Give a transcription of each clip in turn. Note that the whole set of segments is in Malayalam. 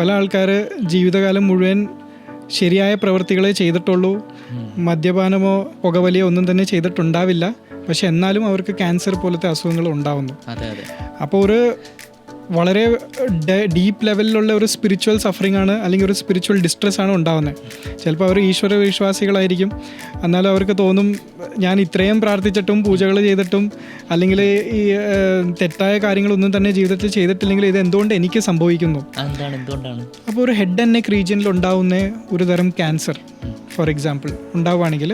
പല ആൾക്കാർ ജീവിതകാലം മുഴുവൻ ശരിയായ പ്രവൃത്തികളെ ചെയ്തിട്ടുള്ളൂ, മദ്യപാനമോ പുകവലിയോ ഒന്നും തന്നെ ചെയ്തിട്ടുണ്ടാവില്ല, പക്ഷെ എന്നാലും അവർക്ക് ക്യാൻസർ പോലത്തെ അസുഖങ്ങൾ ഉണ്ടാവുന്നു. അപ്പോൾ ഒരു വളരെ ഡീപ്പ് ലെവലിലുള്ള ഒരു സ്പിരിച്വൽ സഫറിങ് ആണ്, അല്ലെങ്കിൽ ഒരു സ്പിരിച്വൽ ഡിസ്ട്രെസ് ആണ് ഉണ്ടാകുന്നത്. ചിലപ്പോൾ അവർ ഈശ്വര വിശ്വാസികളായിരിക്കും, എന്നാലും അവർക്ക് തോന്നും ഞാൻ ഇത്രയും പ്രാർത്ഥിച്ചിട്ടും പൂജകൾ ചെയ്തിട്ടും അല്ലെങ്കിൽ ഈ തെറ്റായ കാര്യങ്ങളൊന്നും തന്നെ ജീവിതത്തിൽ ചെയ്തിട്ടില്ലെങ്കിൽ ഇത് എന്തുകൊണ്ട് എനിക്ക് സംഭവിക്കുന്നു. അപ്പോൾ ഒരു ഹെഡ് ആൻഡ് നെക്ക് റീജിയനിൽ ഉണ്ടാവുന്ന ഒരു തരം ക്യാൻസർ ഫോർ എക്സാമ്പിൾ ഉണ്ടാവുകയാണെങ്കിൽ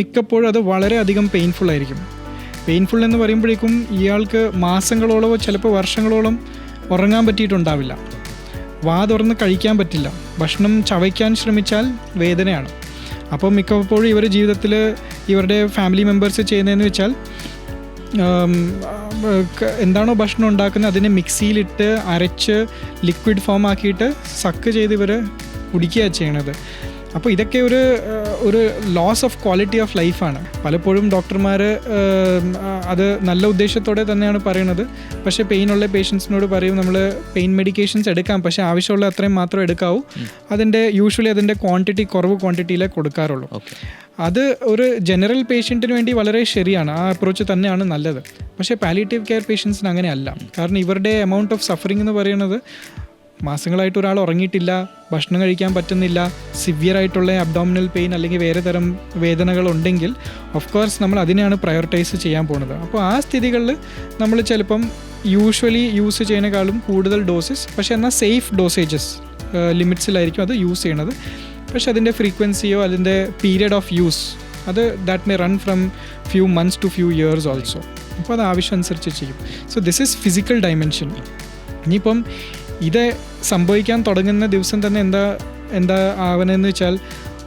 മിക്കപ്പോഴും അത് വളരെയധികം പെയിൻഫുൾ ആയിരിക്കും. പെയിൻഫുൾ എന്ന് പറയുമ്പോഴേക്കും ഇയാൾക്ക് മാസങ്ങളോളമോ ചിലപ്പോൾ വർഷങ്ങളോളം ഉറങ്ങാൻ പറ്റിയിട്ടുണ്ടാവില്ല, വാ തുറന്ന് കഴിക്കാൻ പറ്റില്ല, ഭക്ഷണം ചവയ്ക്കാൻ ശ്രമിച്ചാൽ വേദനയാണ്. അപ്പോൾ മിക്കപ്പോഴും ഇവർ ജീവിതത്തിൽ ഇവരുടെ ഫാമിലി മെമ്പേഴ്സ് ചെയ്യുന്നതെന്ന് വെച്ചാൽ എന്താണോ ഭക്ഷണം ഉണ്ടാക്കുന്നത് അതിനെ മിക്സിയിലിട്ട് അരച്ച് ലിക്വിഡ് ഫോം ആക്കിയിട്ട് സക്ക് ചെയ്ത് ഇവർ കുടിക്കുകയാണ് ചെയ്യണത്. അപ്പോൾ ഇതൊക്കെ ഒരു ലോസ് ഓഫ് ക്വാളിറ്റി ഓഫ് ലൈഫാണ്. പലപ്പോഴും ഡോക്ടർമാർ അത് നല്ല ഉദ്ദേശത്തോടെ തന്നെയാണ് പറയുന്നത്, പക്ഷേ പെയിനുള്ള പേഷ്യൻസിനോട് പറയും നമ്മൾ പെയിൻ മെഡിക്കേഷൻസ് എടുക്കാം, പക്ഷേ ആവശ്യമുള്ള അത്രയും മാത്രം എടുക്കാവൂ, യൂഷ്വലി അതിൻ്റെ കുറവ് ക്വാണ്ടിറ്റിയിലേ കൊടുക്കാറുള്ളൂ. അത് ഒരു ജനറൽ പേഷ്യൻറ്റിന് വേണ്ടി വളരെ ശരിയാണ്, ആ അപ്രോച്ച് തന്നെയാണ് നല്ലത്. പക്ഷേ പാലിയേറ്റീവ് കെയർ പേഷ്യൻസിന് അങ്ങനെയല്ല. കാരണം ഇവരുടെ എമൗണ്ട് ഓഫ് സഫറിങ് എന്ന് പറയുന്നത് മാസങ്ങളായിട്ട് ഒരാൾ ഉറങ്ങിയിട്ടില്ല, ഭക്ഷണം കഴിക്കാൻ പറ്റുന്നില്ല, സിവിയറായിട്ടുള്ള അബ്ഡോമിനൽ പെയിൻ അല്ലെങ്കിൽ വേറെ തരം വേദനകളുണ്ടെങ്കിൽ ഓഫ് കോഴ്സ് നമ്മൾ അതിനെയാണ് പ്രയോറിറ്റൈസ് ചെയ്യാൻ പോകുന്നത്. അപ്പോൾ ആ സ്ഥിതികളിൽ നമ്മൾ ചിലപ്പം യൂഷ്വലി യൂസ് ചെയ്യുന്നതിനേക്കാളും കൂടുതൽ ഡോസസ്, പക്ഷേ എന്നാൽ സേഫ് ഡോസേജസ് ലിമിറ്റ്സിലായിരിക്കും അത് യൂസ് ചെയ്യണത്. പക്ഷെ അതിൻ്റെ ഫ്രീക്വൻസിയോ അതിൻ്റെ period of use that may run from few months to few years also. അപ്പോൾ അത് ആവശ്യം അനുസരിച്ച് ചെയ്യും. So this is physical dimension. ഇനിയിപ്പം ഇത് സംഭവിക്കാൻ തുടങ്ങുന്ന ദിവസം തന്നെ എന്താ ആവണമെന്ന് വെച്ചാൽ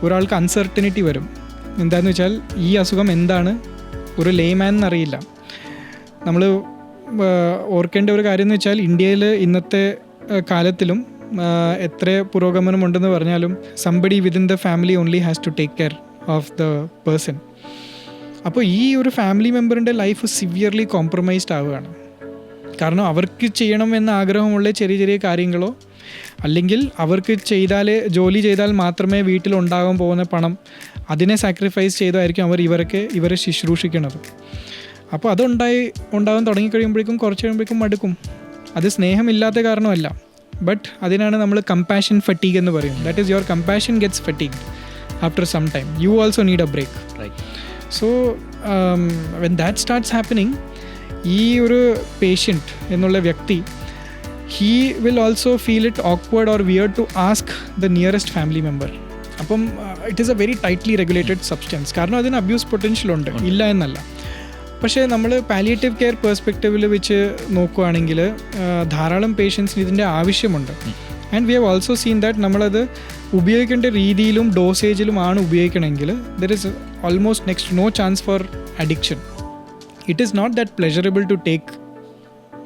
ഒരാൾക്ക് അൺസർട്ടനിറ്റി വരും. എന്താണെന്ന് വെച്ചാൽ ഈ അസുഖം എന്താണ് ഒരു ലേമാൻ എന്നറിയില്ല. നമ്മൾ ഓർക്കേണ്ട ഒരു കാര്യം എന്ന് വെച്ചാൽ ഇന്ത്യയിൽ ഇന്നത്തെ കാലത്തിലും എത്ര പുരോഗമനമുണ്ടെന്ന് പറഞ്ഞാലും somebody within the family only has to take care of the person. അപ്പോൾ ഈ ഒരു ഫാമിലി മെമ്പറിൻ്റെ ലൈഫ് സിവിയർലി കോംപ്രമൈസ്ഡ് ആവുകയാണ്. കാരണം അവർക്ക് ചെയ്യണം എന്ന ആഗ്രഹമുള്ള ചെറിയ ചെറിയ കാര്യങ്ങളോ അല്ലെങ്കിൽ അവർക്ക് ജോലി ചെയ്താൽ മാത്രമേ വീട്ടിലുണ്ടാകാൻ പോകുന്ന പണം അതിനെ സാക്രിഫൈസ് ചെയ്തായിരിക്കും ഇവരെ ശുശ്രൂഷിക്കുന്നത്. അപ്പോൾ ഉണ്ടാകാൻ തുടങ്ങിക്കഴിയുമ്പോഴേക്കും കുറച്ച് കഴിയുമ്പോഴേക്കും മടുക്കും. അത് സ്നേഹമില്ലാത്ത കാരണമല്ല, ബട്ട് അതിനാണ് നമ്മൾ കമ്പാഷൻ ഫറ്റീഗ് എന്ന് പറയും. That is your compassion gets fatigued after some time. You also need a break. So when that starts happening, ഈ ഒരു പേഷ്യൻറ്റ് എന്നുള്ള വ്യക്തി he will also feel it awkward or weird to ask the nearest family member. അപ്പം it is a very tightly regulated substance. കാരണം അതിന് അബ്യൂസ് പൊട്ടൻഷ്യൽ ഉണ്ട്, ഇല്ല എന്നല്ല. പക്ഷേ നമ്മൾ പാലിയേറ്റീവ് കെയർ പെർസ്പെക്റ്റീവിൽ വെച്ച് നോക്കുകയാണെങ്കിൽ ധാരാളം പേഷ്യൻസിന് ഇതിൻ്റെ ആവശ്യമുണ്ട്. And we have also seen that നമ്മളത് ഉപയോഗിക്കേണ്ട രീതിയിലും ഡോസേജിലുമാണ് ഉപയോഗിക്കണമെങ്കിൽ there is almost next no chance for addiction. It is not that pleasurable to take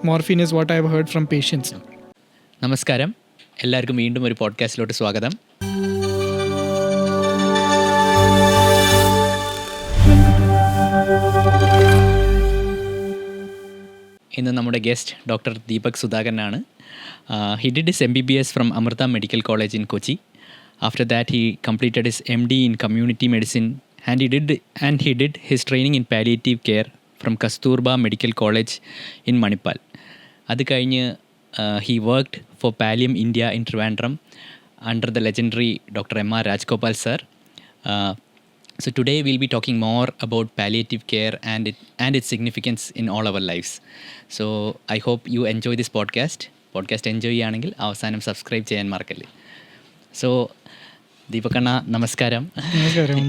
morphine is what I have heard from patients. നമസ്കാരം, എല്ലാവർക്കും വീണ്ടും ഒരു പോഡ്കാസ്റ്റിലോട്ട് സ്വാഗതം. ഇന്ന് നമ്മുടെ ഗസ്റ്റ് ഡോക്ടർ ദീപക് സുധാകരനാണ്. He did his MBBS from Amrita Medical College in Kochi. After that he completed his MD in Community Medicine and he did his training in palliative care from Kasturba Medical College in Manipal. അത് കഴിഞ്ഞ് he worked for Pallium India in Trivandrum under the legendary Dr. M.R. Rajgopal sir. So today we'll be talking more about palliative care and its significance in all our lives. So I hope you enjoy this podcast enjoy ചെയ്യുകയാണെങ്കിൽ അവസാനം സബ്സ്ക്രൈബ് ചെയ്യാൻ മറക്കല്ലേ. So ദീപകണ്ണ, നമസ്കാരം.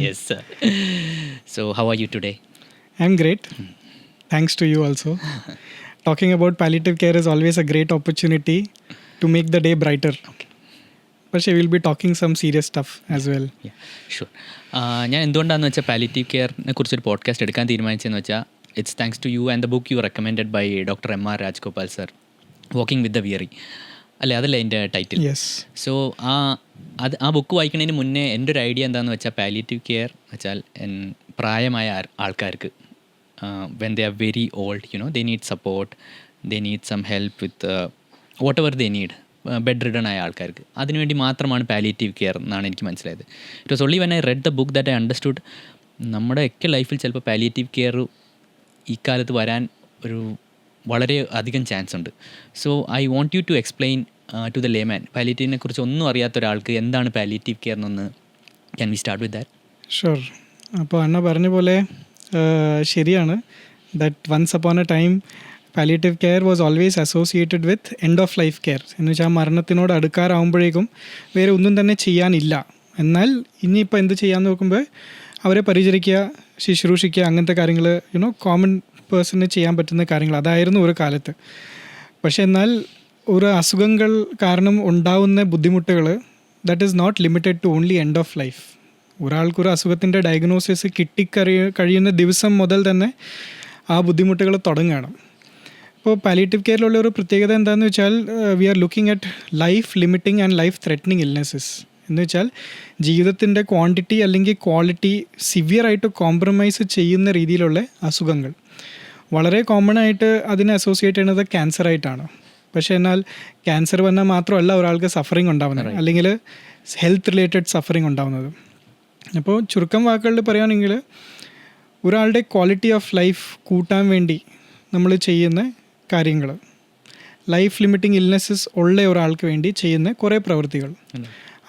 Yes sir. So how are you today? I'm great. Thanks to you also. Talking about palliative care is always a great opportunity to make the day brighter. Okay. But we will be talking some serious stuff as well. Yeah, sure. ഞാൻ എന്തുകൊണ്ടാണെന്ന് വെച്ചാൽ പാലിയേറ്റീവ് കെയറിനെ കുറിച്ചൊരു പോഡ്കാസ്റ്റ് എടുക്കാൻ തീരുമാനിച്ചതെന്ന് വെച്ചാൽ it's thanks to you and the book you recommended by doctor M.R. Rajgopal sir, walking with the weary അല്ലേ, അതല്ലേ എൻ്റെ ടൈറ്റിൽ. യെസ്. സോ ആ ബുക്ക് വായിക്കുന്നതിന് മുന്നേ എൻ്റെ ഒരു ഐഡിയ എന്താണെന്ന് വെച്ചാൽ പാലിയേറ്റീവ് കെയർ വെച്ചാൽ പ്രായമായ ആൾക്കാർക്ക് when they are very old, they need support, they need some help with whatever they need, bed ridden ആയ ആൾക്കാർക്ക് അതിനുവേണ്ടി മാത്രമാണ് പാലിയേറ്റീവ് കെയർ എന്നാണ് എനിക്ക് മനസ്സിലായത്. It was only when I read the book that I understood നമ്മുടെയൊക്കെ ലൈഫിൽ ചിലപ്പോൾ പാലിയേറ്റീവ് കെയർ ഈ കാലത്ത് വരാൻ ഒരു വളരെ അധികം ചാൻസ് ഉണ്ട്. So I want you to explain to the layman പാലിയേറ്റീവിനെ കുറിച്ച് ഒന്നും അറിയാത്ത ഒരാൾക്ക് എന്താണ് പാലിയേറ്റീവ് കെയർ എന്നൊന്ന് can we start with that? Sure. അപ്പോൾ അണ്ണ പറഞ്ഞ പോലെ ശരിയാണ്. That once upon a time palliative care was always associated with end of life care. എന്ന് വെച്ചാൽ മരണത്തിനോട് അടുക്കാറാവുമ്പോഴേക്കും വേറെ ഒന്നും തന്നെ ചെയ്യാനില്ല. എന്നാൽ ഇനിയിപ്പോൾ എന്ത് ചെയ്യാമെന്ന് നോക്കുമ്പോൾ അവരെ പരിചരിക്കുക, ശുശ്രൂഷിക്കുക, അങ്ങനത്തെ കാര്യങ്ങൾ കോമൺ പേഴ്സണിന് ചെയ്യാൻ പറ്റുന്ന കാര്യങ്ങൾ അതായിരുന്നു ഒരു കാലത്ത്. പക്ഷേ എന്നാൽ ഒരു അസുഖങ്ങൾ കാരണം ഉണ്ടാവുന്ന ബുദ്ധിമുട്ടുകൾ that is not limited to only end of life. ഒരാൾക്കൊരു അസുഖത്തിൻ്റെ ഡയഗ്നോസിസ് കഴിയുന്ന ദിവസം മുതൽ തന്നെ ആ ബുദ്ധിമുട്ടുകൾ തുടങ്ങുകയാണ്. ഇപ്പോൾ പാലിയേറ്റീവ് കെയറിലുള്ള ഒരു പ്രത്യേകത എന്താണെന്ന് വെച്ചാൽ we are looking at life limiting and life threatening illnesses. എന്ന് വെച്ചാൽ ജീവിതത്തിൻ്റെ ക്വാണ്ടിറ്റി അല്ലെങ്കിൽ ക്വാളിറ്റി സിവിയറായിട്ട് കോംപ്രമൈസ് ചെയ്യുന്ന രീതിയിലുള്ള അസുഖങ്ങൾ. വളരെ കോമൺ ആയിട്ട് അതിനെ അസോസിയേറ്റ് ചെയ്യുന്നത് ക്യാൻസറായിട്ടാണ്. പക്ഷേ എന്നാൽ ക്യാൻസർ വന്നാൽ മാത്രമല്ല ഒരാൾക്ക് സഫറിങ് ഉണ്ടാവുന്നത്, അല്ലെങ്കിൽ ഹെൽത്ത് റിലേറ്റഡ് സഫറിങ് ഉണ്ടാവുന്നത്. അപ്പോൾ ചുരുക്കം വാക്കുകളിൽ പറയുകയാണെങ്കിൽ ഒരാളുടെ ക്വാളിറ്റി ഓഫ് ലൈഫ് കൂട്ടാൻ വേണ്ടി നമ്മൾ ചെയ്യുന്ന കാര്യങ്ങൾ, ലൈഫ് ലിമിറ്റിംഗ് ഇൽനെസ്സസ് ഉള്ള ഒരാൾക്ക് വേണ്ടി ചെയ്യുന്ന കുറേ പ്രവൃത്തികൾ,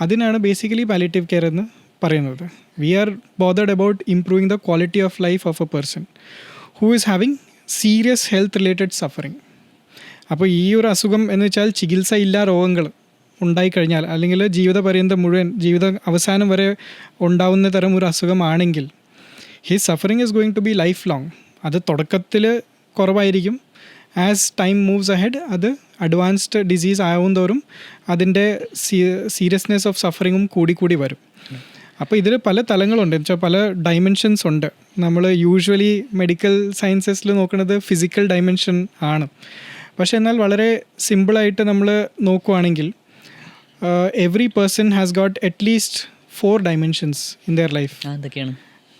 അതിനാണ് ബേസിക്കലി പാലിയേറ്റീവ് കെയർ എന്ന് പറയുന്നത്. We are bothered about improving the quality of life of a person who is having serious health related suffering. അപ്പോൾ ഈ ഒരു അസുഖം എന്ന് വെച്ചാൽ ചികിത്സയില്ലാ രോഗങ്ങൾ ഉണ്ടായിക്കഴിഞ്ഞാൽ, അല്ലെങ്കിൽ ജീവിതപര്യന്തം മുഴുവൻ ജീവിത അവസാനം വരെ ഉണ്ടാവുന്ന തരം ഒരു അസുഖമാണെങ്കിൽ his suffering is going to be life long. അത് തുടക്കത്തിൽ കുറവായിരിക്കും. ആസ് ടൈം മൂവ്സ് അഹെഡ് അത് അഡ്വാൻസ്ഡ് ഡിസീസ് ആവുന്തോറും അതിൻ്റെ സീരിയസ്നെസ് ഓഫ് സഫറിങ്ങും കൂടി വരും. അപ്പോൾ ഇതിൽ പല തലങ്ങളുണ്ട്, എന്ന് വെച്ചാൽ പല ഡൈമെൻഷൻസ് ഉണ്ട്. നമ്മൾ യൂഷ്വലി മെഡിക്കൽ സയൻസസിൽ നോക്കുന്നത് ഫിസിക്കൽ ഡൈമെൻഷൻ ആണ്. പക്ഷേ എന്നാൽ വളരെ സിമ്പിളായിട്ട് നമ്മൾ നോക്കുവാണെങ്കിൽ every person has got at least 4 dimensions in their life. എന്തൊക്കെയാണ്?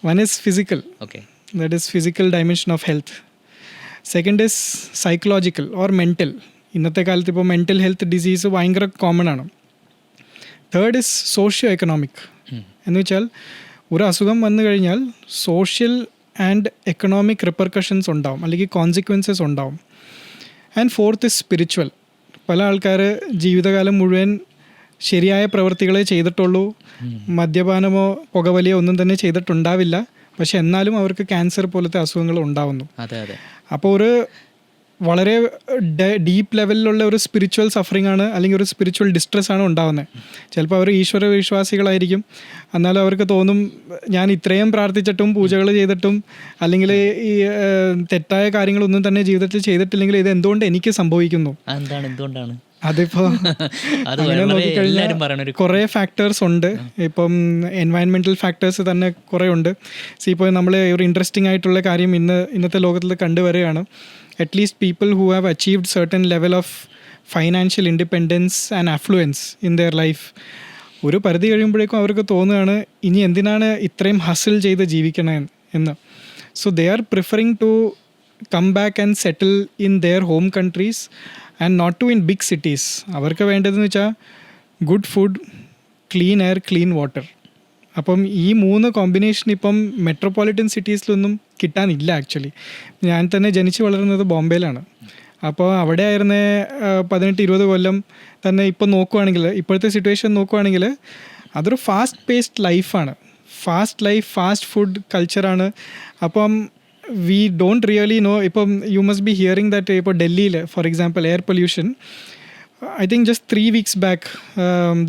One is physical. Okay. That is physical dimension of health. Second is psychological or mental. ഇന്നത്തെ കാലത്ത് ഇപ്പോൾ മെൻ്റൽ ഹെൽത്ത് ഡിസീസ് ഭയങ്കര കോമൺ ആണ്. Third is socio economic. എന്ന് വെച്ചാൽ ഒരു അസുഖം വന്നു കഴിഞ്ഞാൽ സോഷ്യൽ ആൻഡ് എക്കണോമിക് റിപ്പർക്കഷൻസ് ഉണ്ടാവും, അല്ലെങ്കിൽ കോൺസിക്വൻസസ് ഉണ്ടാവും. And fourth is spiritual. പല ആൾക്കാർ ജീവിതകാലം മുഴുവൻ ശരിയായ പ്രവൃത്തികളെ ചെയ്തിട്ടുള്ളൂ, മദ്യപാനമോ പുകവലിയോ ഒന്നും തന്നെ ചെയ്തിട്ടുണ്ടാവില്ല, പക്ഷെ എന്നാലും അവർക്ക് ക്യാൻസർ പോലത്തെ അസുഖങ്ങൾ ഉണ്ടാവുന്നു. അപ്പോൾ ഒരു വളരെ ഡീപ്പ് ലെവലിലുള്ള ഒരു സ്പിരിച്വൽ സഫറിങ് ആണ്, അല്ലെങ്കിൽ ഒരു സ്പിരിച്വൽ ഡിസ്ട്രെസ് ആണ് ഉണ്ടാകുന്നത്. ചിലപ്പോൾ അവർ ഈശ്വര വിശ്വാസികളായിരിക്കും, എന്നാലും അവർക്ക് തോന്നും ഞാൻ ഇത്രയും പ്രാർത്ഥിച്ചിട്ടും പൂജകൾ ചെയ്തിട്ടും അല്ലെങ്കിൽ ഈ തെറ്റായ കാര്യങ്ങളൊന്നും തന്നെ ജീവിതത്തിൽ ചെയ്തിട്ടില്ലെങ്കിൽ ഇത് എന്തുകൊണ്ട് എനിക്ക് സംഭവിക്കുന്നു? എന്തുകൊണ്ടാണ്? അതിപ്പോൾ അങ്ങനെ നോക്കിക്കഴിഞ്ഞാൽ കുറേ ഫാക്ടേഴ്സ് ഉണ്ട്. ഇപ്പം എൻവയൺമെൻറ്റൽ ഫാക്ടേഴ്സ് തന്നെ കുറേ ഉണ്ട്. ഇപ്പോൾ നമ്മൾ ഒരു ഇൻട്രസ്റ്റിംഗ് ആയിട്ടുള്ള കാര്യം ഇന്നത്തെ ലോകത്തിൽ കണ്ടുവരികയാണ്. At least people who have achieved certain level of financial independence and affluence in their life, ഒരു പരിധി കഴിയുമ്പോഴേക്കും അവർക്ക് തോന്നുകയാണ് ഇനി എന്തിനാണ് ഇത്രയും ഹസിൽ ചെയ്ത് ജീവിക്കണേ എന്ന്. So they are preferring to come back and settle in their home countries and not to in big cities. അവർക്ക് വേണ്ടതെന്ന് വെച്ചാൽ good food, clean air, clean water. അപ്പം ഈ 3 കോമ്പിനേഷൻ ഇപ്പം മെട്രോപൊളിറ്റൻ സിറ്റീസിലൊന്നും കിട്ടാനില്ല. ആക്ച്വലി ഞാൻ തന്നെ ജനിച്ച് വളർന്നത് ബോംബെയിലാണ്. അപ്പോൾ അവിടെ ആയിരുന്ന 18-20 കൊല്ലം തന്നെ ഇപ്പം നോക്കുവാണെങ്കിൽ, ഇപ്പോഴത്തെ സിറ്റുവേഷൻ നോക്കുവാണെങ്കിൽ അതൊരു ഫാസ്റ്റ് പേസ്ഡ് ലൈഫാണ്. ഫാസ്റ്റ് ലൈഫ്, ഫാസ്റ്റ് ഫുഡ് കൾച്ചറാണ്. അപ്പം we don't really know. ഇപ്പം you must be hearing that ഇപ്പോൾ ഡൽഹിയിൽ for example air pollution, I think just 3 weeks back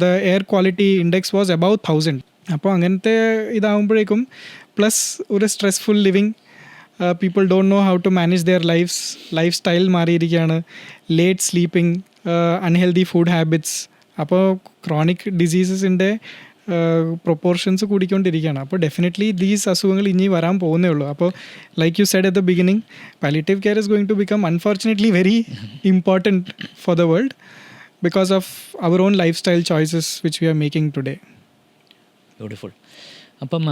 the air quality index was above 1000. അപ്പോൾ അങ്ങനത്തെ ഇതാകുമ്പോഴേക്കും പ്ലസ് ഒരു stressful living, people don't know how to manage their lifestyle മാറിയിരിക്കുകയാണ്, late sleeping, unhealthy food habits. അപ്പോൾ ക്രോണിക് ഡിസീസസിൻ്റെ പ്രൊപ്പോർഷൻസ് കൂടിക്കൊണ്ടിരിക്കുകയാണ്. അപ്പോൾ ഡെഫിനറ്റ്ലി ദീസ് അസുഖങ്ങൾ ഇനി വരാൻ പോകുന്നേ ഉള്ളൂ. അപ്പോൾ like you said at the beginning, palliative care is going to become unfortunately very important for the world because of our own life style choices which we are making today. Beautiful. അപ്പം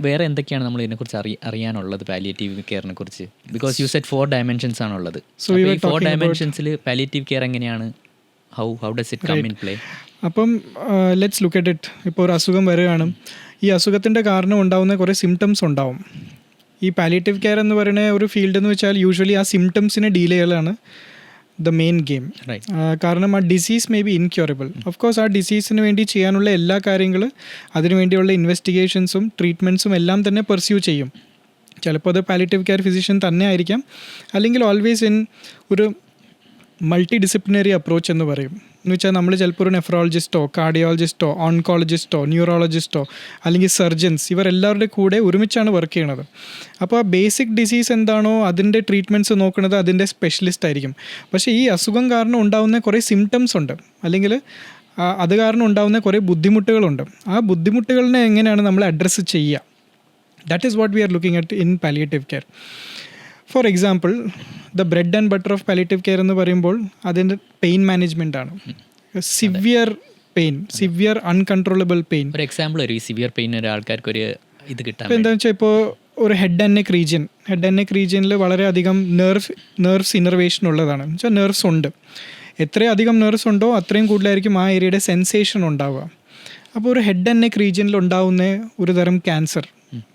വേറെ എന്തൊക്കെയാണ് നമ്മൾ ഇതിനെക്കുറിച്ച് അറിയാനുള്ളത് പാലിയേറ്റീവ് കെയറിനെ കുറിച്ച്? ബിക്കോസ് യു സെറ്റ് 4 dimensions ആണുള്ളത്. So we were ഈ 4 talking dimensionsൽ പാലിയേറ്റീവ് കെയർ എങ്ങനെയാണ്, how does it come in play? അപ്പം ലെറ്റ്സ് ലുക്ക് അറ്റ് ഇറ്റ്. ഇപ്പോൾ ഒരു അസുഖം വരികയാണ്, ഈ അസുഖത്തിൻ്റെ കാരണം ഉണ്ടാകുന്ന കുറേ സിംറ്റംസ് ഉണ്ടാവും. ഈ പാലിയേറ്റീവ് കെയർ എന്ന് പറയുന്ന ഒരു ഫീൽഡ് എന്ന് വെച്ചാൽ യൂഷ്വലി ആ സിംറ്റംസിനെ ഡീൽ ചെയ്യലാണ് ദ മെയിൻ ഗെയിം. കാരണം ആ disease may be incurable. Of course ആ ഡിസീസിന് വേണ്ടി ചെയ്യാനുള്ള എല്ലാ കാര്യങ്ങൾ, അതിനുവേണ്ടിയുള്ള ഇൻവെസ്റ്റിഗേഷൻസും ട്രീറ്റ്മെൻറ്റ്സും എല്ലാം തന്നെ പെർസ്യൂ ചെയ്യും. ചിലപ്പോൾ അത് പാലിയേറ്റീവ് കെയർ ഫിസിഷ്യൻ തന്നെ ആയിരിക്കാം, അല്ലെങ്കിൽ ഓൾവേസ് ഇൻ ഒരു മൾട്ടി ഡിസിപ്ലിനറി അപ്രോച്ച് എന്ന് പറയും. എന്ന് വെച്ചാൽ നമ്മൾ ചിലപ്പോൾ ഒരു നെഫ്രോളജിസ്റ്റോ കാർഡിയോളജിസ്റ്റോ ഓൺകോളജിസ്റ്റോ ന്യൂറോളജിസ്റ്റോ അല്ലെങ്കിൽ സർജൻസ്, ഇവരെല്ലാവരുടെ കൂടെ ഒരുമിച്ചാണ് വർക്ക് ചെയ്യണത്. അപ്പോൾ ആ ബേസിക് ഡിസീസ് എന്താണോ അതിൻ്റെ ട്രീറ്റ്മെൻറ്റ്സ് നോക്കുന്നത് അതിൻ്റെ സ്പെഷ്യലിസ്റ്റ് ആയിരിക്കും. പക്ഷേ ഈ അസുഖം കാരണം ഉണ്ടാകുന്ന കുറേ സിംറ്റംസ് ഉണ്ട്, അല്ലെങ്കിൽ അത് കാരണം ഉണ്ടാകുന്ന കുറേ ബുദ്ധിമുട്ടുകളുണ്ട്. ആ ബുദ്ധിമുട്ടുകളിനെ എങ്ങനെയാണ് നമ്മൾ അഡ്രസ്സ് ചെയ്യുക? That is what we are looking at in palliative care. For example, the bread and butter of palliative care എന്ന് പറയുമ്പോൾ അതിൻ്റെ പെയിൻ മാനേജ്മെൻ്റ് ആണ്. Severe pain, severe uncontrollable pain. ഒരു എക്സാമ്പിൾ ഒരു സിവിയർ പെയിൻ ഒരാൾക്കാർക്ക് ഒരു ഇത് കിട്ടാൻ ഇപ്പോൾ എന്താണെന്ന് വെച്ചാൽ, ഇപ്പോൾ ഒരു ഹെഡ് ആൻഡ് നെക്ക് റീജിയനിൽ വളരെയധികം നെർവ്സ് ഇന്നർവേഷൻ ഉള്ളതാണ്. എന്ന് വെച്ചാൽ നെർവ്സ് ഉണ്ട്, എത്രയധികം നെർവ്സ് ഉണ്ടോ അത്രയും കൂടുതലായിരിക്കും ആ ഏരിയയുടെ സെൻസേഷൻ ഉണ്ടാവുക. അപ്പോൾ ഒരു ഹെഡ് ആൻഡ് നെക്ക് റീജിയനിൽ ഉണ്ടാവുന്ന ഒരു തരം ക്യാൻസർ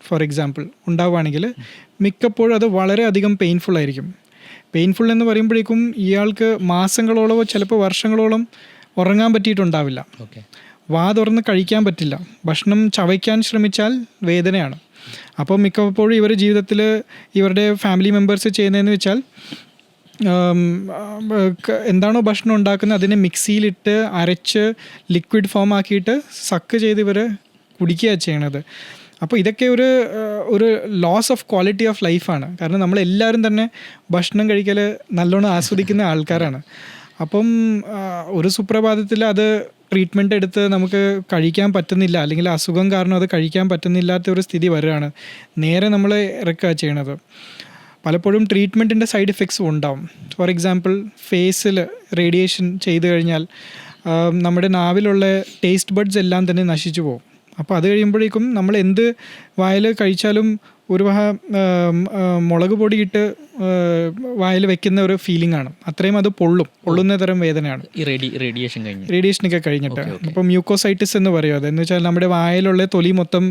ഫോർ എക്സാമ്പിൾ ഉണ്ടാവുകയാണെങ്കിൽ മിക്കപ്പോഴും അത് വളരെയധികം പെയിൻഫുൾ ആയിരിക്കും. പെയിൻഫുൾ എന്ന് പറയുമ്പോഴേക്കും ഇയാൾക്ക് മാസങ്ങളോളമോ ചിലപ്പോൾ വർഷങ്ങളോളം ഉറങ്ങാൻ പറ്റിയിട്ടുണ്ടാവില്ല, വാ തുറന്ന് കഴിക്കാൻ പറ്റില്ല, ഭക്ഷണം ചവയ്ക്കാൻ ശ്രമിച്ചാൽ വേദനയാണ്. അപ്പോൾ മിക്കപ്പോഴും ഇവർ ജീവിതത്തിൽ ഇവരുടെ ഫാമിലി മെമ്പേഴ്സ് ചെയ്യുന്നതെന്ന് വെച്ചാൽ എന്താണോ ഭക്ഷണം ഉണ്ടാക്കുന്നത് അതിനെ മിക്സിയിലിട്ട് അരച്ച് ലിക്വിഡ് ഫോം ആക്കിയിട്ട് സക്ക് ചെയ്ത് ഇവർ കുടിക്കുകയാണ് ചെയ്യണത്. അപ്പോൾ ഇതൊക്കെ ഒരു ലോസ് ഓഫ് ക്വാളിറ്റി ഓഫ് ലൈഫാണ്. കാരണം നമ്മളെല്ലാവരും തന്നെ ഭക്ഷണം കഴിക്കൽ നല്ലോണം ആസ്വദിക്കുന്ന ആൾക്കാരാണ്. അപ്പം ഒരു സുപ്രഭാതത്തിൽ അത് ട്രീറ്റ്മെൻറ്റ് എടുത്ത് നമുക്ക് കഴിക്കാൻ പറ്റുന്നില്ല, അല്ലെങ്കിൽ അസുഖം കാരണം അത് കഴിക്കാൻ പറ്റുന്നില്ലാത്ത ഒരു സ്ഥിതി വരികയാണ്, നേരെ നമ്മൾ ഇറക്കുക ചെയ്യണത്. പലപ്പോഴും ട്രീറ്റ്മെൻറ്റിൻ്റെ സൈഡ് എഫക്ട്സും ഉണ്ടാവും. ഫോർ എക്സാമ്പിൾ, ഫേസിൽ റേഡിയേഷൻ ചെയ്ത് കഴിഞ്ഞാൽ നമ്മുടെ നാവിലുള്ള ടേസ്റ്റ് ബഡ്സ് എല്ലാം തന്നെ നശിച്ചു പോകും. അപ്പോൾ അത് കഴിയുമ്പോഴേക്കും നമ്മൾ എന്ത് വായിൽ കഴിച്ചാലും ഒരു മുളക് പൊടിയിട്ട് വായിൽ വെക്കുന്ന ഒരു ഫീലിംഗ് ആണ്. അത്രയും അത് പൊള്ളുന്ന തരം വേദനയാണ് റേഡിയേഷനൊക്കെ കഴിഞ്ഞിട്ട്. അപ്പോൾ മ്യൂക്കോസൈറ്റിസ് എന്ന് പറയും. അതെന്ന് വെച്ചാൽ നമ്മുടെ വായിലുള്ള തൊലി മൊത്തം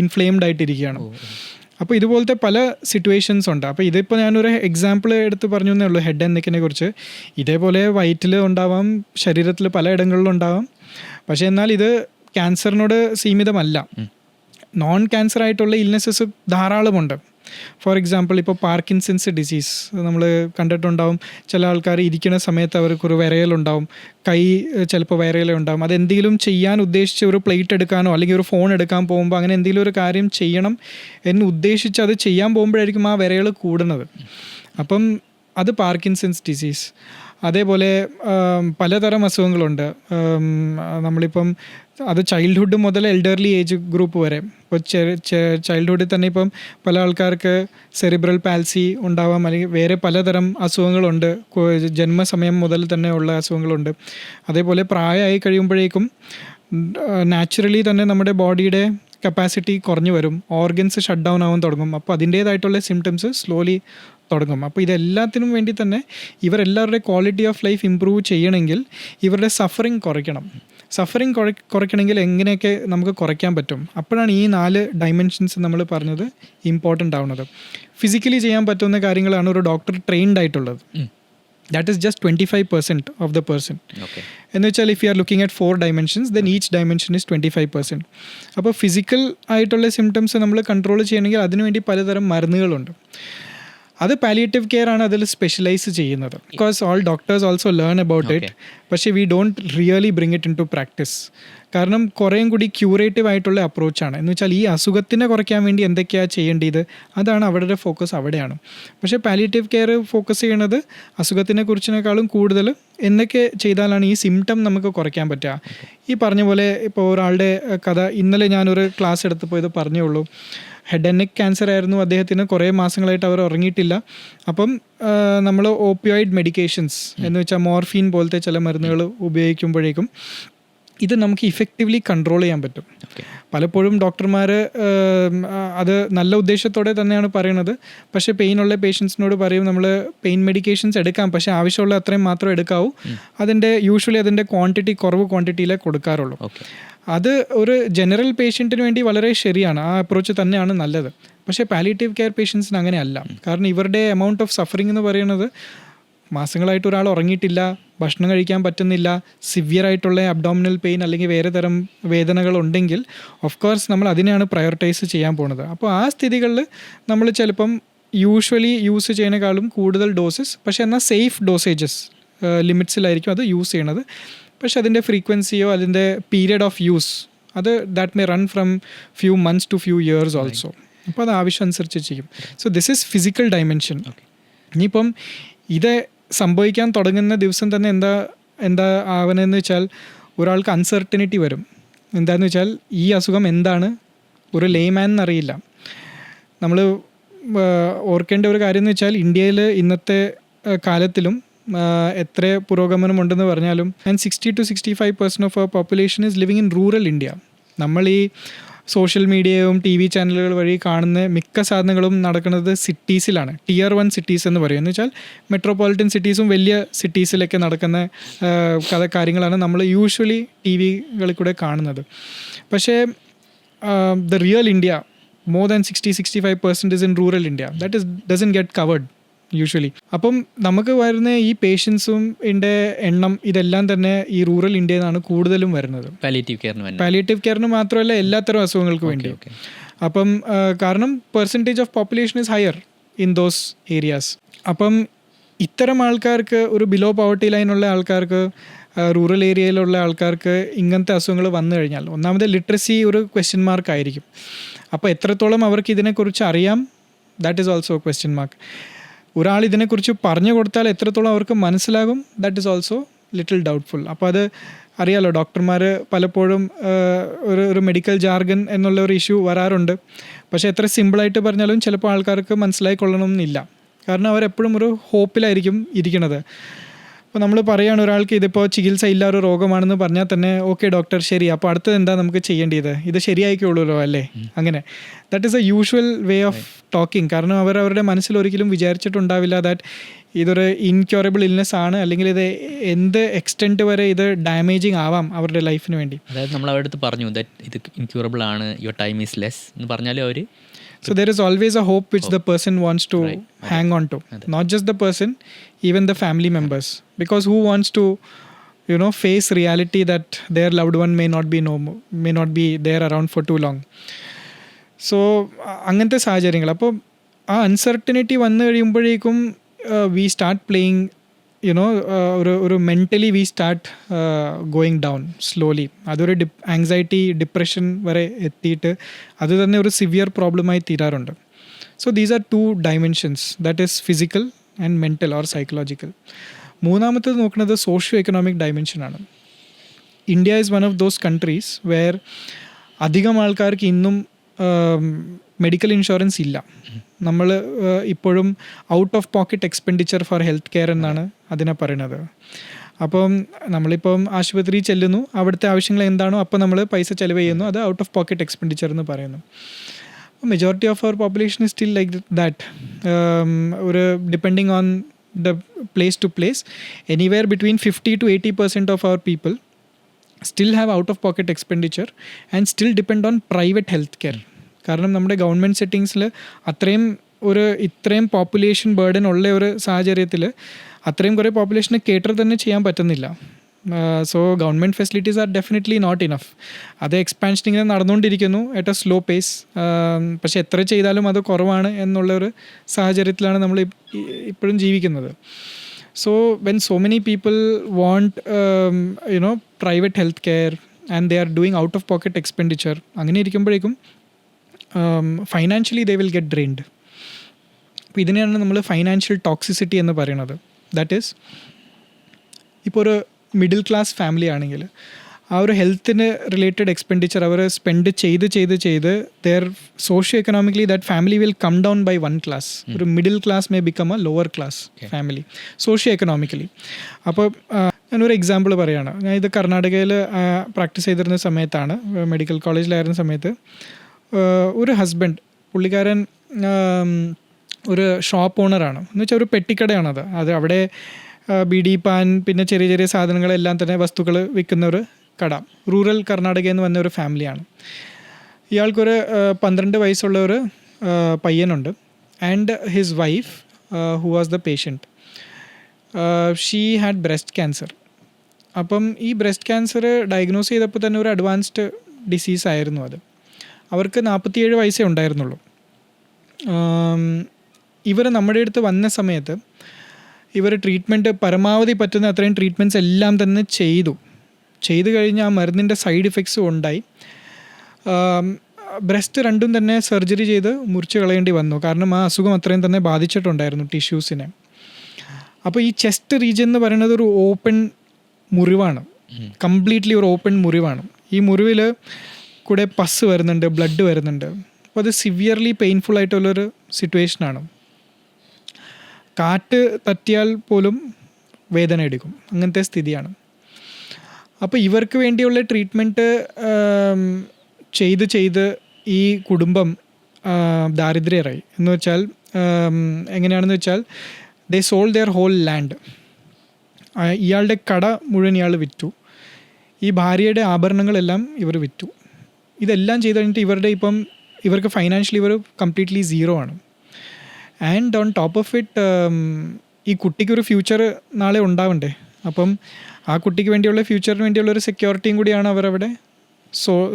ഇൻഫ്ലെയിംഡ് ആയിട്ടിരിക്കുകയാണ്. അപ്പോൾ ഇതുപോലത്തെ പല സിറ്റുവേഷൻസ് ഉണ്ട്. അപ്പോൾ ഇതിപ്പോൾ ഞാനൊരു എക്സാമ്പിൾ എടുത്ത് പറഞ്ഞു എന്നേ ഉള്ളൂ ഹെഡ് ആൻഡ് നെക്കിനെ കുറിച്ച്. ഇതേപോലെ വയറ്റിൽ ഉണ്ടാവാം, ശരീരത്തിൽ പലയിടങ്ങളിലും ഉണ്ടാവാം. പക്ഷേ എന്നാൽ ഇത് ക്യാൻസറിനോട് സീമിതമല്ല. നോൺ ക്യാൻസർ ആയിട്ടുള്ള ഇൽനെസ്സസ് ധാരാളമുണ്ട്. ഫോർ എക്സാമ്പിൾ, ഇപ്പോൾ പാർക്കിൻസൺസ് ഡിസീസ് നമ്മൾ കണ്ടിട്ടുണ്ടാവും. ചില ആൾക്കാർ ഇരിക്കുന്ന സമയത്ത് അവർക്കൊരു വിറയലുണ്ടാവും, കൈ ചിലപ്പോൾ വിറയലുണ്ടാവും. അതെന്തെങ്കിലും ചെയ്യാൻ ഉദ്ദേശിച്ച് ഒരു പ്ലേറ്റ് എടുക്കാനോ അല്ലെങ്കിൽ ഒരു ഫോൺ എടുക്കാൻ പോകുമ്പോൾ അങ്ങനെ എന്തെങ്കിലും ഒരു കാര്യം ചെയ്യണം എന്ന് ഉദ്ദേശിച്ച് അത് ചെയ്യാൻ പോകുമ്പോഴായിരിക്കും ആ വിറയൽ കൂടുന്നത്. അപ്പം അത് പാർക്കിൻസൺസ് ഡിസീസ്. അതേപോലെ പലതരം അസുഖങ്ങളുണ്ട്. നമ്മളിപ്പം അത് ചൈൽഡ്ഹുഡ് മുതൽ എൽഡർലി ഏജ് ഗ്രൂപ്പ് വരെ. ഇപ്പോൾ ചൈൽഡ്ഹുഡിൽ തന്നെ ഇപ്പം പല ആൾക്കാർക്ക് സെറിബ്രൽ പാൽസി ഉണ്ടാവാം, അല്ലെങ്കിൽ വേറെ പലതരം അസുഖങ്ങളുണ്ട്. ജന്മസമയം മുതൽ തന്നെ ഉള്ള അസുഖങ്ങളുണ്ട്. അതേപോലെ പ്രായമായി കഴിയുമ്പോഴേക്കും നാച്ചുറലി തന്നെ നമ്മുടെ ബോഡിയുടെ കപ്പാസിറ്റി കുറഞ്ഞു വരും, ഓർഗൻസ് ഷട്ട് ഡൗൺ ആവാൻ തുടങ്ങും. അപ്പോൾ അതിൻ്റേതായിട്ടുള്ള സിംറ്റംസ് സ്ലോലി തുടങ്ങും. അപ്പോൾ ഇതെല്ലാത്തിനും വേണ്ടി തന്നെ ഇവരെല്ലാവരുടെ ക്വാളിറ്റി ഓഫ് ലൈഫ് ഇമ്പ്രൂവ് ചെയ്യണമെങ്കിൽ ഇവരുടെ സഫറിങ് കുറയ്ക്കണം. സഫറിങ് കുറയ്ക്കണമെങ്കിൽ എങ്ങനെയൊക്കെ നമുക്ക് കുറയ്ക്കാൻ പറ്റും? അപ്പോഴാണ് ഈ 4 ഡൈമെൻഷൻസ് നമ്മൾ പറഞ്ഞത് ഇമ്പോർട്ടൻ്റ് ആവുന്നത്. ഫിസിക്കലി ചെയ്യാൻ പറ്റുന്ന കാര്യങ്ങളാണ് ഒരു ഡോക്ടർ ട്രെയിൻഡ് ആയിട്ടുള്ളത്. That is just 25% of the person. എന്ന് വെച്ചാൽ if you are looking at 4 dimensions, then each dimension is 25%. അപ്പോൾ ഫിസിക്കൽ ആയിട്ടുള്ള സിംറ്റംസ് നമ്മൾ കൺട്രോൾ ചെയ്യണമെങ്കിൽ അതിനുവേണ്ടി പലതരം മരുന്നുകളുണ്ട്. അത് പാലിയേറ്റീവ് കെയർ ആണ് അതിൽ സ്പെഷ്യലൈസ് ചെയ്യുന്നത്. Because all doctors also learn about it, പക്ഷേ we don't really bring it into practice. കാരണം കുറേയും കൂടി ക്യൂറേറ്റീവ് ആയിട്ടുള്ള അപ്രോച്ചാണ്. എന്ന് വെച്ചാൽ ഈ അസുഖത്തിനെ കുറയ്ക്കാൻ വേണ്ടി എന്തൊക്കെയാണ് ചെയ്യേണ്ടത്, അതാണ് അവരുടെ ഫോക്കസ്, അവിടെയാണ്. പക്ഷേ പാലിയേറ്റീവ് കെയർ ഫോക്കസ് ചെയ്യണത് അസുഖത്തിനെ കുറിച്ചിനേക്കാളും കൂടുതൽ എന്തൊക്കെ ചെയ്താലാണ് ഈ സിംറ്റം നമുക്ക് കുറയ്ക്കാൻ പറ്റുക. ഈ പറഞ്ഞ പോലെ ഇപ്പോൾ ഒരാളുടെ കഥ ഇന്നലെ ഞാനൊരു ക്ലാസ് എടുത്തപ്പോൾ ഇത് പറഞ്ഞേ ഉള്ളൂ. ഹെഡ് ആൻഡ് നെക്ക് ക്യാൻസർ ആയിരുന്നു അദ്ദേഹത്തിന്. കുറേ മാസങ്ങളായിട്ട് അവർ ഉറങ്ങിയിട്ടില്ല. അപ്പം നമ്മൾ ഓപ്പിയോയിഡ് മെഡിക്കേഷൻസ് എന്ന് വെച്ചാൽ മോർഫീൻ പോലത്തെ ചില മരുന്നുകൾ ഉപയോഗിക്കുമ്പോഴേക്കും ഇത് നമുക്ക് ഇഫക്റ്റീവ്ലി കൺട്രോൾ ചെയ്യാൻ പറ്റും. Okay. പലപ്പോഴും ഡോക്ടർമാർ അത് നല്ല ഉദ്ദേശത്തോടെ തന്നെയാണ് പറയണത്. പക്ഷേ പെയിനുള്ള പേഷ്യൻസിനോട് പറയും നമ്മൾ പെയിൻ മെഡിക്കേഷൻസ് എടുക്കാം, പക്ഷേ ആവശ്യമുള്ള അത്രയും മാത്രം എടുക്കാവൂ. യൂഷ്വലി അതിൻ്റെ കുറവ് ക്വാണ്ടിറ്റിയിലേ കൊടുക്കാറുള്ളൂ. Okay. അത് ഒരു ജനറൽ പേഷ്യൻറ്റിന് വേണ്ടി വളരെ ശരിയാണ്, ആ അപ്രോച്ച് തന്നെയാണ് നല്ലത്. പക്ഷേ പാലിയേറ്റീവ് കെയർ പേഷ്യൻസിന് അങ്ങനെയല്ല. കാരണം ഇവരുടെ എമൗണ്ട് ഓഫ് സഫറിങ് എന്ന് പറയുന്നത് മാസങ്ങളായിട്ട് ഒരാൾ ഉറങ്ങിയിട്ടില്ല, ഭക്ഷണം കഴിക്കാൻ പറ്റുന്നില്ല, സിവിയർ ആയിട്ടുള്ള അബ്ഡോമിനൽ പെയിൻ അല്ലെങ്കിൽ വേറെ തരം വേദനകളുണ്ടെങ്കിൽ ഓഫ് കോഴ്സ് നമ്മൾ അതിനെയാണ് പ്രയോറിറ്റൈസ് ചെയ്യാൻ പോകുന്നത്. അപ്പോൾ ആ സ്ഥിതികളിൽ നമ്മൾ ചിലപ്പം യൂഷ്വലി യൂസ് ചെയ്യുന്നതിനേക്കാളും കൂടുതൽ ഡോസസ്, പക്ഷേ എന്നാൽ സേഫ് ഡോസേജസ് ലിമിറ്റ്സിലായിരിക്കും അത് യൂസ് ചെയ്യണത്. പക്ഷേ അതിൻ്റെ ഫ്രീക്വൻസിയോ അതിൻ്റെ പീരിയഡ് ഓഫ് യൂസ് അത് that may run from few months to few years also. അപ്പോൾ അത് ആവശ്യം അനുസരിച്ച് ചെയ്യും. So this is physical dimension. ഇനിയിപ്പം ഇത് സംഭവിക്കാൻ തുടങ്ങുന്ന ദിവസം തന്നെ എന്താ ആവണമെന്ന് വെച്ചാൽ ഒരാൾക്ക് അൺസർട്ടനിറ്റി വരും. എന്താണെന്ന് വെച്ചാൽ ഈ അസുഖം എന്താണ് ഒരു ലേമാൻ എന്നറിയില്ല. നമ്മൾ ഓർക്കേണ്ട ഒരു കാര്യം എന്ന് വെച്ചാൽ ഇന്ത്യയിൽ ഇന്നത്തെ കാലത്തിലും എത്ര പുരോഗമനമുണ്ടെന്ന് പറഞ്ഞാലും 60-65% of our population is living in rural India. നമ്മൾ ഈ സോഷ്യൽ മീഡിയയും ടി വി ചാനലുകൾ വഴി കാണുന്ന മിക്ക സാധനങ്ങളും നടക്കുന്നത് സിറ്റീസിലാണ്. Tier 1 സിറ്റീസ് എന്ന് പറയും. എന്ന് വെച്ചാൽ മെട്രോപൊളിറ്റൻ സിറ്റീസും വലിയ സിറ്റീസിലൊക്കെ നടക്കുന്ന കാര്യങ്ങളാണ് നമ്മൾ യൂഷ്വലി ടി വികളിൽ കൂടെ കാണുന്നത്. പക്ഷേ the real India more than 60-65% is in rural India. That doesn't get covered usually. അപ്പം നമുക്ക് വരുന്ന ഈ പേഷ്യൻസും എണ്ണം ഇതെല്ലാം തന്നെ ഈ റൂറൽ ഇന്ത്യയിൽ നിന്നാണ് കൂടുതലും വരുന്നത്. പാലിയേറ്റീവ് കെയറിന് മാത്രമല്ല എല്ലാത്തരം അസുഖങ്ങൾക്ക് വേണ്ടി. അപ്പം കാരണം percentage of population is higher in those areas. അപ്പം ഇത്തരം ആൾക്കാർക്ക്, ഒരു ബിലോ പോവർട്ടി ലൈനുള്ള ആൾക്കാർക്ക്, റൂറൽ ഏരിയയിലുള്ള ആൾക്കാർക്ക് ഇങ്ങനത്തെ അസുഖങ്ങൾ വന്നു കഴിഞ്ഞാൽ ഒന്നാമത് ലിറ്ററസി ഒരു ക്വസ്റ്റ്യൻ മാർക്ക് ആയിരിക്കും. അപ്പോൾ എത്രത്തോളം അവർക്ക് ഇതിനെക്കുറിച്ച് അറിയാം, that is also question mark. ഒരാൾ ഇതിനെക്കുറിച്ച് പറഞ്ഞു കൊടുത്താൽ എത്രത്തോളം അവർക്ക് മനസ്സിലാകും, that is also little doubtful. അപ്പോൾ അത് അറിയാലോ, ഡോക്ടർമാർ പലപ്പോഴും ഒരു മെഡിക്കൽ ജാർഗൻ എന്നുള്ള ഒരു ഇഷ്യൂ വരാറുണ്ട്. പക്ഷേ എത്ര സിമ്പിളായിട്ട് പറഞ്ഞാലും ചിലപ്പോൾ ആൾക്കാർക്ക് മനസ്സിലായിക്കൊള്ളണമെന്നില്ല. കാരണം അവരെപ്പോഴും ഒരു ഹോപ്പിലായിരിക്കും ഇരിക്കണത്. അപ്പോൾ നമ്മൾ പറയുകയാണ് ഒരാൾക്ക് ഇതിപ്പോൾ ചികിത്സ ഇല്ല ഒരു രോഗമാണെന്ന് പറഞ്ഞാൽ തന്നെ ഓക്കെ ഡോക്ടർ ശരി, അപ്പോൾ അടുത്തത് എന്താ നമുക്ക് ചെയ്യേണ്ടത്, ഇത് ശരിയായിക്കോളൂല്ലോ അല്ലേ, അങ്ങനെ. That is A usual way of talking. കാരണം അവരുടെ മനസ്സിൽ ഒരിക്കലും വിചാരിച്ചിട്ടുണ്ടാവില്ല ദാറ്റ് ഇതൊരു ഇൻക്യൂറബിൾ ഇൽനെസ് ആണ്, അല്ലെങ്കിൽ ഇത് എന്ത് എക്സ്റ്റെൻറ്റ് വരെ ഇത് ഡാമേജിങ് ആവാം അവരുടെ ലൈഫിന് വേണ്ടി. അതായത് നമ്മൾ അവരുടെ അടുത്ത് പറഞ്ഞു ദാറ്റ് ഇത് ഇൻക്യൂറബിൾ ആണ്, യുവർ ടൈം ഈസ് ലെസ് എന്ന് പറഞ്ഞാലും അവർ So there is always a hope which the person wants to hang on to. Not just the person, even the family members. Because who wants to, face reality that their loved one may not be there around for too long. So അങ്ങനത്തെ സാഹചര്യങ്ങൾ. അപ്പോൾ ആ അൺസർട്ടനിറ്റി വന്നു കഴിയുമ്പോഴേക്കും we start playing, ഒരു mentally we start going down slowly. അതൊരു ആങ്സൈറ്റി, ഡിപ്രഷൻ വരെ എത്തിയിട്ട് അത് തന്നെ ഒരു സിവിയർ പ്രോബ്ലമായി തീരാറുണ്ട്. So these are 2 dimensions, that is physical and mental or psychological. മൂന്നാമത്തേത് നോക്കുന്നത് സോഷ്യോ എക്കണോമിക് ഡയമെൻഷനാണ്. India is one of those countries where അധികം ആൾക്കാർക്ക് ഇന്നും മെഡിക്കൽ ഇൻഷുറൻസ് ഇല്ല. നമ്മൾ ഇപ്പോഴും out of pocket expenditure for health care എന്നാണ് അതിനെ പറയുന്നത്. അപ്പം നമ്മളിപ്പം ആശുപത്രി ചെല്ലുന്നു, അവിടുത്തെ ആവശ്യങ്ങൾ എന്താണോ അപ്പോൾ നമ്മൾ പൈസ ചിലവ് ചെയ്യുന്നു, അത് ഔട്ട് ഓഫ് പോക്കറ്റ് എക്സ്പെൻഡിച്ചർ എന്ന് പറയുന്നു. Majority of our population is still like that. ഒരു depending on the place to place, anywhere between 50-80% of our people still have out of pocket expenditure and still depend on private health care. കാരണം നമ്മുടെ ഗവൺമെൻറ് സെറ്റിങ്സിൽ ഇത്രയും പോപ്പുലേഷൻ ബേർഡൻ ഉള്ള ഒരു സാഹചര്യത്തിൽ അത്രയും കുറേ പോപ്പുലേഷനെ കേറ്റർ തന്നെ ചെയ്യാൻ പറ്റുന്നില്ല. So government facilities are definitely not enough. അത് എക്സ്പാൻഷൻ ഇങ്ങനെ നടന്നുകൊണ്ടിരിക്കുന്നു അറ്റ് എ സ്ലോ പേസ്. പക്ഷെ എത്ര ചെയ്താലും അത് കുറവാണ് എന്നുള്ളൊരു സാഹചര്യത്തിലാണ് നമ്മൾ ഇപ്പോഴും ജീവിക്കുന്നത്. So when so many people want private health care and they are doing out of pocket expenditure, അങ്ങനെ ഇരിക്കുമ്പോഴേക്കും financially they will get drained. അപ്പോൾ ഇതിനെയാണ് നമ്മൾ ഫൈനാൻഷ്യൽ ടോക്സിസിറ്റി എന്ന് പറയുന്നത്. ദാറ്റ് ഈസ് ഇപ്പോൾ ഒരു മിഡിൽ ക്ലാസ് ഫാമിലി ആണെങ്കിൽ ആ ഒരു ഹെൽത്തിന് റിലേറ്റഡ് എക്സ്പെൻഡിച്ചർ അവർ സ്പെൻഡ് ചെയ്ത് there socio economically that family will come down by 1 class. ഒരു middle class may become a lower class family socio economically. അപ്പോൾ ഞാനൊരു എക്സാമ്പിൾ പറയുകയാണ്. ഞാൻ ഇത് കർണാടകയിൽ പ്രാക്ടീസ് ചെയ്തിരുന്ന സമയത്താണ്, മെഡിക്കൽ കോളേജിലായിരുന്ന സമയത്ത് ഒരു ഹസ്ബൻഡ്, പുള്ളിക്കാരൻ ഒരു ഷോപ്പ് ഓണറാണ്. എന്ന് വെച്ചാൽ ഒരു പെട്ടിക്കടയാണത്. അത് അവിടെ ബീഡി, പാൻ, പിന്നെ ചെറിയ ചെറിയ സാധനങ്ങളെല്ലാം തന്നെ വസ്തുക്കൾ വിൽക്കുന്ന ഒരു കട. റൂറൽ കർണാടകയിൽ നിന്ന് വന്ന ഒരു ഫാമിലിയാണ്. ഇയാൾക്കൊരു 12 വയസ്സുള്ള ഒരു പയ്യനുണ്ട്. And his wife who was the patient, she had breast cancer. അപ്പം ഈ ബ്രസ്റ്റ് ക്യാൻസർ ഡയഗ്നോസ് ചെയ്തപ്പോൾ തന്നെ ഒരു അഡ്വാൻസ്ഡ് ഡിസീസ് ആയിരുന്നു അത്. അവർക്ക് 47 വയസ്സേ ഉണ്ടായിരുന്നുള്ളൂ. ഇവർ നമ്മുടെ അടുത്ത് വന്ന സമയത്ത് ഇവർ ട്രീറ്റ്മെൻറ്റ് പരമാവധി പറ്റുന്ന അത്രയും ട്രീറ്റ്മെൻറ്റ്സ് എല്ലാം തന്നെ ചെയ്തു കഴിഞ്ഞ് ആ മരുന്നിൻ്റെ സൈഡ് ഇഫക്ട്സും ഉണ്ടായി. ബ്രസ്റ്റ് രണ്ടും തന്നെ സർജറി ചെയ്ത് മുറിച്ച് കളയേണ്ടി വന്നു. കാരണം ആ അസുഖം അത്രയും തന്നെ ബാധിച്ചിട്ടുണ്ടായിരുന്നു ടിഷ്യൂസിനെ. അപ്പോൾ ഈ ചെസ്റ്റ് റീജിയൻ എന്ന് പറയുന്നത് ഒരു ഓപ്പൺ മുറിവാണ്, കംപ്ലീറ്റ്ലി ഒരു ഓപ്പൺ മുറിവാണ്. ഈ മുറിവിൽ കൂടെ പസ് വരുന്നുണ്ട്, ബ്ലഡ് വരുന്നുണ്ട്. അപ്പോൾ അത് സിവിയർലി പെയിൻഫുൾ ആയിട്ടുള്ളൊരു സിറ്റുവേഷനാണ്. കാറ്റ് തട്ടിയാൽ പോലും വേദന എടുക്കും, അങ്ങനത്തെ സ്ഥിതിയാണ്. അപ്പോൾ ഇവർക്ക് വേണ്ടിയുള്ള ട്രീറ്റ്മെൻറ്റ് ചെയ്ത് ഈ കുടുംബം ദാരിദ്ര്യരായി. എന്ന് വെച്ചാൽ എങ്ങനെയാണെന്ന് വെച്ചാൽ ദേ സോൾഡ് ദെയർ ഹോൾ ലാൻഡ്. ഇയാളുടെ കട മുഴുവൻ ഇയാൾ വിറ്റു. ഈ ഭാര്യയുടെ ആഭരണങ്ങളെല്ലാം ഇവർ വിറ്റു. ഇതെല്ലാം ചെയ്ത് കഴിഞ്ഞിട്ട് ഇവർക്ക് ഫൈനാൻഷ്യലി ഇവർ കംപ്ലീറ്റ്ലി സീറോ ആണ്. And on top of it ഈ കുട്ടിക്കൊരു ഫ്യൂച്ചർ നാളെ ഉണ്ടാവണ്ടേ. അപ്പം ആ കുട്ടിക്ക് വേണ്ടിയുള്ള ഫ്യൂച്ചറിന് വേണ്ടിയുള്ള ഒരു സെക്യൂരിറ്റിയും കൂടിയാണ് അവരവിടെ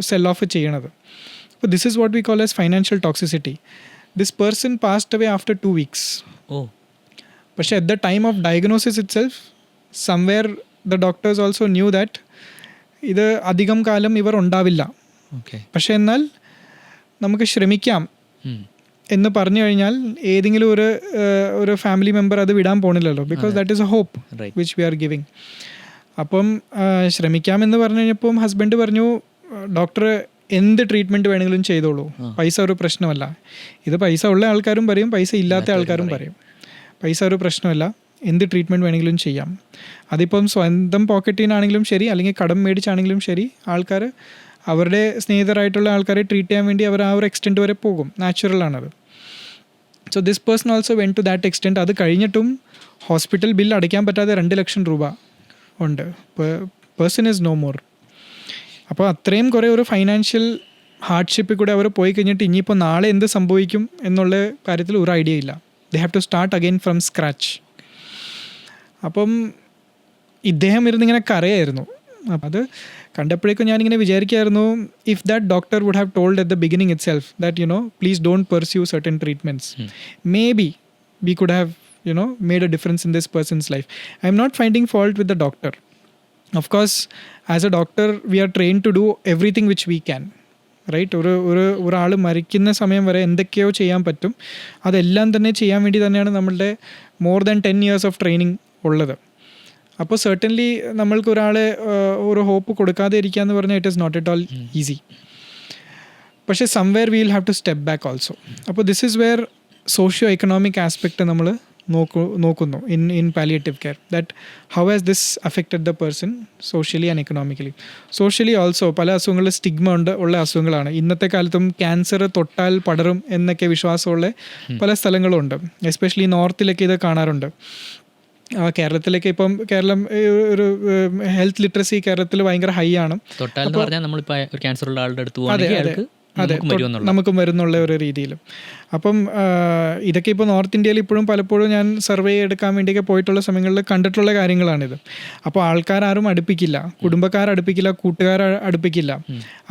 സെൽ ഓഫ് ചെയ്യണത്. അപ്പോൾ this is what we call as financial toxicity. This person passed away after 2 weeks. പക്ഷേ at the time of diagnosis it self somewhere the doctors also knew that ഇത് അധികം കാലം ഇവർ ഉണ്ടാവില്ല. പക്ഷേ എന്നാൽ നമുക്ക് ശ്രമിക്കാം എന്ന് പറഞ്ഞു കഴിഞ്ഞാൽ ഏതെങ്കിലും ഒരു ഫാമിലി മെമ്പർ അത് വിടാൻ പോണില്ലല്ലോ. Because that is a hope which we are giving. അപ്പം ശ്രമിക്കാമെന്ന് പറഞ്ഞു കഴിഞ്ഞപ്പം ഹസ്ബൻഡ് പറഞ്ഞു, ഡോക്ടർ എന്ത് ട്രീറ്റ്മെൻറ്റ് വേണമെങ്കിലും ചെയ്തോളൂ, പൈസ ഒരു പ്രശ്നമല്ല. ഇത് പൈസ ഉള്ള ആൾക്കാരും പറയും, പൈസ ഇല്ലാത്ത ആൾക്കാരും പറയും. പൈസ ഒരു പ്രശ്നമല്ല, എന്ത് ട്രീറ്റ്മെൻറ്റ് വേണമെങ്കിലും ചെയ്യാം. അതിപ്പം സ്വന്തം പോക്കറ്റിൽ നിന്നാണെങ്കിലും ശരി, അല്ലെങ്കിൽ കടം മേടിച്ചാണെങ്കിലും ശരി, ആൾക്കാർ അവരുടെ സ്നേഹിതരായിട്ടുള്ള ആൾക്കാരെ ട്രീറ്റ് ചെയ്യാൻ വേണ്ടി അവർ ആ ഒരു എക്സ്റ്റെൻറ്റ് വരെ പോകും. നാച്ചുറലാണത്. So this person also went to that extent. അത് കഴിഞ്ഞിട്ടും ഹോസ്പിറ്റൽ ബില്ല് അടയ്ക്കാൻ പറ്റാതെ 2 ലക്ഷം രൂപ ഉണ്ട്. Person is no more. അപ്പോൾ അത്രയും കുറേ ഒരു ഫൈനാൻഷ്യൽ ഹാർഡ്ഷിപ്പിൽ കൂടെ അവർ പോയി കഴിഞ്ഞിട്ട് ഇനിയിപ്പോൾ നാളെ എന്ത് സംഭവിക്കും എന്നുള്ള കാര്യത്തിൽ ഒരു ഐഡിയ ഇല്ല. They have to start again from scratch. അപ്പം ഇദ്ദേഹം ഇരുന്നിങ്ങനെ കരയായിരുന്നു. അത് കണ്ടപ്പോഴേക്കും ഞാനിങ്ങനെ വിചാരിക്കുമായിരുന്നു, if that doctor would have told at the beginning itself that please don't pursue certain treatments, maybe we could have made a difference in this person's life. I am not finding fault with the doctor. Of course, as a doctor, we are trained to do everything which we can. Right. ഒരാൾ മരിക്കുന്ന സമയം വരെ എന്തൊക്കെയോ ചെയ്യാൻ പറ്റും, അതെല്ലാം തന്നെ ചെയ്യാൻ വേണ്ടി തന്നെയാണ് നമ്മളുടെ more than 10 years of training ഉള്ളത്. അപ്പോൾ സർട്ടൻലി നമ്മൾക്ക് ഒരാളെ ഒരു ഹോപ്പ് കൊടുക്കാതെ ഇരിക്കുക എന്ന് പറഞ്ഞാൽ it is not at all easy. പക്ഷേ somewhere we will have to step back also. അപ്പോൾ this is where socio economic aspect നമ്മൾ നോക്കുന്നു in palliative care, that how has this affected the person socially and economically. Socially also പല അസുഖങ്ങളിൽ സ്റ്റിഗ്മ ഉള്ള അസുഖങ്ങളാണ്. ഇന്നത്തെ കാലത്തും ക്യാൻസർ തൊട്ടാൽ പടരും എന്നൊക്കെ വിശ്വാസമുള്ള പല സ്ഥലങ്ങളും ഉണ്ട്. എസ്പെഷ്യലി നോർത്തിലൊക്കെ ഇത് കാണാറുണ്ട്. കേരളത്തിലേക്ക് ഇപ്പം കേരളം ഒരു ഹെൽത്ത് ലിറ്ററസി കേരളത്തിൽ ഭയങ്കര ഹൈ ആണ്. അതെ, നമുക്കും വരുന്നുള്ള ഒരു രീതിയിൽ. അപ്പം ഇതൊക്കെ ഇപ്പോൾ നോർത്ത് ഇന്ത്യയിൽ ഇപ്പോഴും പലപ്പോഴും ഞാൻ സർവേ എടുക്കാൻ വേണ്ടിയൊക്കെ പോയിട്ടുള്ള സമയങ്ങളിൽ കണ്ടിട്ടുള്ള കാര്യങ്ങളാണിത്. അപ്പോൾ ആൾക്കാരും അടുപ്പിക്കില്ല, കുടുംബക്കാരടുപ്പിക്കില്ല, കൂട്ടുകാർ അടുപ്പിക്കില്ല.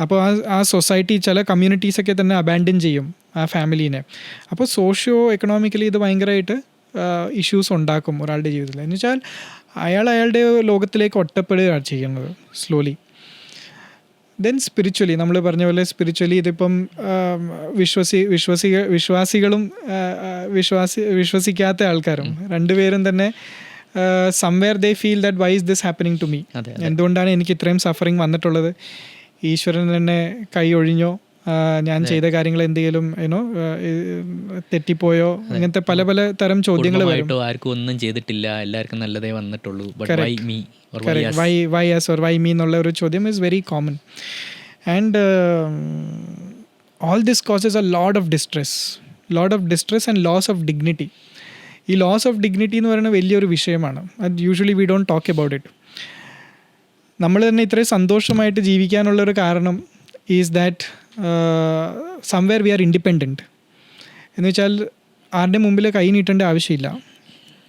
അപ്പോൾ ആ സൊസൈറ്റി ചില കമ്മ്യൂണിറ്റീസൊക്കെ തന്നെ അബാൻഡൻ ചെയ്യും ആ ഫാമിലീനെ. അപ്പോൾ സോഷ്യോ എക്കണോമിക്കലി ഇത് ഭയങ്കരമായിട്ട് ഇഷ്യൂസ് ഉണ്ടാക്കും ഒരാളുടെ ജീവിതത്തിൽ. എന്ന് വെച്ചാൽ അയാളുടെ ലോകത്തിലേക്ക് ഒറ്റപ്പെടുകയാണ് ചെയ്യുന്നത് സ്ലോലി. ദെൻ സ്പിരിച്വലി നമ്മൾ പറഞ്ഞ പോലെ സ്പിരിച്വലി ഇതിപ്പം വിശ്വാസികളും വിശ്വസിക്കാത്ത ആൾക്കാരും രണ്ടുപേരും തന്നെ somewhere they feel that why is this happening to me, എന്തുകൊണ്ടാണ് എനിക്ക് ഇത്രയും സഫറിങ് വന്നിട്ടുള്ളത്, ഈശ്വരൻ തന്നെ കൈ ഒഴിഞ്ഞോ ഞാൻ ചെയ്ത കാര്യങ്ങൾ എന്തെങ്കിലും യുനോ തെറ്റിപ്പോയോ, ഇങ്ങനത്തെ പല പല തരം ചോദ്യങ്ങൾ വരും. കുടുംബമായിട്ടോ ആർക്കും ഒന്നും ചെയ്തിട്ടില്ല, എല്ലാവർക്കും നല്ലതേ വന്നിട്ടുള്ളൂ, but why me or why us? Why us or why me എന്നുള്ള ഒരു ചോദ്യം is very common. And all this causes a lot of distress and loss of dignity. ഈ ലോസ് ഓഫ് ഡിഗ്നിറ്റി എന്ന് പറയുന്നത് വലിയൊരു വിഷയമാണ്. അത് usually we don't talk about it. നമ്മൾ തന്നെ ഇത്രയും സന്തോഷമായിട്ട് ജീവിക്കാനുള്ളൊരു കാരണം is that somewhere we are independent. എന്ന് വെച്ചാൽ ആരുടെ മുമ്പിൽ കൈ നീട്ടേണ്ട ആവശ്യമില്ല,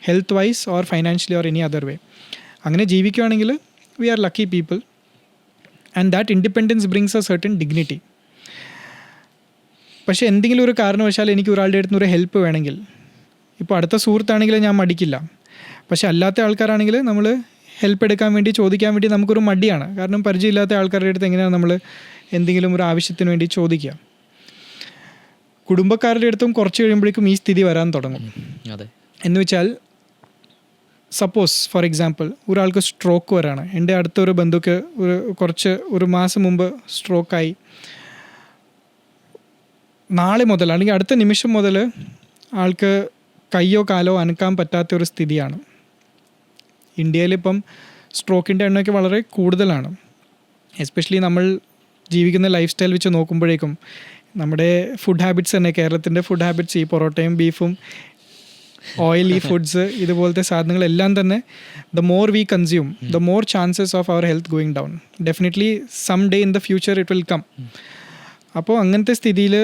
health wise or financially or any other way. അങ്ങനെ ജീവിക്കുകയാണെങ്കിൽ we are lucky people and that independence brings a certain dignity. പക്ഷേ എന്തെങ്കിലും ഒരു കാരണവശാൽ എനിക്ക് ഒരാളുടെ അടുത്ത് ഒരു ഹെൽപ്പ് വേണമെങ്കിൽ, ഇപ്പോൾ അടുത്ത സുഹൃത്താണെങ്കിൽ ഞാൻ മടിക്കില്ല. പക്ഷെ അല്ലാത്ത ആൾക്കാരാണെങ്കിൽ നമ്മൾ ഹെൽപ്പ് എടുക്കാൻ വേണ്ടി ചോദിക്കാൻ വേണ്ടി നമുക്കൊരു മടിയാണ്. കാരണം പരിചയമില്ലാത്ത ആൾക്കാരുടെ അടുത്ത് എങ്ങനെയാണ് നമ്മൾ എന്തെങ്കിലും ഒരു ആവശ്യത്തിന് വേണ്ടി ചോദിക്കുക. കുടുംബക്കാരുടെ അടുത്തും കുറച്ച് കഴിയുമ്പോഴേക്കും ഈ സ്ഥിതി വരാൻ തുടങ്ങും. എന്ന് വെച്ചാൽ സപ്പോസ് ഫോർ എക്സാമ്പിൾ ഒരാൾക്ക് സ്ട്രോക്ക് വരാണ്. എൻ്റെ അടുത്തൊരു ബന്ധുക്ക് ഒരു മാസം മുമ്പ് സ്ട്രോക്കായി. നാളെ മുതൽ അല്ലെങ്കിൽ അടുത്ത നിമിഷം മുതൽ ആൾക്ക് കയ്യോ കാലോ അനക്കാൻ പറ്റാത്തൊരു സ്ഥിതിയാണ്. ഇന്ത്യയിലിപ്പം സ്ട്രോക്കിൻ്റെ എണ്ണമൊക്കെ വളരെ കൂടുതലാണ്. എസ്പെഷ്യലി നമ്മൾ ജീവിക്കുന്ന ലൈഫ് സ്റ്റൈൽ വെച്ച് നോക്കുമ്പോഴേക്കും നമ്മുടെ ഫുഡ് ഹാബിറ്റ്സ് തന്നെ, കേരളത്തിൻ്റെ ഫുഡ് ഹാബിറ്റ്സ്, ഈ പൊറോട്ടയും ബീഫും ഓയിലി ഫുഡ്സ് ഇതുപോലത്തെ സാധനങ്ങളെല്ലാം തന്നെ the more we consume the more chances of our health going down. Definitely some day in the future it will come. അപ്പോൾ അങ്ങനത്തെ സ്ഥിതിയിൽ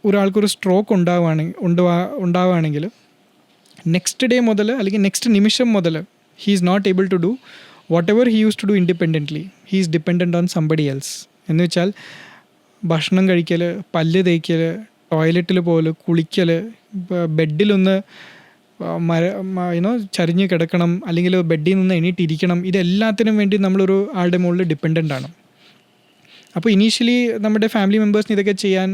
ഒരാൾക്കൊരു സ്ട്രോക്ക് ഉണ്ടാവുകയാണെങ്കിൽ നെക്സ്റ്റ് ഡേ മുതൽ അല്ലെങ്കിൽ നെക്സ്റ്റ് നിമിഷം മുതൽ he is not able to do whatever he use to do independently. He is dependent on somebody else. എന്ന് വെച്ചാൽ ഭക്ഷണം കഴിക്കൽ, പല്ല് തേക്കൽ, ടോയ്ലറ്റിൽ പോകൽ, കുളിക്കൽ, ബെഡിലൊന്ന് ചരിഞ്ഞ് കിടക്കണം, അല്ലെങ്കിൽ ബെഡിൽ നിന്ന് എണീറ്റിരിക്കണം, ഇതെല്ലാത്തിനും വേണ്ടി നമ്മളൊരു ആളുടെ മുകളിൽ ഡിപ്പെൻഡൻ്റ് ആണ്. അപ്പോൾ ഇനീഷ്യലി നമ്മുടെ ഫാമിലി മെമ്പേഴ്സിന് ഇതൊക്കെ ചെയ്യാൻ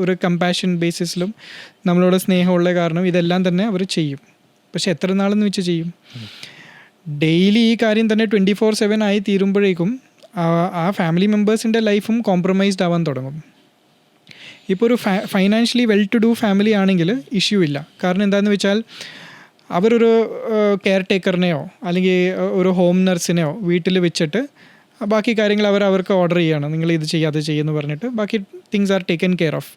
ഒരു കമ്പാഷൻ ബേസിസിലും നമ്മളോട് സ്നേഹമുള്ള കാരണം ഇതെല്ലാം തന്നെ അവർ ചെയ്യും. പക്ഷെ എത്ര നാളെന്ന് വെച്ച് ചെയ്യും? ഡെയിലി ഈ കാര്യം തന്നെ 24/7 ആയി തീരുമ്പോഴേക്കും ആ ഫാമിലി മെമ്പേഴ്സിൻ്റെ ലൈഫും കോംപ്രമൈസ്ഡ് ആവാൻ തുടങ്ങും. ഇപ്പോൾ ഒരു financially well to do family ആണെങ്കിൽ ഇഷ്യൂ ഇല്ല. കാരണം എന്താണെന്ന് വെച്ചാൽ അവരൊരു കെയർ ടേക്കറിനെയോ അല്ലെങ്കിൽ ഒരു ഹോം നഴ്സിനെയോ വീട്ടിൽ വെച്ചിട്ട് ബാക്കി കാര്യങ്ങൾ അവർക്ക് ഓർഡർ ചെയ്യുകയാണ്, നിങ്ങൾ ഇത് ചെയ്യുക അത് ചെയ്യുമെന്ന് പറഞ്ഞിട്ട് ബാക്കി things are taken care of.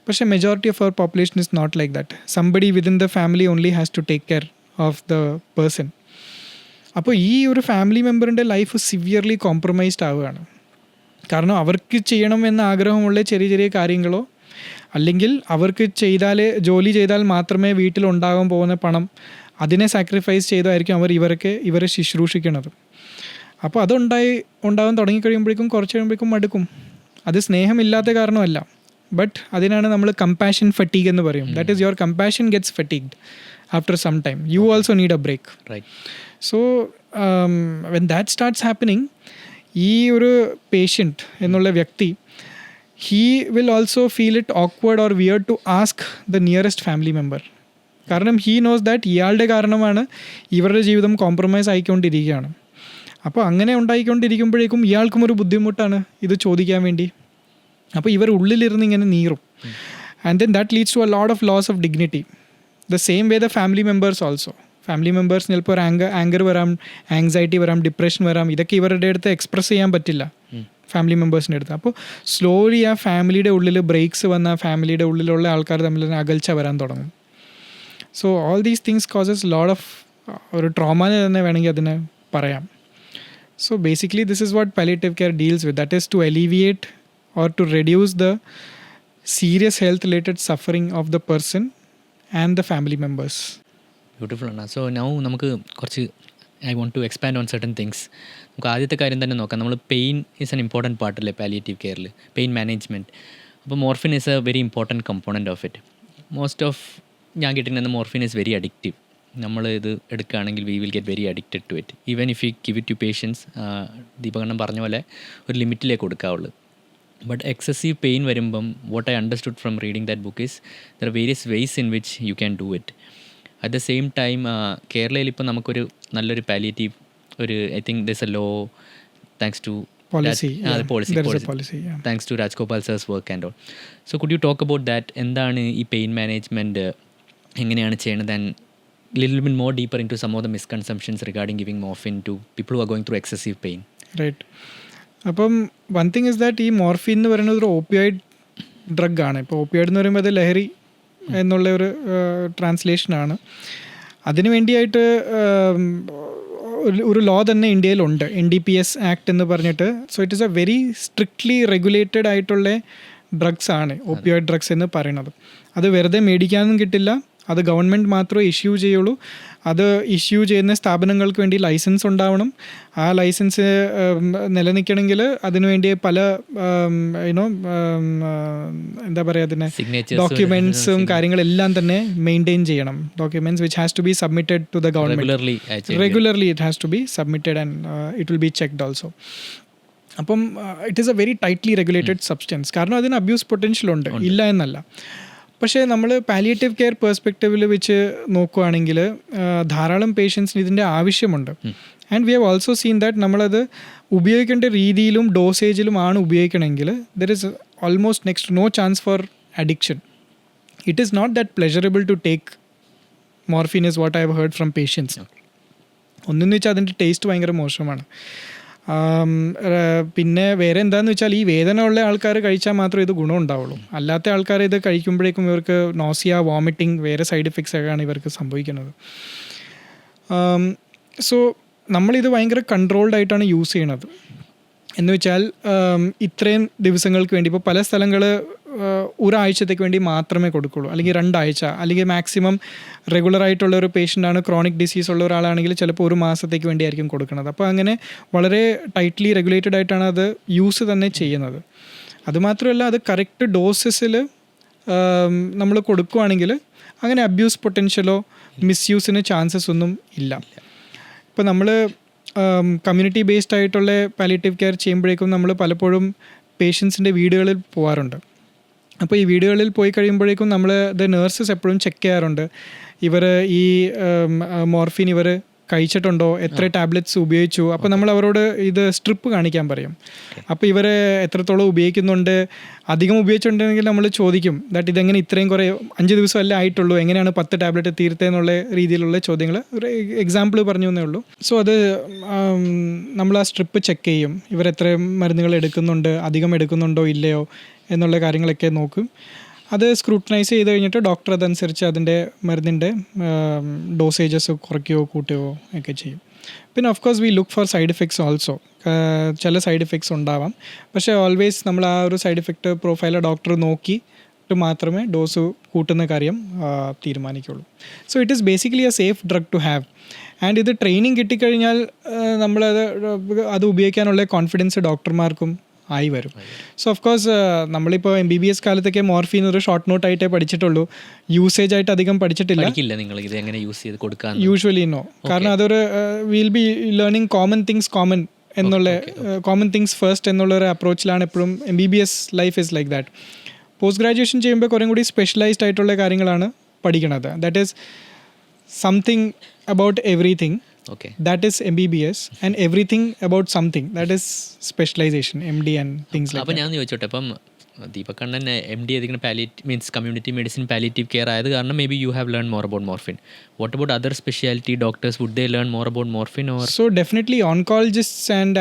പക്ഷേ majority of our population is not like that. Somebody within the family only has to take care of the person. അപ്പോൾ ഈ ഒരു ഫാമിലി മെമ്പറിൻ്റെ ലൈഫ് സിവിയർലി കോംപ്രമൈസ്ഡ് ആവുകയാണ്. കാരണം അവർക്ക് ചെയ്യണമെന്ന ആഗ്രഹമുള്ള ചെറിയ ചെറിയ കാര്യങ്ങളോ അല്ലെങ്കിൽ അവർക്ക് ജോലി ചെയ്താൽ മാത്രമേ വീട്ടിലുണ്ടാകാൻ പോകുന്ന പണം അതിനെ സാക്രിഫൈസ് ചെയ്തായിരിക്കും ഇവരെ ശുശ്രൂഷിക്കുന്നത്. അപ്പോൾ ഉണ്ടാകാൻ തുടങ്ങിക്കഴിയുമ്പോഴേക്കും കുറച്ച് കഴിയുമ്പോഴേക്കും മടുക്കും. അത് സ്നേഹമില്ലാത്ത കാരണമല്ല, ബട്ട് അതിനാണ് നമ്മൾ കമ്പാഷൻ ഫറ്റീഗ് എന്ന് പറയും. That is your compassion gets fatigued after some time. You also need a break. So when that starts happening, ഈ ഒരു പേഷ്യൻറ്റ് എന്നുള്ള വ്യക്തി he will also feel it awkward or weird to ask the nearest family member. കാരണം ഹീ നോസ് ദാറ്റ് ഇയാളുടെ കാരണമാണ് ഇവരുടെ ജീവിതം കോംപ്രമൈസ് ആയിക്കൊണ്ടിരിക്കുകയാണ്. അപ്പോൾ അങ്ങനെ ഉണ്ടായിക്കൊണ്ടിരിക്കുമ്പോഴേക്കും ഇയാൾക്കും ഒരു ബുദ്ധിമുട്ടാണ് ഇത് ചോദിക്കാൻ വേണ്ടി. അപ്പോൾ ഇവർ ഉള്ളിലിരുന്ന് ഇങ്ങനെ നീറും. And then that leads to a lot of loss of dignity. The same way the family members also. Family മെമ്പേഴ്സിന് ചിലപ്പോൾ ഒരു ആങ്കർ വരാം, ആങ്സൈറ്റി വരാം, ഡിപ്രഷൻ വരാം. ഇതൊക്കെ ഇവരുടെ അടുത്ത് എക്സ്പ്രസ് ചെയ്യാൻ പറ്റില്ല ഫാമിലി മെമ്പേഴ്സിൻ്റെ അടുത്ത്. അപ്പോൾ സ്ലോലി ആ ഫാമിലിയുടെ ഉള്ളിൽ ബ്രേക്സ് വന്ന ഫാമിലിയുടെ ഉള്ളിലുള്ള ആൾക്കാർ തമ്മിൽ അകൽച്ച വരാൻ തുടങ്ങും. So all these things causes lot of ഒരു ട്രോമ തന്നെ വേണമെങ്കിൽ അതിന് പറയാം. So basically this is what palliative care deals with, that is to alleviate or to reduce the serious health related suffering of the person and the family members. Beautiful ആണ്. സോ നൗ നമുക്ക് കുറച്ച് I want to expand on certain things. നമുക്ക് ആദ്യത്തെ കാര്യം തന്നെ നോക്കാം. നമ്മൾ പെയിൻ ഈസ് എൻ ഇമ്പോർട്ടൻറ്റ് പാർട്ടല്ലേ പാലിയേറ്റീവ് കെയറിൽ, പെയിൻ മാനേജ്മെൻറ്റ്. അപ്പോൾ morphine is a very important component of it. Most of ഞാൻ കേട്ടിട്ടുണ്ടെങ്കിൽ മോർഫിൻ ഈസ് വെരി അഡിക്റ്റീവ്. നമ്മൾ ഇത് എടുക്കുകയാണെങ്കിൽ we will get very addicted to it. Even if you give it to patients, ദീപകണ്ഠൻ പറഞ്ഞ പോലെ ഒരു ലിമിറ്റിലേക്ക് കൊടുക്കാവുള്ളൂ. ബട്ട് എക്സസീവ് പെയിൻ വരുമ്പം what I understood from reading that book is there are various ways in which you can do it. At the same time കേരളയിൽ ഇപ്പോൾ നമുക്കൊരു നല്ലൊരു palliative I think this a law thanks to policy. That, policy. There policy. is a policy. Yeah. Thanks to Rajgopal sir's work and all. So could you talk about that? എന്താണ് ഈ പെയിൻ മാനേജ്മെൻറ്റ് എങ്ങനെയാണ് ചെയ്യണത്? And little bit more deeper into some of the misconceptions regarding giving morphine to people who are going through excessive pain. Right. അപ്പം വൺ തിങ് ഇസ് ദാറ്റ് ഈ മോർഫിൻ എന്ന് പറയുന്നത് ഒരു ഓപ്പിയോയിഡ് ഡ്രഗാണ്. ഇപ്പോൾ ഓപ്പിയോയിഡ് എന്ന് പറയുമ്പോൾ അത് ലഹരി എന്നുള്ള ഒരു ട്രാൻസ്ലേഷനാണ്. അതിനു വേണ്ടിയായിട്ട് ഒരു ലോ തന്നെ ഇന്ത്യയിലുണ്ട്, NDPS ആക്ട് എന്ന് പറഞ്ഞിട്ട്. So it is A very strictly regulated ആയിട്ടുള്ള ഡ്രഗ്സ് ആണ് ഓപ്പിയോയിഡ് ഡ്രഗ്സ് എന്ന് പറയുന്നത്. അത് വെറുതെ മേടിക്കാനൊന്നും കിട്ടില്ല, അത് ഗവൺമെൻറ് മാത്രമേ ഇഷ്യൂ ചെയ്യുള്ളൂ. അത് ഇഷ്യൂ ചെയ്യുന്ന സ്ഥാപനങ്ങൾക്ക് വേണ്ടി ലൈസൻസ് ഉണ്ടാവണം. ആ ലൈസൻസ് നിലനിൽക്കണമെങ്കിൽ അതിനുവേണ്ടി പല എന്താ പറയുക, അതിനെ ഡോക്യുമെൻറ്റ്സും കാര്യങ്ങളെല്ലാം തന്നെ മെയിൻറ്റെയിൻ ചെയ്യണം. Documents which has to be submitted to the government regularly. It has to be submitted and it will be checked also. അപ്പം it is a very tightly regulated substance. കാരണം അതിന് അബ്യൂസ് പൊട്ടൻഷ്യൽ ഉണ്ട്, ഇല്ല എന്നല്ല. പക്ഷേ നമ്മൾ പാലിയേറ്റീവ് കെയർ പെർസ്പെക്റ്റീവിൽ വെച്ച് നോക്കുകയാണെങ്കിൽ ധാരാളം പേഷ്യൻസിന് ഇതിൻ്റെ ആവശ്യമുണ്ട്. And we have also seen that നമ്മളത് ഉപയോഗിക്കേണ്ട രീതിയിലും ഡോസേജിലുമാണ് ഉപയോഗിക്കണമെങ്കിൽ there is almost next no chance for addiction. It is not that pleasurable to take morphine is what I have heard from patients. ഒന്നെന്ന് വെച്ചാൽ അതിൻ്റെ ടേസ്റ്റ് ഭയങ്കര മോശമാണ്. പിന്നെ വേറെ എന്താണെന്ന് വെച്ചാൽ ഈ വേദന ഉള്ള ആൾക്കാർ കഴിച്ചാൽ മാത്രമേ ഇത് ഗുണം ഉണ്ടാവുള്ളൂ. അല്ലാത്ത ആൾക്കാർ ഇത് കഴിക്കുമ്പോഴേക്കും ഇവർക്ക് നോസിയ, വോമിറ്റിംഗ്, വേറെ സൈഡ് എഫക്ട്സ് ഒക്കെയാണ് ഇവർക്ക് സംഭവിക്കുന്നത്. സോ നമ്മളിത് ഭയങ്കര കൺട്രോൾഡ് ആയിട്ടാണ് യൂസ് ചെയ്യണത്. എന്ന് വെച്ചാൽ ഇത്രയും ദിവസങ്ങൾക്ക് വേണ്ടി, ഇപ്പോൾ പല സ്ഥലങ്ങൾ ഒരാഴ്ചത്തേക്ക് വേണ്ടി മാത്രമേ കൊടുക്കുള്ളൂ, അല്ലെങ്കിൽ 2 ആഴ്ച, അല്ലെങ്കിൽ മാക്സിമം റെഗുലറായിട്ടുള്ള ഒരു പേഷ്യൻ്റാണ്, ക്രോണിക് ഡിസീസ് ഉള്ള ഒരാളാണെങ്കിൽ ചിലപ്പോൾ 1 മാസത്തേക്ക് വേണ്ടിയായിരിക്കും കൊടുക്കുന്നത്. അപ്പോൾ അങ്ങനെ വളരെ ടൈറ്റ്ലി റെഗുലേറ്റഡ് ആയിട്ടാണ് അത് യൂസ് തന്നെ ചെയ്യുന്നത്. അതുമാത്രമല്ല അത് കറക്റ്റ് ഡോസസിൽ നമ്മൾ കൊടുക്കുകയാണെങ്കിൽ അങ്ങനെ അബ്യൂസ് പൊട്ടൻഷ്യലോ മിസ്യൂസിന് ചാൻസസ് ഒന്നും ഇല്ല. ഇപ്പോൾ നമ്മൾ കമ്മ്യൂണിറ്റി ബേസ്ഡ് ആയിട്ടുള്ള പാലിയേറ്റീവ് കെയർ ചെയ്യുമ്പോഴേക്കും നമ്മൾ പലപ്പോഴും പേഷ്യൻസിൻ്റെ വീടുകളിൽ പോകാറുണ്ട്. അപ്പോൾ ഈ വീടുകളിൽ പോയി കഴിയുമ്പോഴേക്കും നമ്മൾ നേഴ്സസ് എപ്പോഴും ചെക്ക് ചെയ്യാറുണ്ട്, ഇവർ ഈ മോർഫിൻ ഇവർ കഴിച്ചിട്ടുണ്ടോ, എത്ര ടാബ്ലറ്റ്സ് ഉപയോഗിച്ചു. അപ്പോൾ നമ്മൾ അവരോട് ഇത് സ്ട്രിപ്പ് കാണിക്കാൻ പറയും. അപ്പോൾ ഇവർ എത്രത്തോളം ഉപയോഗിക്കുന്നുണ്ട്, അധികം ഉപയോഗിച്ചിട്ടുണ്ടെങ്കിൽ നമ്മൾ ചോദിക്കും ദാറ്റ് ഇതെങ്ങനെ ഇത്രയും കുറേ 5 ദിവസമല്ലേ ആയിട്ടുള്ളൂ, എങ്ങനെയാണ് 10 ടാബ്ലറ്റ് തീർത്തതെന്നുള്ള രീതിയിലുള്ള ചോദ്യങ്ങൾ, ഒരു എക്സാമ്പിൾ പറഞ്ഞു എന്നേ ഉള്ളൂ. സോ അത് നമ്മൾ ആ സ്ട്രിപ്പ് ചെക്ക് ചെയ്യും, ഇവർ എത്ര മരുന്നുകൾ എടുക്കുന്നുണ്ട്, അധികം എടുക്കുന്നുണ്ടോ ഇല്ലയോ എന്നുള്ള കാര്യങ്ങളൊക്കെ നോക്കും. അത് സ്ക്രൂട്ടനൈസ് ചെയ്ത് കഴിഞ്ഞിട്ട് ഡോക്ടർ അതനുസരിച്ച് അതിൻ്റെ മരുന്നിൻ്റെ ഡോസേജസ് കുറയ്ക്കുകയോ കൂട്ടുകയോ ഒക്കെ ചെയ്യും. പിന്നെ of course we look for side effects also. ചില സൈഡ് എഫക്ട്സ് ഉണ്ടാവാം, പക്ഷേ ഓൾവേസ് നമ്മൾ ആ ഒരു സൈഡ് എഫക്റ്റ് പ്രൊഫൈൽ ഡോക്ടർ നോക്കിയിട്ട് മാത്രമേ ഡോസ് കൂട്ടുന്ന കാര്യം തീരുമാനിക്കുള്ളൂ. So it is basically a safe drug to have. And ഇത് ട്രെയിനിങ് കിട്ടിക്കഴിഞ്ഞാൽ അത് ഉപയോഗിക്കാനുള്ള കോൺഫിഡൻസ് ഡോക്ടർമാർക്കും ആയി വരും. സോ ഓഫ് കോഴ്സ് നമ്മളിപ്പോൾ MBBS കാലത്തൊക്കെ മോർഫിൻ ഒരു ഷോർട്ട് നോട്ടായിട്ടേ പഠിച്ചിട്ടുള്ളൂ, യൂസേജ് ആയിട്ട് അധികം പഠിച്ചിട്ടില്ല. Usually no. കാരണം അതൊരു will be learning common things common things first എന്നുള്ളൊരു അപ്രോച്ചിലാണ് എപ്പോഴും MBBS life is like that. Post graduation ചെയ്യുമ്പോൾ കുറേ കൂടി സ്പെഷ്യലൈസ്ഡ് ആയിട്ടുള്ള കാര്യങ്ങളാണ് പഠിക്കണത്. That is something about everything. Okay. That is MBBS and everything about something. That is specialization, MD and things like that. അപ്പോൾ ഞാൻ ചോദിച്ചോട്ടെ, അപ്പം ദീപക് അണ്ണൻ MD ചെയ്തിരിക്കുന്ന means community medicine palliative care ആയത് കാരണം may be you have learn more about morphine. What about other speciality doctors, would they learn more about morphine or? So definitely oncologists and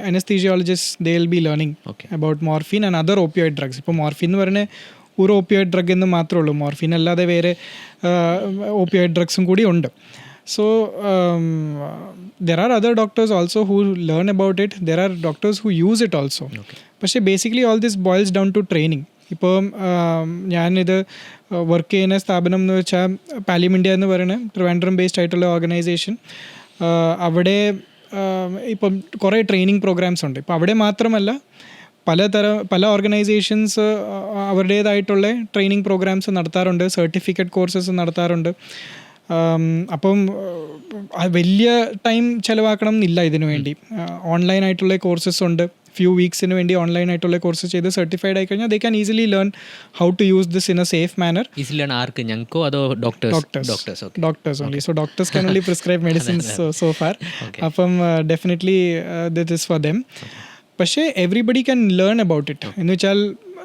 anesthesiologists, they will be learning about morphine and other opioid drugs. ഇപ്പോൾ മോർഫിൻ എന്ന് പറഞ്ഞാൽ ഒരു ഓപ്പിയോയിഡ് ഡ്രഗ് എന്ന് മാത്രമേ ഉള്ളൂ, മോർഫിൻ അല്ലാതെ വേറെ ഓപ്പിയോയിഡ് ഡ്രഗ്സും കൂടി ഉണ്ട്. So there are other doctors also who learn about it. There are doctors who use it also. പക്ഷേ basically all this boils down to training. ഇപ്പോൾ ഞാനിത് വർക്ക് ചെയ്യുന്ന സ്ഥാപനം എന്ന് വെച്ചാൽ പാലിയം ഇന്ത്യ എന്ന് പറയുന്ന ട്രിവാൻഡ്രം ബേസ്ഡ് ആയിട്ടുള്ള ഓർഗനൈസേഷൻ. അവിടെ ഇപ്പം കുറേ ട്രെയിനിങ് പ്രോഗ്രാംസ് ഉണ്ട്. ഇപ്പോൾ അവിടെ മാത്രമല്ല പല ഓർഗനൈസേഷൻസ് അവരുടേതായിട്ടുള്ള ട്രെയിനിങ് പ്രോഗ്രാംസ് നടത്താറുണ്ട്, സർട്ടിഫിക്കറ്റ് കോഴ്സസ് നടത്താറുണ്ട്. അപ്പം വലിയ ടൈം ചിലവാക്കണം എന്നില്ല ഇതിനു വേണ്ടി. ഓൺലൈനായിട്ടുള്ള കോഴ്സസ് ഉണ്ട്, ഫ്യൂ വീക്സിന് വേണ്ടി ഓൺലൈനായിട്ടുള്ള കോഴ്സസ് ചെയ്ത് സർട്ടിഫൈഡ് ആയി കഴിഞ്ഞാൽ they can easily learn how to use this in a safe manner. Doctors only. So doctors can only prescribe medicines so far. അപ്പം definitely this is for them. പക്ഷേ everybody can learn about it. എന്ന് വെച്ചാൽ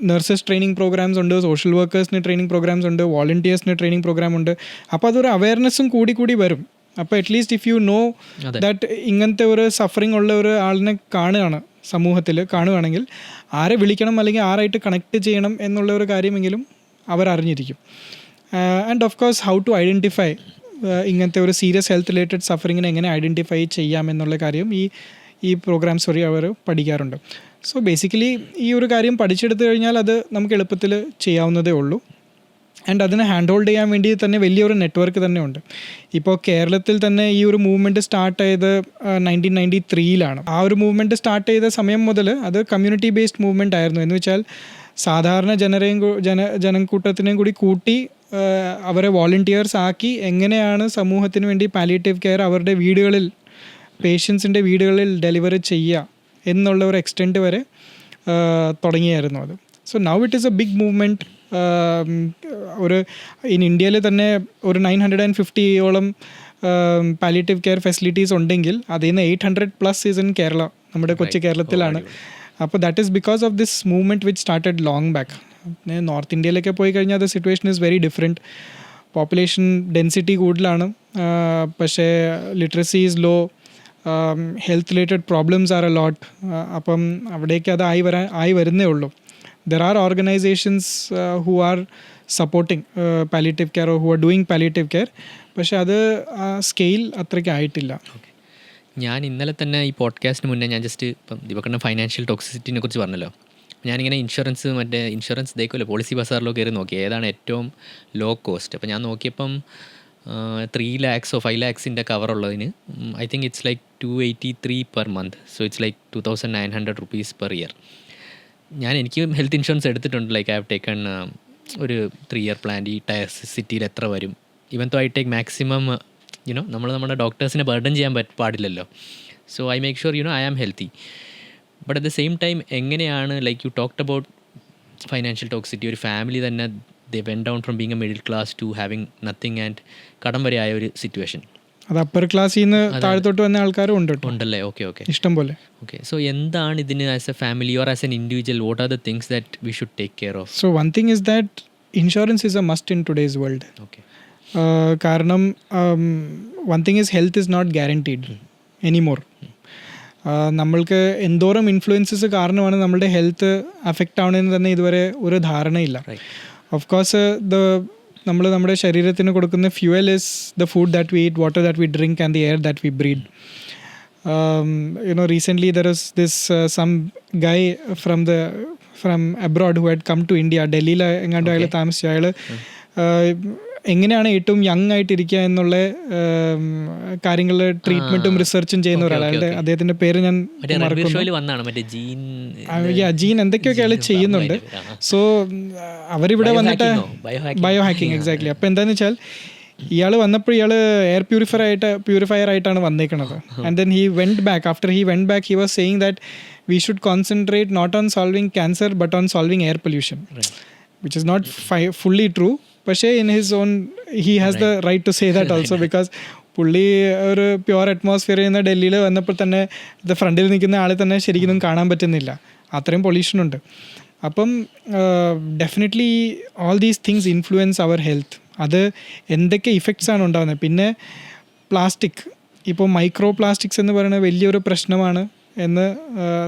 നഴ്സസ് ട്രെയിനിങ് പ്രോഗ്രാംസ് ഉണ്ട്, സോഷ്യൽ വർക്കേഴ്സിന് ട്രെയിനിങ് പ്രോഗ്രാംസ് ഉണ്ട്, വോളണ്ടിയേഴ്സിന് ട്രെയിനിങ് പ്രോഗ്രാം ഉണ്ട്. അപ്പോൾ അതൊരു അവയർനെസ്സും കൂടി വരും. അപ്പോൾ at least if you know that ഇങ്ങനത്തെ ഒരു സഫറിങ് ഉള്ള ഒരു ആളിനെ കാണുകയാണ് സമൂഹത്തിൽ കാണുകയാണെങ്കിൽ ആരെ വിളിക്കണം അല്ലെങ്കിൽ ആരായിട്ട് കണക്ട് ചെയ്യണം എന്നുള്ള ഒരു കാര്യമെങ്കിലും അവർ അറിഞ്ഞിരിക്കും. And of course how to identify ഇങ്ങനത്തെ ഒരു സീരിയസ് ഹെൽത്ത് റിലേറ്റഡ് സഫറിങ്ങിനെ എങ്ങനെ ഐഡൻറ്റിഫൈ ചെയ്യാം എന്നുള്ള കാര്യം ഈ പ്രോഗ്രാംസ് വഴി അവർ പഠിക്കാറുണ്ട്. സോ ബേസിക്കലി ഈ ഒരു കാര്യം പഠിച്ചെടുത്തു കഴിഞ്ഞാൽ അത് നമുക്ക് എളുപ്പത്തിൽ ചെയ്യാവുന്നതേ ഉള്ളൂ. ആൻഡ് അതിനെ ഹാൻഡ് ഹോൾഡ് ചെയ്യാൻ വേണ്ടി തന്നെ വലിയൊരു നെറ്റ്വർക്ക് തന്നെ ഉണ്ട്. ഇപ്പോൾ കേരളത്തിൽ തന്നെ ഈ ഒരു മൂവ്മെൻറ്റ് സ്റ്റാർട്ട് ചെയ്ത് 1993 ആ ഒരു മൂവ്മെൻറ്റ് സ്റ്റാർട്ട് ചെയ്ത സമയം മുതൽ അത് കമ്മ്യൂണിറ്റി ബേസ്ഡ് മൂവ്മെൻ്റ് ആയിരുന്നു. എന്ന് വെച്ചാൽ സാധാരണ ജനക്കൂട്ടത്തിനെയും കൂടി കൂട്ടി അവരെ വോളണ്ടിയേഴ്സ് ആക്കി എങ്ങനെയാണ് സമൂഹത്തിന് വേണ്ടി പാലിയേറ്റീവ് കെയർ അവരുടെ വീടുകളിൽ പേഷ്യൻസിൻ്റെ വീടുകളിൽ ഡെലിവർ ചെയ്യുക എന്നുള്ള ഒരു എക്സ്റ്റെൻറ്റ് വരെ തുടങ്ങിയായിരുന്നു അത്. So now it is a big movement. ഒരു ഇന്ത്യയിൽ തന്നെ ഒരു 950ഓളം പാലിയേറ്റീവ് കെയർ ഫെസിലിറ്റീസ് ഉണ്ടെങ്കിൽ അതിൽ നിന്ന് 800+ ഈസ് ഇൻ കേരള, നമ്മുടെ കൊച്ചു കേരളത്തിലാണ്. അപ്പോൾ that is because of this movement which started long back. North ഇന്ത്യയിലൊക്കെ പോയി കഴിഞ്ഞാൽ the situation is very different. Population density കൂടുതലാണ്, പക്ഷേ literacy is low, health related problems are a lot. അപ്പം അവിടേക്ക് അത് ആയി വരുന്നേ ഉള്ളൂ. There are organizations who are supporting palliative care or who are doing palliative care, പക്ഷേ അത് സ്കെയിൽ അത്രയ്ക്ക് ആയിട്ടില്ല. ഓക്കെ, ഞാൻ ഇന്നലെ തന്നെ ഈ പോഡ്കാസ്റ്റിന് മുന്നേ ഞാൻ ജസ്റ്റ് ഇപ്പം ദീപക്കണ്ണ ഫൈനാൻഷ്യൽ ടോക്സിസിറ്റിനെ കുറിച്ച് പറഞ്ഞല്ലോ. ഞാനിങ്ങനെ ഇൻഷുറൻസ് ഇതേക്കുമല്ലോ പോളിസി ബസാറിലോ കയറി നോക്കി ഏതാണ് ഏറ്റവും ലോ കോസ്റ്റ്. അപ്പോൾ ഞാൻ നോക്കിയപ്പം 3 lakhs or 5 lakhs കവറുള്ളതിന് I think it's like 283 per month. So it's like 2,900 rupees per year. എനിക്ക് ഹെൽത്ത് ഇൻഷുറൻസ് എടുത്തിട്ടുണ്ട്. ലൈക്ക് ഐ ഹാവ് ടേക്കൺ ഒരു 3-year പ്ലാൻ. ഈ ടയർ സിറ്റിയിൽ എത്ര വരും, ഈവൻ തോ ഐ ടേക്ക് മാക്സിമം നമ്മുടെ ഡോക്ടേഴ്സിനെ ബർഡൻ ചെയ്യാൻ പാടില്ലല്ലോ. So I make sure I am healthy. But at the same time എങ്ങനെയാണ് like you talked about financial toxicity, ഒരു ഫാമിലി തന്നെ they went down from being a middle class to having nothing and കടം വരെ ആയ ഒരു സിറ്റുവേഷൻ. അത് അപ്പർ ക്ലാസ്സിൽ നിന്ന് താഴത്തോട്ട് വന്ന ആൾക്കാരും ഉണ്ടല്ലേ? ഓക്കെ ഇഷ്ടം പോലെ. ഓക്കെ, സോ എന്താണ് ഇതിന് as a family or as an individual what are the things that we should take care of? So one thing is that insurance is a must in today's world. Okay, കാരണം one thing is health is not guaranteed anymore. നമ്മൾക്ക് എന്തോരം ഇൻഫ്ലുവൻസസ് കാരണമാണ് നമ്മളുടെ ഹെൽത്ത് അഫക്റ്റ് ആവണമെന്ന് തന്നെ ഇതുവരെ ഒരു ധാരണയില്ല. ഓഫ് കോഴ്സ് നമ്മൾ നമ്മുടെ ശരീരത്തിന് കൊടുക്കുന്ന fuel is the food that we eat, water that we drink and the air that we breed. Recently there is this some guy from abroad who had come to India. ഡൽഹിയിൽ എങ്ങാണ്ട് അയാൾ താമസിച്ചു. അയാൾ എങ്ങനെയാണ് ഏറ്റവും യങ് ആയിട്ടിരിക്കുക എന്നുള്ള കാര്യങ്ങൾ ട്രീറ്റ്മെൻറ്റും റിസർച്ചും ചെയ്യുന്ന ഒരാളുടെ അദ്ദേഹത്തിൻ്റെ പേര് ഞാൻ ജീൻ എന്തൊക്കെയൊക്കെ അയാൾ ചെയ്യുന്നുണ്ട്. സോ അവരിവിടെ വന്നിട്ട് ബയോ ഹാക്കിംഗ് എക്സാക്ട്ലി. അപ്പോൾ എന്താണെന്ന് വെച്ചാൽ ഇയാൾ വന്നപ്പോൾ ഇയാൾ എയർ പ്യൂരിഫയർ ആയിട്ടാണ് വന്നേക്കണത്. And then he went back. After he went back he was saying that we should concentrate not on solving cancer but on solving air pollution, which is not fully true. പക്ഷേ in his own he has the right to say that also, because പുള്ളി ഒരു പ്യുവർ അറ്റ്മോസ്ഫിയറിൽ നിന്ന് ഡൽഹിയിൽ വന്നപ്പോൾ തന്നെ ഇത് ഫ്രണ്ടിൽ നിൽക്കുന്ന ആളെ തന്നെ ശരിക്കും കാണാൻ പറ്റുന്നില്ല, അത്രയും പൊല്യൂഷനുണ്ട്. അപ്പം definitely all these things influence our health. അത് എന്തൊക്കെ ഇഫക്ട്സ് ആണ് ഉണ്ടാകുന്നത്. പിന്നെ പ്ലാസ്റ്റിക്, ഇപ്പോൾ മൈക്രോ പ്ലാസ്റ്റിക്സ് എന്ന് പറയുന്നത് വലിയൊരു പ്രശ്നമാണ് എന്ന്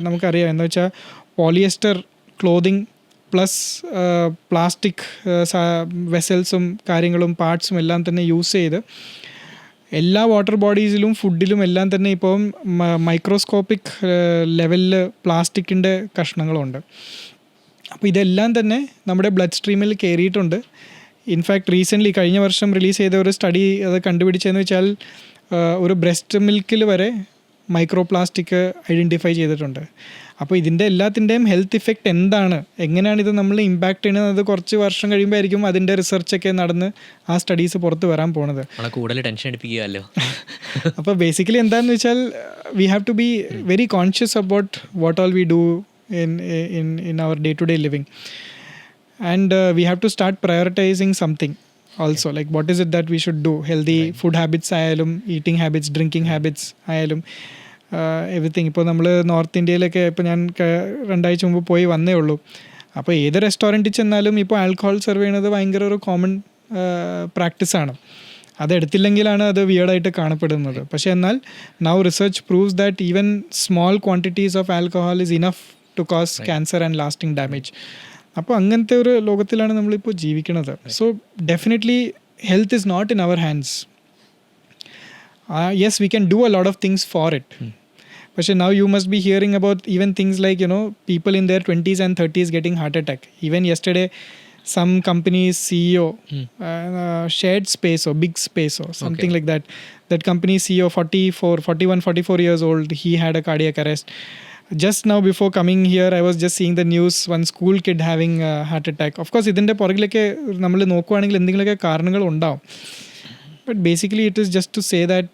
നമുക്കറിയാം. എന്ന് വെച്ചാൽ പോളിയസ്റ്റർ ക്ലോതിങ് പ്ലസ് പ്ലാസ്റ്റിക് വെസൽസും കാര്യങ്ങളും പാർട്സും എല്ലാം തന്നെ യൂസ് ചെയ്ത് എല്ലാ വാട്ടർ ബോഡീസിലും ഫുഡിലും എല്ലാം തന്നെ ഇപ്പം മൈക്രോസ്കോപ്പിക് ലെവലിൽ പ്ലാസ്റ്റിക്കിൻ്റെ കഷ്ണങ്ങളുണ്ട്. അപ്പോൾ ഇതെല്ലാം തന്നെ നമ്മുടെ ബ്ലഡ് സ്ട്രീമിൽ കയറിയിട്ടുണ്ട്. ഇൻഫാക്ട് റീസെൻ്റ്ലി കഴിഞ്ഞ വർഷം റിലീസ് ചെയ്ത ഒരു സ്റ്റഡി അത് കണ്ടുപിടിച്ചതെന്ന് വെച്ചാൽ ഒരു ബ്രസ്റ്റ് മിൽക്കിൽ വരെ മൈക്രോ പ്ലാസ്റ്റിക് ഐഡൻറ്റിഫൈ ചെയ്തിട്ടുണ്ട്. അപ്പോൾ ഇതിൻ്റെ എല്ലാത്തിൻ്റെയും ഹെൽത്ത് ഇഫക്റ്റ് എന്താണ്, എങ്ങനെയാണ് ഇത് നമ്മൾ ഇമ്പാക്റ്റ് ചെയ്യുന്നത്, കുറച്ച് വർഷം കഴിയുമ്പോൾ ആയിരിക്കും അതിൻ്റെ റിസർച്ചൊക്കെ നടന്ന് ആ സ്റ്റഡീസ് പുറത്ത് വരാൻ പോണത്. കൂടുതൽ ടെൻഷൻ അടിപ്പിക്കുകയല്ലോ. അപ്പോൾ ബേസിക്കലി എന്താണെന്ന് വെച്ചാൽ we have to be very conscious about what all we do in our day-to-day living, and we have to start prioritizing something also, like what is it that we should do. Healthy food habits ayalum, eating habits, drinking habits ayalum, everything. ഇപ്പോൾ നമ്മൾ നോർത്ത് ഇന്ത്യയിലൊക്കെ ഇപ്പോൾ ഞാൻ 2 ആഴ്ച മുമ്പ് പോയി വന്നേ ഉള്ളൂ. അപ്പോൾ ഏത് റെസ്റ്റോറൻറ്റിൽ ചെന്നാലും ഇപ്പോൾ ആൽക്കഹോൾ സെർവ് ചെയ്യുന്നത് ഭയങ്കര ഒരു കോമൺ പ്രാക്ടീസാണ്. അതെടുത്തില്ലെങ്കിലാണ് അത് വിയേർഡായിട്ട് കാണപ്പെടുന്നത്. പക്ഷേ എന്നാൽ now research proves that even small quantities of alcohol is enough to cause cancer and lasting damage. അപ്പോൾ അങ്ങനത്തെ ഒരു ലോകത്തിലാണ് നമ്മളിപ്പോൾ ജീവിക്കുന്നത്. So definitely health is not in our hands. Yes, we can do a lot of things for it. But now you must be hearing about even things like, people in their 20s and 30s getting heart attack. Even yesterday, some company's CEO shared space or big space or something like that. That company's CEO, 44 years old, he had a cardiac arrest. Just now before coming here, I was just seeing the news, one school kid having a heart attack. Of course, ഇതിൻ്റെ പുറകിലൊക്കെ നമ്മൾ നോക്കുകയാണെങ്കിൽ എന്തെങ്കിലുമൊക്കെ കാരണങ്ങൾ ഉണ്ടാവും. But basically it is just to say that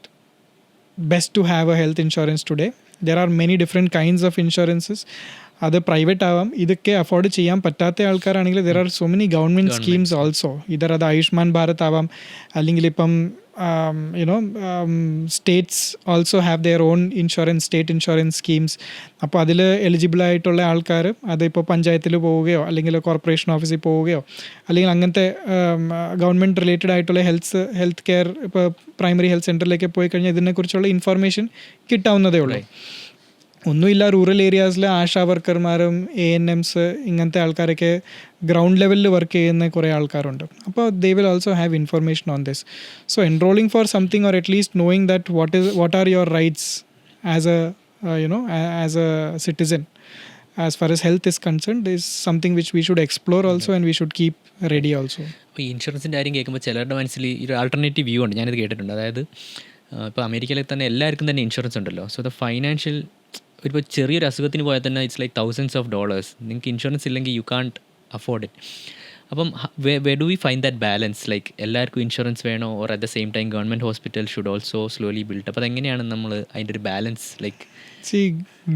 best to have a health insurance today. There are many different kinds of insurances. അത് പ്രൈവറ്റ് ആവാം. ഇതൊക്കെ അഫോർഡ് ചെയ്യാൻ പറ്റാത്ത ആൾക്കാരാണെങ്കിൽ there are so many government schemes also. ഇതർ അത് ആയുഷ്മാൻ ഭാരത് ആവാം, അല്ലെങ്കിൽ ഇപ്പം states also have their own state insurance schemes. അപ്പോൾ അതിൽ എലിജിബിൾ ആയിട്ടുള്ള ആൾക്കാർ അതിപ്പോൾ പഞ്ചായത്തിൽ പോവുകയോ അല്ലെങ്കിൽ കോർപ്പറേഷൻ ഓഫീസിൽ പോവുകയോ അല്ലെങ്കിൽ അങ്ങനത്തെ ഗവൺമെൻറ് റിലേറ്റഡ് ആയിട്ടുള്ള ഹെൽത്ത് കെയർ ഇപ്പോൾ പ്രൈമറി ഹെൽത്ത് സെൻ്ററിലേക്ക് പോയി കഴിഞ്ഞാൽ ഇതിനെക്കുറിച്ചുള്ള ഇൻഫർമേഷൻ കിട്ടാവുന്നതേ ഉള്ളൂ. ഒന്നുമില്ല, റൂറൽ ഏരിയാസിൽ ആശാ വർക്കർമാരും ANMs ഇങ്ങനത്തെ ആൾക്കാരൊക്കെ ഗ്രൗണ്ട് ലെവലിൽ വർക്ക് ചെയ്യുന്ന കുറേ ആൾക്കാരുണ്ട്. അപ്പോൾ they will also have information on this. So enrolling for something or at least knowing that what are your rights as a citizen as far as health is concerned is something which we should explore also and we should keep ready also. അപ്പോൾ ഈ ഇൻഷുറൻസിൻ്റെ കാര്യം കേൾക്കുമ്പോൾ ചിലരുടെ മനസ്സിൽ ഒരു ആൾട്ടർനേറ്റീവ് വ്യൂ ഉണ്ട്. ഞാനിത് കേട്ടിട്ടുണ്ട്. അതായത് ഇപ്പോൾ അമേരിക്കയിൽ തന്നെ എല്ലാവർക്കും തന്നെ ഇൻഷുറൻസ് ഉണ്ടല്ലോ. സോ ദ ഫൈനാൻഷ്യൽ ഇപ്പോൾ ചെറിയൊരു അസുഖത്തിന് പോയാൽ തന്നെ ഇറ്റ്സ് ലൈക്ക് $thousands. നിങ്ങൾക്ക് ഇൻഷുറൻസ് ഇല്ലെങ്കിൽ യു കാൺട്ട് അഫോർഡ് ഇറ്റ്. അപ്പം way do we find that balance? Like എല്ലാവർക്കും ഇൻഷുറൻസ് വേണോ, or at the same time government hospital should also slowly build. അപ്പോൾ അതെങ്ങനെയാണ് നമ്മൾ അതിൻ്റെ ഒരു ബാലൻസ്? ലൈക്ക്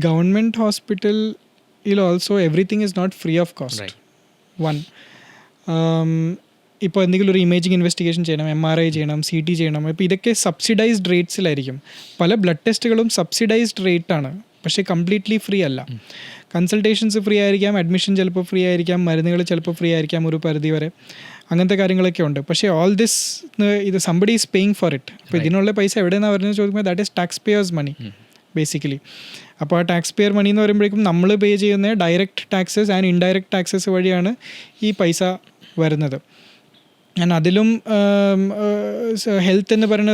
ഗവൺമെൻറ് ഹോസ്പിറ്റലിൽ also everything is not free of cost. One, ഇപ്പോൾ എന്തെങ്കിലും ഒരു ഇമേജിങ് ഇൻവെസ്റ്റിഗേഷൻ ചെയ്യണം, MRI ചെയ്യണം, CT ചെയ്യണം, ഇപ്പോൾ ഇതൊക്കെ സബ്സിഡൈസ്ഡ് റേറ്റ്സിലായിരിക്കും. പല ബ്ലഡ് ടെസ്റ്റുകളും സബ്സിഡൈസ്ഡ് റേറ്റാണ്, പക്ഷേ കംപ്ലീറ്റ്ലി ഫ്രീ അല്ല. കൺസൾട്ടേഷൻസ് ഫ്രീ ആയിരിക്കാം, അഡ്മിഷൻ ചിലപ്പോൾ ഫ്രീ ആയിരിക്കാം, മരുന്നുകൾ ചിലപ്പോൾ ഫ്രീ ആയിരിക്കാം ഒരു പരിധി വരെ, അങ്ങനത്തെ കാര്യങ്ങളൊക്കെ ഉണ്ട്. പക്ഷേ ഓൾ ദിസ് ഇത് somebody is paying for it. അപ്പോൾ ഇതിനുള്ള പൈസ എവിടെയെന്നാണ് വരുന്നത് ചോദിക്കുമ്പോൾ that is tax payers money basically. അപ്പോൾ ആ ടാക്സ് പെയർ മണി എന്ന് പറയുമ്പോഴേക്കും നമ്മൾ പേ ചെയ്യുന്ന direct taxes and indirect taxes വഴിയാണ് ഈ പൈസ വരുന്നത്. ഞാൻ അതിലും ഹെൽത്ത് എന്ന് പറയുന്ന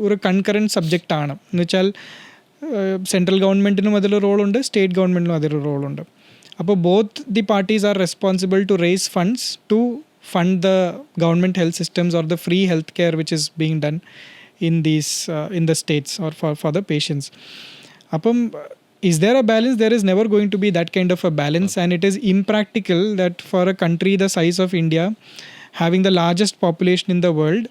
ഒരു കൺകറൻറ്റ് സബ്ജക്റ്റാണ്. എന്ന് വെച്ചാൽ സെൻട്രൽ ഗവൺമെൻറ്റിനും അതിലൊരു റോളുണ്ട്, സ്റ്റേറ്റ് ഗവൺമെൻറ്റിനും അതിലൊരു റോളുണ്ട്. അപ്പോൾ both the parties are responsible to raise funds to fund the government health systems or the free health care which is being done in the states or for the patients. Appam, is there a balance? There is never going to be that kind of a balance, and it is impractical that for a country the size of India, having the largest population in the world,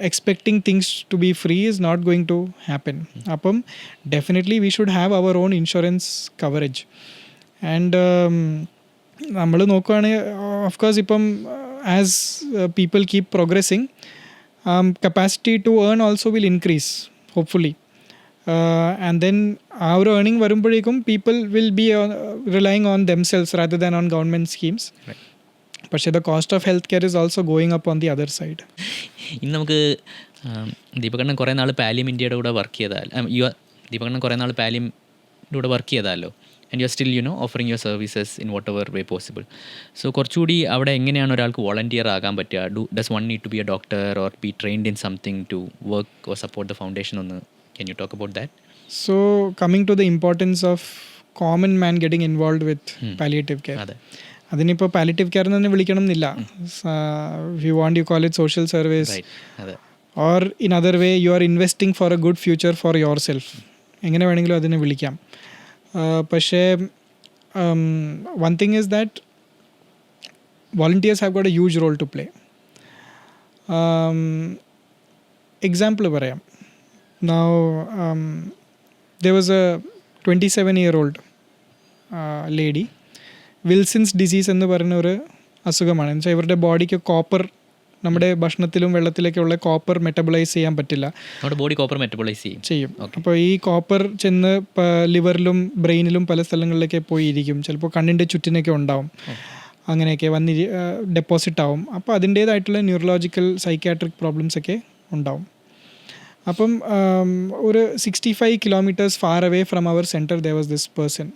expecting things to be free is not going to happen. Appam, definitely we should have our own insurance coverage. And നമ്മൾ നോക്കുകയാണെങ്കിൽ ഓഫ് കോഴ്സ് ഇപ്പം as people keep progressing capacity to earn also will increase hopefully. And then ആ ഒരു ഏർണിംഗ് വരുമ്പോഴേക്കും people will be relying on themselves rather than on government schemes. പക്ഷേ the cost of health care is also going up on the other side. ഇനി നമുക്ക് ദീപകണ്ണൻ കുറേ നാൾ പാലിയം ഇന്ത്യയുടെ കൂടെ വർക്ക് ചെയ്താൽ ദീപകണ്ണൻ കുറേ നാൾ പാലിയത്തിൻ്റെ കൂടെ വർക്ക് ചെയ്താലോ, and you're still offering your services in whatever way possible. So കുറച്ചുകൂടി അവിടെ എങ്ങനെയാണ് ഒരാൾക്ക് വോളണ്ടിയർ ആകാൻ പറ്റുക? Does one need to be a doctor or be trained in something to work or support the foundation? Can you talk about that? So coming to the importance of common man getting involved with palliative care. അതിനിപ്പോൾ പാലിയേറ്റീവ് കെയർ എന്ന് തന്നെ വിളിക്കണം എന്നില്ല. If you want, you call it social service, or in other way you are investing for a good future for yourself. എങ്ങനെ വേണമെങ്കിലും അതിനെ വിളിക്കാം. പക്ഷേ one thing is that volunteers have got a huge role to play. Example പറയാം. Now there was a 27-year-old lady. Wilson's disease എന്ന് പറയുന്ന ഒരു അസുഖമാണ്. എന്ന് വെച്ചാൽ ഇവരുടെ ബോഡിക്ക് കോപ്പർ നമ്മുടെ ഭക്ഷണത്തിലും വെള്ളത്തിലൊക്കെ ഉള്ള കോപ്പർ മെറ്റബോളൈസ് ചെയ്യാൻ പറ്റില്ല. നമ്മുടെ ബോഡി കോപ്പർ മെറ്റബോളൈസ് ചെയ്യും. അപ്പോൾ ഈ കോപ്പർ ചെന്ന് ലിവറിലും ബ്രെയിനിലും പല സ്ഥലങ്ങളിലൊക്കെ പോയി ഇരിക്കും. ചിലപ്പോൾ കണ്ണിൻ്റെ ചുറ്റിനൊക്കെ ഉണ്ടാവും, അങ്ങനെയൊക്കെ വന്ന് ഡെപ്പോസിറ്റ് ആവും. അപ്പോൾ അതിൻ്റേതായിട്ടുള്ള ന്യൂറോളജിക്കൽ സൈക്യാട്രിക് പ്രോബ്ലംസ് ഒക്കെ ഉണ്ടാവും. അപ്പം ഒരു 65 kilometers far away from our center there was this person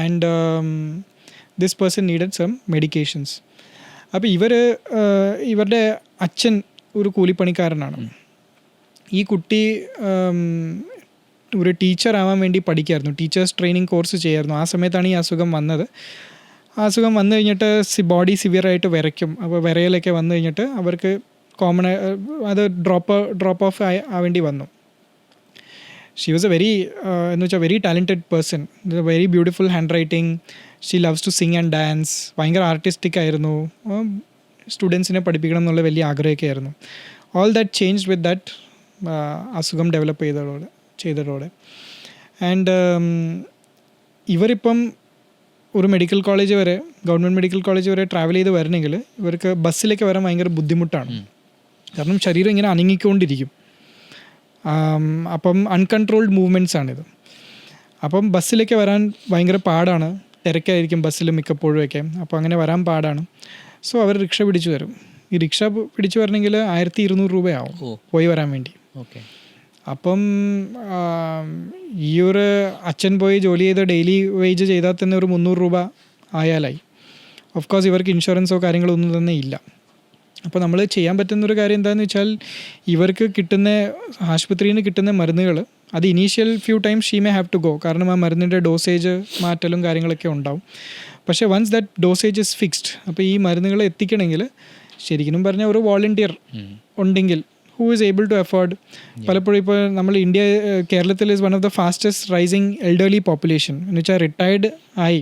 and this person needed some medications. അപ്പോൾ ഇവരുടെ അച്ഛൻ ഒരു കൂലിപ്പണിക്കാരനാണ്. ഈ കുട്ടി ഒരു ടീച്ചർ ആവാൻ വേണ്ടി പഠിക്കുമായിരുന്നു, ടീച്ചേഴ്സ് ട്രെയിനിങ് കോഴ്സ് ചെയ്യായിരുന്നു. ആ സമയത്താണ് ഈ അസുഖം വന്നത്. ആ അസുഖം വന്നു കഴിഞ്ഞിട്ട് ബോഡി സിവിയറായിട്ട് വിറയ്ക്കും. അപ്പോൾ വിറയലൊക്കെ വന്നു കഴിഞ്ഞിട്ട് അവർക്ക് കോമൺ അത് ഡ്രോപ്പ് ഓഫ് ആവേണ്ടി വന്നു. ഷീ വാസ് എ വെരി എന്ന് വെച്ചാൽ very talented person, very beautiful hand writing, she loves to sing and dance, ഭയങ്കര ആർട്ടിസ്റ്റിക് ആയിരുന്നു, സ്റ്റുഡൻസിനെ പഠിപ്പിക്കണം എന്നുള്ള വലിയ ആഗ്രഹമൊക്കെ ആയിരുന്നു. All that change with that അസുഖം ഡെവലപ്പ് ചെയ്തതോടെ. ആൻഡ് ഇവരിപ്പം ഒരു മെഡിക്കൽ കോളേജ് വരെ, ഗവൺമെൻറ് മെഡിക്കൽ കോളേജ് വരെ ട്രാവൽ ചെയ്ത് വരണമെങ്കിൽ ഇവർക്ക് ബസ്സിലേക്ക് വരാൻ ഭയങ്കര ബുദ്ധിമുട്ടാണ്. കാരണം ശരീരം ഇങ്ങനെ അനങ്ങിക്കൊണ്ടിരിക്കും. അപ്പം അൺകൺട്രോൾഡ് മൂവ്മെൻറ്റ്സ് ആണിത്. അപ്പം ബസ്സിലേക്ക് വരാൻ ഭയങ്കര പാടാണ്, തിരക്കായിരിക്കും ബസ്സിൽ മിക്കപ്പോഴും ഒക്കെ. അപ്പോൾ അങ്ങനെ വരാൻ പാടാണ്. സോ അവർ റിക്ഷ പിടിച്ചു വരും. ഈ റിക്ഷ പിടിച്ചു വരണമെങ്കിൽ 1200 രൂപയാവും പോയി വരാൻ വേണ്ടി. അപ്പം ഈ ഒരു അച്ഛൻ പോയി ജോലി ചെയ്ത് ഡെയിലി വേജ് ചെയ്താൽ തന്നെ ഒരു 300 രൂപ ആയാലായി. ഓഫ് കോഴ്സ് ഇവർക്ക് ഇൻഷുറൻസോ കാര്യങ്ങളോ ഒന്നും തന്നെ ഇല്ല. അപ്പോൾ നമ്മൾ ചെയ്യാൻ പറ്റുന്നൊരു കാര്യം എന്താണെന്ന് വെച്ചാൽ, ഇവർക്ക് കിട്ടുന്ന ആശുപത്രിയിൽ നിന്ന് കിട്ടുന്ന മരുന്നുകൾ അത് initial few times she may have to go, കാരണം ആ മരുന്നിൻ്റെ ഡോസേജ് മാറ്റലും കാര്യങ്ങളൊക്കെ ഉണ്ടാവും. പക്ഷേ once that dosage is fixed, അപ്പോൾ ഈ മരുന്നുകൾ എത്തിക്കണമെങ്കിൽ ശരിക്കും പറഞ്ഞാൽ ഒരു വോളണ്ടിയർ ഉണ്ടെങ്കിൽ who is able to afford. പലപ്പോഴും ഇപ്പോൾ നമ്മൾ കേരളത്തിൽ is one of the fastest rising elderly population, എന്ന് വെച്ചാൽ റിട്ടയർഡ് ആയി.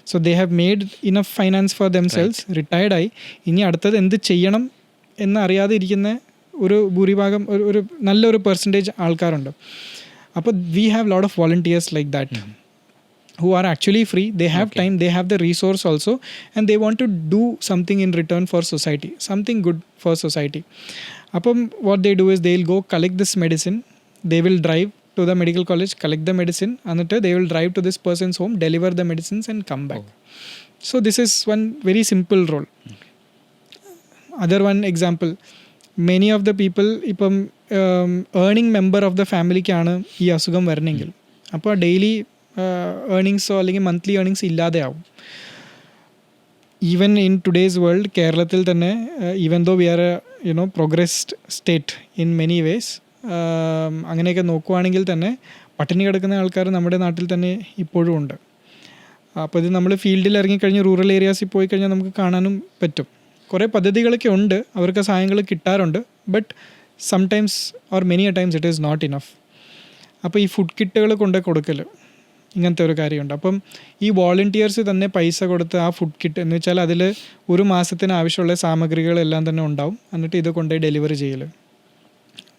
So they have made enough finance four themselves, retired ആയി. ഇനി അടുത്തത് എന്ത് ചെയ്യണം എന്നറിയാതെ ഇരിക്കുന്ന ഒരു ഭൂരിഭാഗം ഒരു നല്ലൊരു പെർസെൻറ്റേജ് ആൾക്കാരുണ്ട്. അപ്പോൾ we have lot of volunteers like that who are actually free, they have time, they have the resource also, and they want to do something in return for society, something good for society. അപ്പം what they do is they will go collect this medicine, they will drive to the medical college, collect the medicine, എന്നിട്ട് they will drive to this person's home, deliver the medicines and come back. So this is one very simple role. Other one example, many of the people ഇപ്പം ഏർണിംഗ് മെമ്പർ ഓഫ് ദ ഫാമിലിക്കാണ് ഈ അസുഖം വരണമെങ്കിൽ, അപ്പോൾ ഡെയിലി ഏർണിങ്സോ അല്ലെങ്കിൽ മന്ത്ലി ഏർണിങ്സ് ഇല്ലാതെ ആവും. ഈവൻ ഇൻ ടുഡേയ്സ് വേൾഡ്, കേരളത്തിൽ തന്നെ even though we are progressed state in many ways, അങ്ങനെയൊക്കെ നോക്കുവാണെങ്കിൽ തന്നെ പട്ടിണി കിടക്കുന്ന ആൾക്കാർ നമ്മുടെ നാട്ടിൽ തന്നെ ഇപ്പോഴും ഉണ്ട്. അപ്പോൾ ഇത് നമ്മൾ ഫീൽഡിൽ ഇറങ്ങിക്കഴിഞ്ഞ് റൂറൽ ഏരിയാസിൽ പോയി കഴിഞ്ഞാൽ നമുക്ക് കാണാനും പറ്റും. കുറേ പദ്ധതികളൊക്കെ ഉണ്ട്, അവർക്ക് സഹായങ്ങൾ കിട്ടാറുണ്ട്, but sometimes or many a times it is not enough. അപ്പോൾ ഈ ഫുഡ് കിറ്റുകൾ കൊണ്ട് കൊടുക്കൽ, ഇങ്ങനത്തെ ഒരു കാര്യമുണ്ട്. അപ്പം ഈ വോളണ്ടിയേഴ്സ് തന്നെ പൈസ കൊടുത്ത് ആ ഫുഡ് കിറ്റ് എന്ന് വെച്ചാൽ അതിൽ ഒരു മാസത്തിന് ആവശ്യമുള്ള സാമഗ്രികളെല്ലാം തന്നെ ഉണ്ടാവും, എന്നിട്ട് ഇത് കൊണ്ടുപോയി ഡെലിവറി ചെയ്യൽ.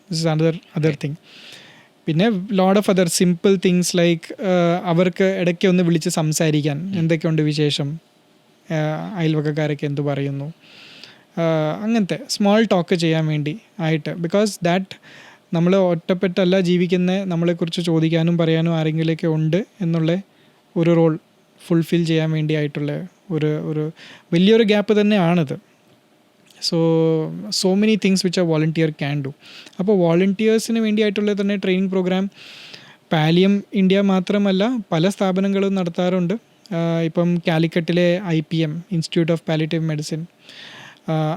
This is other thing. പിന്നെ lot of other simple things like അവർക്ക് ഇടയ്ക്ക് ഒന്ന് വിളിച്ച് സംസാരിക്കാൻ, എന്തൊക്കെയുണ്ട് വിശേഷം, അയൽവക്കക്കാരൊക്കെ എന്ത് പറയുന്നു, അങ്ങനത്തെ സ്മോൾ ടോക്ക് ചെയ്യാൻ വേണ്ടി ആയിട്ട്. ബിക്കോസ് ദാറ്റ് നമ്മൾ ഒറ്റപ്പെട്ടല്ല ജീവിക്കുന്ന, നമ്മളെക്കുറിച്ച് ചോദിക്കാനും പറയാനും ആരെങ്കിലുമൊക്കെ ഉണ്ട് എന്നുള്ള ഒരു റോൾ ഫുൾഫിൽ ചെയ്യാൻ വേണ്ടിയായിട്ടുള്ള ഒരു വലിയൊരു ഗ്യാപ്പ് തന്നെയാണിത്. So many things which A volunteer can do. അപ്പോൾ വോളണ്ടിയേഴ്സിന് വേണ്ടിയായിട്ടുള്ള തന്നെ ട്രെയിനിങ് പ്രോഗ്രാം പാലിയം ഇന്ത്യ മാത്രമല്ല പല സ്ഥാപനങ്ങളും നടത്താറുണ്ട്. ഇപ്പം കാലിക്കറ്റിലെ IPM, institute of palliative medicine,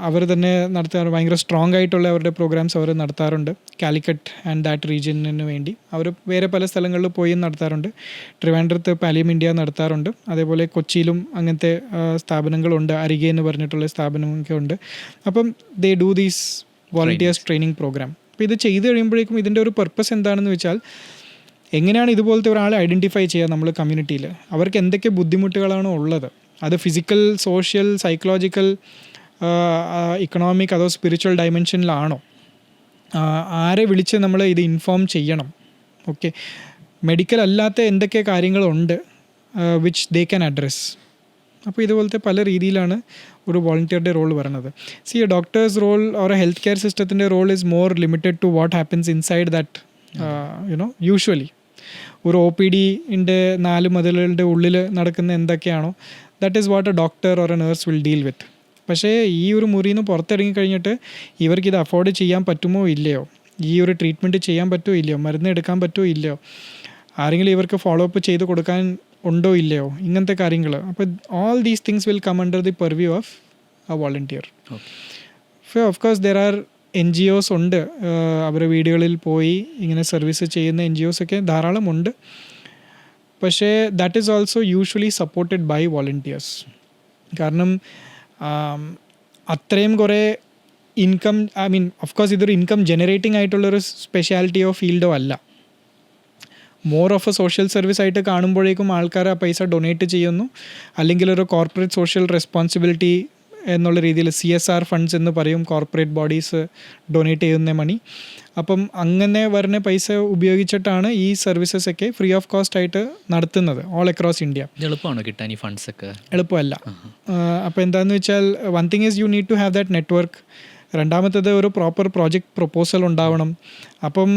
അവർ തന്നെ നടത്താറ്, ഭയങ്കര സ്ട്രോങ് ആയിട്ടുള്ള അവരുടെ പ്രോഗ്രാംസ് അവർ നടത്താറുണ്ട്. കാലിക്കറ്റ് ആൻഡ് ദാറ്റ് റീജിയനു വേണ്ടി അവർ വേറെ പല സ്ഥലങ്ങളിൽ പോയി നടത്താറുണ്ട്. ട്രിവാൻഡ്രത്ത് പാലിയം ഇന്ത്യ നടത്താറുണ്ട്. അതേപോലെ കൊച്ചിയിലും അങ്ങനത്തെ സ്ഥാപനങ്ങളുണ്ട്, അരികെ എന്ന് പറഞ്ഞിട്ടുള്ള സ്ഥാപനമൊക്കെ ഉണ്ട്. അപ്പം they do these volunteers training program. അപ്പോൾ ഇത് ചെയ്ത് കഴിയുമ്പോഴേക്കും ഇതിൻ്റെ ഒരു പർപ്പസ് എന്താണെന്ന് വെച്ചാൽ, എങ്ങനെയാണ് ഇതുപോലത്തെ ഒരാളെ ഐഡൻറ്റിഫൈ ചെയ്യുക നമ്മൾ കമ്മ്യൂണിറ്റിയിൽ, അവർക്ക് എന്തൊക്കെ ബുദ്ധിമുട്ടുകളാണോ ഉള്ളത്, അത് ഫിസിക്കൽ, സോഷ്യൽ, സൈക്കോളജിക്കൽ, ഇക്കണോമിക് അതോ സ്പിരിച്വൽ ഡയമെൻഷനിലാണോ, ആരെ വിളിച്ച് നമ്മൾ ഇത് ഇൻഫോം ചെയ്യണം. ഓക്കെ, മെഡിക്കൽ അല്ലാത്ത എന്തൊക്കെ കാര്യങ്ങളുണ്ട് വിച്ച് ദേ ക്യാൻ അഡ്രസ്. അപ്പോൾ ഇതുപോലത്തെ പല രീതിയിലാണ് ഒരു വോളണ്ടിയറുടെ റോൾ പറയുന്നത്. See a doctor's role or a health care സിസ്റ്റത്തിൻ്റെ role is more limited to what happens inside that usually. ഒരു ഒ പി ഡിൻ്റെ 4 മതിലുകളുടെ ഉള്ളിൽ നടക്കുന്ന എന്തൊക്കെയാണോ that is what a doctor or a nurse will deal with. പക്ഷേ ഈ ഒരു മുറിയിൽ നിന്ന് പുറത്തിറങ്ങി കഴിഞ്ഞിട്ട് ഇവർക്കിത് അഫോർഡ് ചെയ്യാൻ പറ്റുമോ ഇല്ലയോ, ഈ ഒരു ട്രീറ്റ്മെൻറ്റ് ചെയ്യാൻ പറ്റുമോ ഇല്ലയോ, മരുന്ന് എടുക്കാൻ പറ്റുമോ ഇല്ലയോ, ആരെങ്കിലും ഇവർക്ക് ഫോളോ അപ്പ് ചെയ്ത് കൊടുക്കാൻ ഉണ്ടോ ഇല്ലയോ, ഇങ്ങനത്തെ കാര്യങ്ങൾ. അപ്പോൾ all these things will come under the purview of a volunteer. Of course there are NGOs ഉണ്ട്, അവരുടെ വീടുകളിൽ പോയി ഇങ്ങനെ സർവീസ് ചെയ്യുന്ന NGOs ഒക്കെ ധാരാളം ഉണ്ട്. പക്ഷേ that is also usually supported by volunteers. കാരണം അത്രയും കുറേ income, I mean of course ഇതൊരു ഇൻകം ജനറേറ്റിംഗ് ആയിട്ടുള്ളൊരു സ്പെഷ്യാലിറ്റിയോ ഫീൽഡോ അല്ല. More of a social service ആയിട്ട് കാണുമ്പോഴേക്കും ആൾക്കാർ ആ പൈസ ഡൊണേറ്റ് ചെയ്യുന്നു, അല്ലെങ്കിൽ ഒരു കോർപ്പറേറ്റ് സോഷ്യൽ റെസ്പോൺസിബിലിറ്റി എന്നുള്ള രീതിയിൽ CSR ഫണ്ട്സ് എന്ന് പറയും, കോർപ്പറേറ്റ് ബോഡീസ് ഡൊണേറ്റ് ചെയ്യുന്ന മണി. അപ്പം അങ്ങനെ വരുന്ന പൈസ ഉപയോഗിച്ചിട്ടാണ് ഈ സർവീസസ് ഒക്കെ ഫ്രീ ഓഫ് കോസ്റ്റ് ആയിട്ട് നടത്തുന്നത് ഓൾ അക്രോസ് ഇന്ത്യ. എളുപ്പമാണോ കിട്ടാൻ ഈ ഫണ്ട്സ് ഒക്കെ? എളുപ്പമല്ല. അപ്പോൾ എന്താണെന്ന് വെച്ചാൽ one thing is you need to have that network. രണ്ടാമത്തേത് ഒരു പ്രോപ്പർ പ്രോജക്റ്റ് പ്രൊപ്പോസൽ ഉണ്ടാവണം. അപ്പം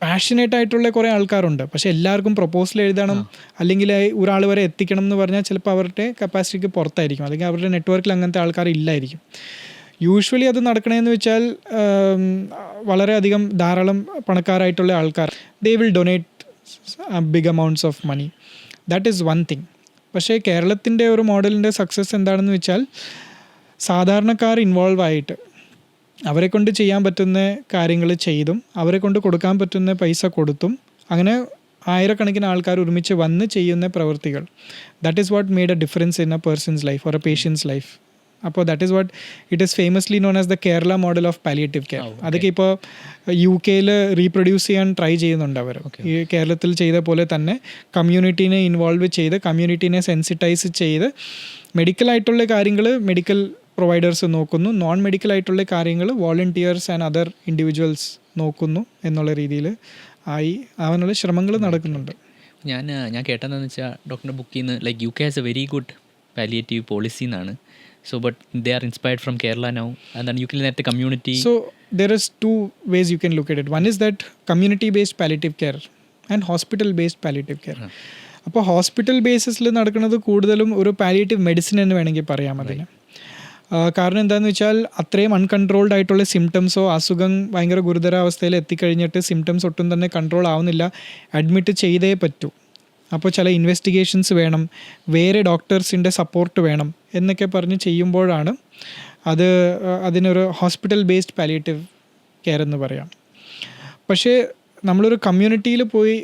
പാഷനേറ്റ് ആയിട്ടുള്ള കുറേ ആൾക്കാരുണ്ട്, പക്ഷേ എല്ലാവർക്കും പ്രൊപ്പോസൽ എഴുതണം അല്ലെങ്കിൽ ഒരാൾ വരെ എത്തിക്കണം എന്ന് പറഞ്ഞാൽ ചിലപ്പോൾ അവരുടെ കപ്പാസിറ്റിക്ക് പുറത്തായിരിക്കും, അല്ലെങ്കിൽ അവരുടെ നെറ്റ്വർക്കിൽ അങ്ങനത്തെ ആൾക്കാർ ഇല്ലായിരിക്കും. യൂഷ്വലി അത് നടക്കണമെന്ന് വെച്ചാൽ വളരെയധികം ധാരാളം പണക്കാരായിട്ടുള്ള ആൾക്കാർ they will donate big amounts of money. That is one thing. പക്ഷേ കേരളത്തിൻ്റെ ഒരു മോഡലിൻ്റെ സക്സസ് എന്താണെന്ന് വെച്ചാൽ സാധാരണക്കാർ ഇൻവോൾവ് ആയിട്ട് അവരെ കൊണ്ട് ചെയ്യാൻ പറ്റുന്ന കാര്യങ്ങൾ ചെയ്തും അവരെ കൊണ്ട് കൊടുക്കാൻ പറ്റുന്ന പൈസ കൊടുത്തും അങ്ങനെ ആയിരക്കണക്കിന് ആൾക്കാർ ഒരുമിച്ച് വന്ന് ചെയ്യുന്ന പ്രവൃത്തികൾ, that is what made a difference in a person's life or a patient's life. അപ്പോൾ that is what it is famously known as the Kerala model of palliative care. അതൊക്കെ ഇപ്പോൾ UK റീപ്രൊഡ്യൂസ് ചെയ്യാൻ ട്രൈ ചെയ്യുന്നുണ്ട് അവർ. ഈ കേരളത്തിൽ ചെയ്ത പോലെ തന്നെ കമ്മ്യൂണിറ്റീനെ ഇൻവോൾവ് ചെയ്ത് കമ്മ്യൂണിറ്റീനെ സെൻസിറ്റൈസ് ചെയ്ത് മെഡിക്കലായിട്ടുള്ള കാര്യങ്ങൾ മെഡിക്കൽ പ്രൊവൈഡേഴ്സ് നോക്കുന്നു, നോൺ മെഡിക്കൽ ആയിട്ടുള്ള കാര്യങ്ങൾ വോളണ്ടിയേഴ്സ് ആൻഡ് അതർ ഇൻഡിവിജ്വൽസ് നോക്കുന്നു എന്നുള്ള രീതിയിൽ ആവാനുള്ള ശ്രമങ്ങൾ നടക്കുന്നുണ്ട്. ഞാൻ കേട്ടതെന്ന് വെച്ചാൽ ഡോക്ടറിൻ്റെ ബുക്കിൽ നിന്ന് like UK has a very good palliative policy എന്നാണ്. So but they are inspired from Kerala now. എന്താണ് UK നേരത്തെ community? So there is 2 ways you can look at it. One is that community based palliative care and hospital based palliative care. അപ്പോൾ ഹോസ്പിറ്റൽ ബേസിസിൽ നടക്കുന്നത് കൂടുതലും ഒരു പാലിയേറ്റീവ് മെഡിസിൻ എന്ന് വേണമെങ്കിൽ പറയാം അതിന്. കാരണം എന്താണെന്ന് വെച്ചാൽ അത്രയും അൺകൺട്രോൾഡ് ആയിട്ടുള്ള സിംറ്റംസോ അസുഖം ഭയങ്കര ഗുരുതരാവസ്ഥയിൽ എത്തിക്കഴിഞ്ഞിട്ട് സിംറ്റംസ് ഒട്ടും തന്നെ കൺട്രോൾ ആവുന്നില്ല, അഡ്മിറ്റ് ചെയ്തേ പറ്റൂ. അപ്പോൾ ചില ഇൻവെസ്റ്റിഗേഷൻസ് വേണം, വേറെ ഡോക്ടേഴ്സിൻ്റെ സപ്പോർട്ട് വേണം എന്നൊക്കെ പറഞ്ഞ് ചെയ്യുമ്പോഴാണ് അതിനൊരു ഹോസ്പിറ്റൽ ബേസ്ഡ് പാലിയേറ്റീവ് കെയർ എന്ന് പറയാം. പക്ഷേ നമ്മളൊരു കമ്മ്യൂണിറ്റിയിൽ പോയി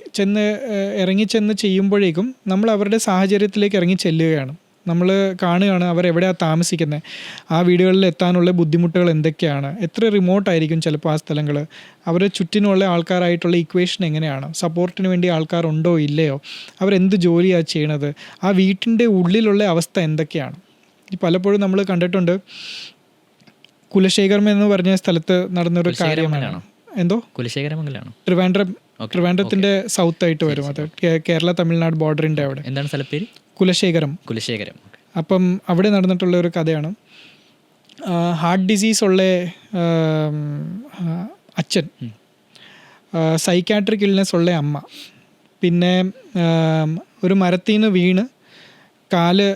ഇറങ്ങിച്ചെന്ന് ചെയ്യുമ്പോഴേക്കും നമ്മൾ അവരുടെ സാഹചര്യത്തിലേക്ക് ഇറങ്ങി ചെല്ലുകയാണ്. നമ്മൾ കാണുകയാണ് അവരെവിടെയാണ് താമസിക്കുന്നത്, ആ വീടുകളിൽ എത്താനുള്ള ബുദ്ധിമുട്ടുകൾ എന്തൊക്കെയാണ്, എത്ര റിമോട്ടായിരിക്കും ചിലപ്പോൾ ആ സ്ഥലങ്ങൾ, അവരുടെ ചുറ്റിനുള്ള ആൾക്കാരായിട്ടുള്ള ഇക്വേഷൻ എങ്ങനെയാണ്, സപ്പോർട്ടിന് വേണ്ടി ആൾക്കാരുണ്ടോ ഇല്ലയോ, അവരെന്ത് ജോലിയാണ് ചെയ്യണത്, ആ വീട്ടിൻ്റെ ഉള്ളിലുള്ള അവസ്ഥ എന്തൊക്കെയാണ്. പലപ്പോഴും നമ്മൾ കണ്ടിട്ടുണ്ട് കുലശേഖരം എന്ന് പറഞ്ഞ സ്ഥലത്ത് നടന്നൊരു കാര്യമാണ്. എന്തോ ട്രിവാൻഡ്രത്തിൻ്റെ സൗത്ത് ആയിട്ട് വരും, അത് കേരള തമിഴ്നാട് ബോർഡറിൻ്റെ അവിടെ. എന്താണ് സ്ഥലപ്പേര്? കുലശേഖരം. അപ്പം അവിടെ നടന്നിട്ടുള്ള ഒരു കഥയാണ്. ഹാർട്ട് ഡിസീസ് ഉള്ള അച്ഛൻ, സൈക്കാട്രിക് ഇൽനെസ് ഉള്ള അമ്മ, പിന്നെ ഒരു മരത്തിൽ നിന്ന് വീണ് കാല്